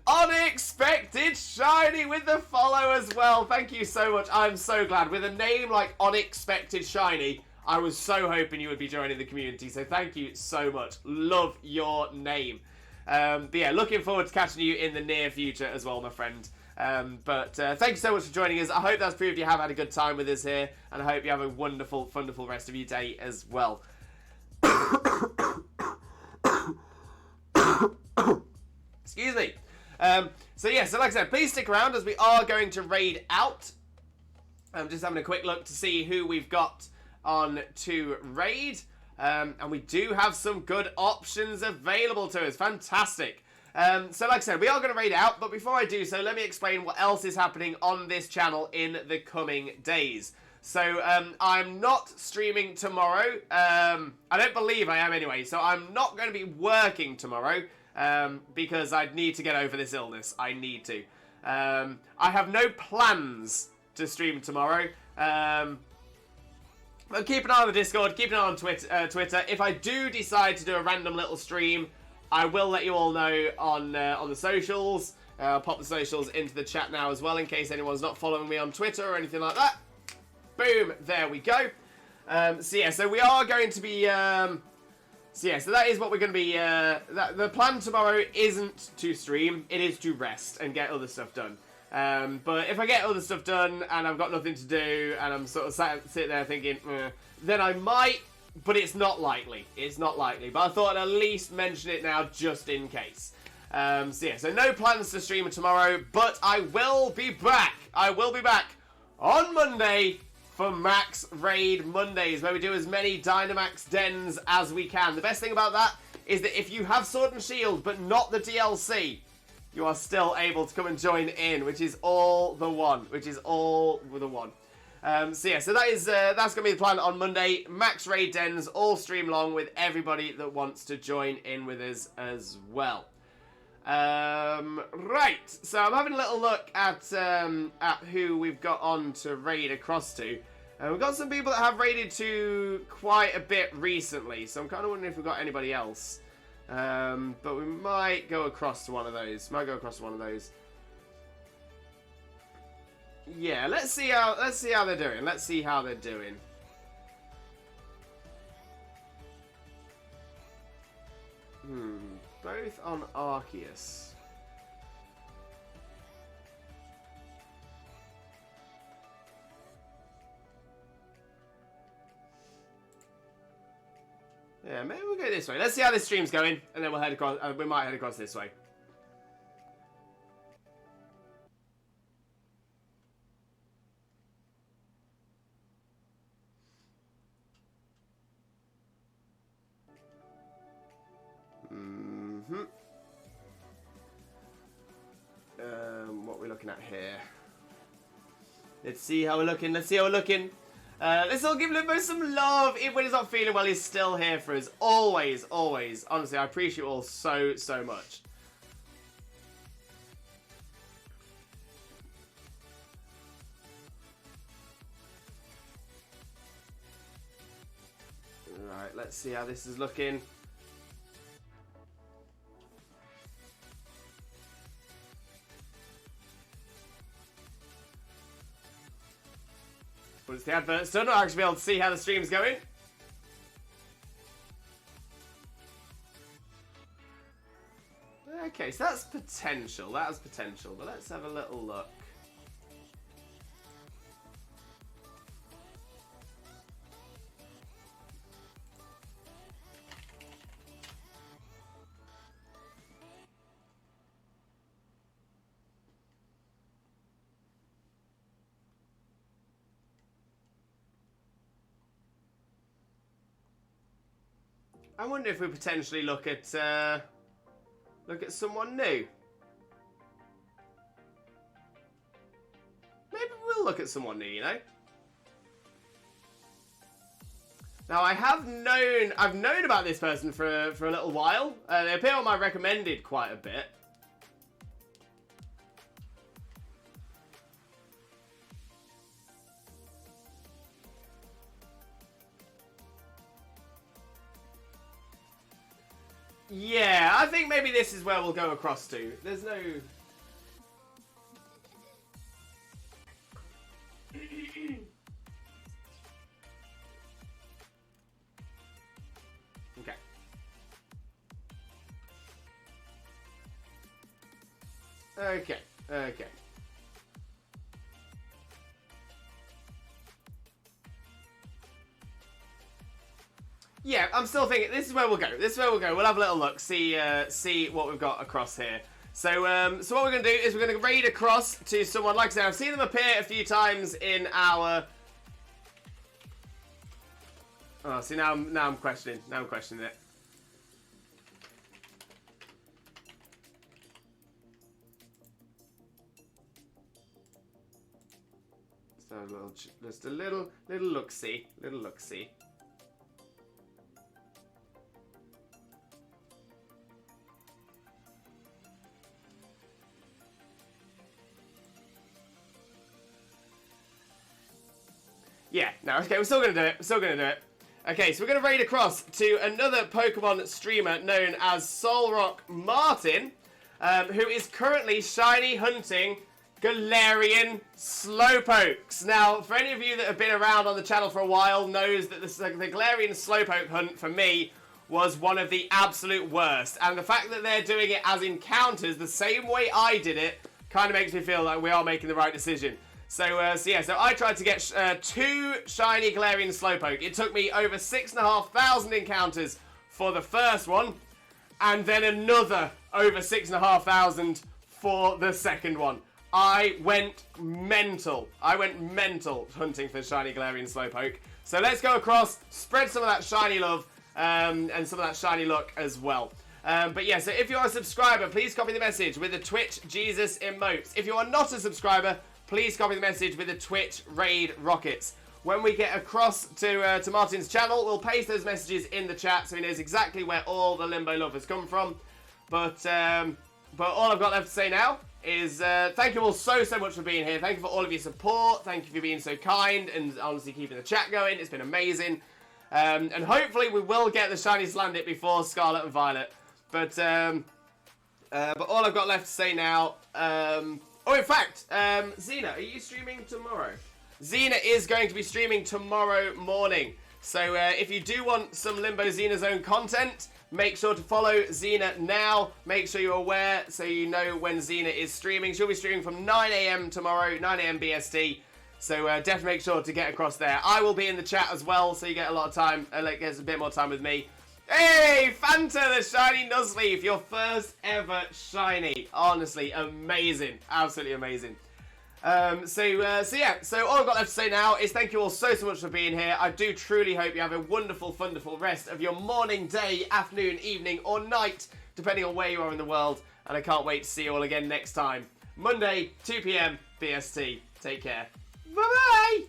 E: Unexpected shiny with the follow as well. Thank you so much. I'm so glad. With a name like Unexpected Shiny, I was so hoping you would be joining the community. So thank you so much. Love your name. But yeah, looking forward to catching you in the near future as well, my friend. But thank you so much for joining us. I hope that's proved you have had a good time with us here. And I hope you have a wonderful, wonderful rest of your day as well. Excuse me. So yeah, so like I said, please stick around as we are going to raid out. I'm just having a quick look to see who we've got on to raid. And we do have some good options available to us. Fantastic. So like I said, we are going to raid out, but before I do so, let me explain what else is happening on this channel in the coming days. So, I'm not streaming tomorrow. I don't believe I am anyway, so I'm not going to be working tomorrow, because I need to get over this illness. I need to. I have no plans to stream tomorrow. But keep an eye on the Discord, keep an eye on Twitter. If I do decide to do a random little stream, I will let you all know on the socials. I'll pop the socials into the chat now as well, in case anyone's not following me on Twitter or anything like that. Boom, there we go. So yeah, so we are going to be... so that is what we're going to be... the plan tomorrow isn't to stream, it is to rest and get other stuff done. But if I get other stuff done and I've got nothing to do and I'm sort of sitting there thinking, then I might, but it's not likely. It's not likely. But I thought I'd at least mention it now just in case. So yeah, so no plans to stream tomorrow, but I will be back. I will be back on Monday for Max Raid Mondays, where we do as many Dynamax dens as we can. The best thing about that is that if you have Sword and Shield, but not the DLC, you are still able to come and join in, which is all the one. So yeah, so that's going to be the plan on Monday. Max Raid dens, all stream long with everybody that wants to join in with us as well. Right, so I'm having a little look at who we've got on to raid across to. We've got some people that have raided to quite a bit recently, so I'm kind of wondering if we've got anybody else. But we might go across to one of those. Yeah, let's see how they're doing. Let's see how they're doing. Both on Arceus. Yeah, maybe we'll go this way. Let's see how this stream's going, and then we'll head across. We might head across this way. What are we looking at here? Let's see how we're looking. Let's all give Limbo some love. Even when he's not feeling well, he's still here for us. Always, always. Honestly, I appreciate you all so, so much. Alright, let's see how this is looking. Once the advert's done, I'll actually be able to see how the stream's going. Okay, so that's potential. That has potential, but let's have a little look. I wonder if we potentially look at someone new. Maybe we'll look at someone new, you know. Now I've known about this person for a little while. They appear on my recommended quite a bit. Yeah, I think maybe this is where we'll go across to. There's no... Okay. Okay. Yeah, I'm still thinking this is where we'll go. We'll have a little look, see what we've got across here. So what we're gonna do is we're gonna raid across to someone. Like I said, I've seen them appear a few times in our. Oh, see now I'm questioning. Now I'm questioning it. So just a little look-see. Yeah, no, okay, we're still gonna do it. Okay, so we're gonna raid across to another Pokemon streamer known as Solrock Martin, who is currently shiny hunting Galarian Slowpokes. Now, for any of you that have been around on the channel for a while, knows that the Galarian Slowpoke hunt for me was one of the absolute worst. And the fact that they're doing it as encounters the same way I did it kind of makes me feel like we are making the right decision. So I tried to get 2 shiny Galarian Slowpoke. It took me over 6,500 encounters for the first one, and then another over 6,500 for the second one. I went mental hunting for shiny Galarian Slowpoke. So let's go across, spread some of that shiny love, and some of that shiny luck as well. But yeah, so if you're a subscriber, please copy the message with the Twitch Jesus emotes. If you are not a subscriber, please copy the message with the Twitch raid rockets. When we get across to Martin's channel, we'll paste those messages in the chat so he knows exactly where all the Limbo love has come from. But but all I've got left to say now is thank you all so much for being here. Thank you for all of your support. Thank you for being so kind and honestly keeping the chat going. It's been amazing. And hopefully we will get the shiny Salandit before Scarlet and Violet. But all I've got left to say now... in fact, Xena, are you streaming tomorrow? Xena is going to be streaming tomorrow morning. So if you do want some Limbo Xena Zone content, make sure to follow Xena now. Make sure you're aware so you know when Xena is streaming. She'll be streaming from 9 AM tomorrow, 9 AM BST. So definitely make sure to get across there. I will be in the chat as well, so you get a lot of time, gets a bit more time with me. Hey, Fanta the Shiny Nuzleaf, your first ever shiny. Honestly, amazing. Absolutely amazing. So all I've got left to say now is thank you all so much for being here. I do truly hope you have a wonderful, wonderful rest of your morning, day, afternoon, evening, or night, depending on where you are in the world. And I can't wait to see you all again next time. Monday, 2 PM, BST. Take care. Bye-bye!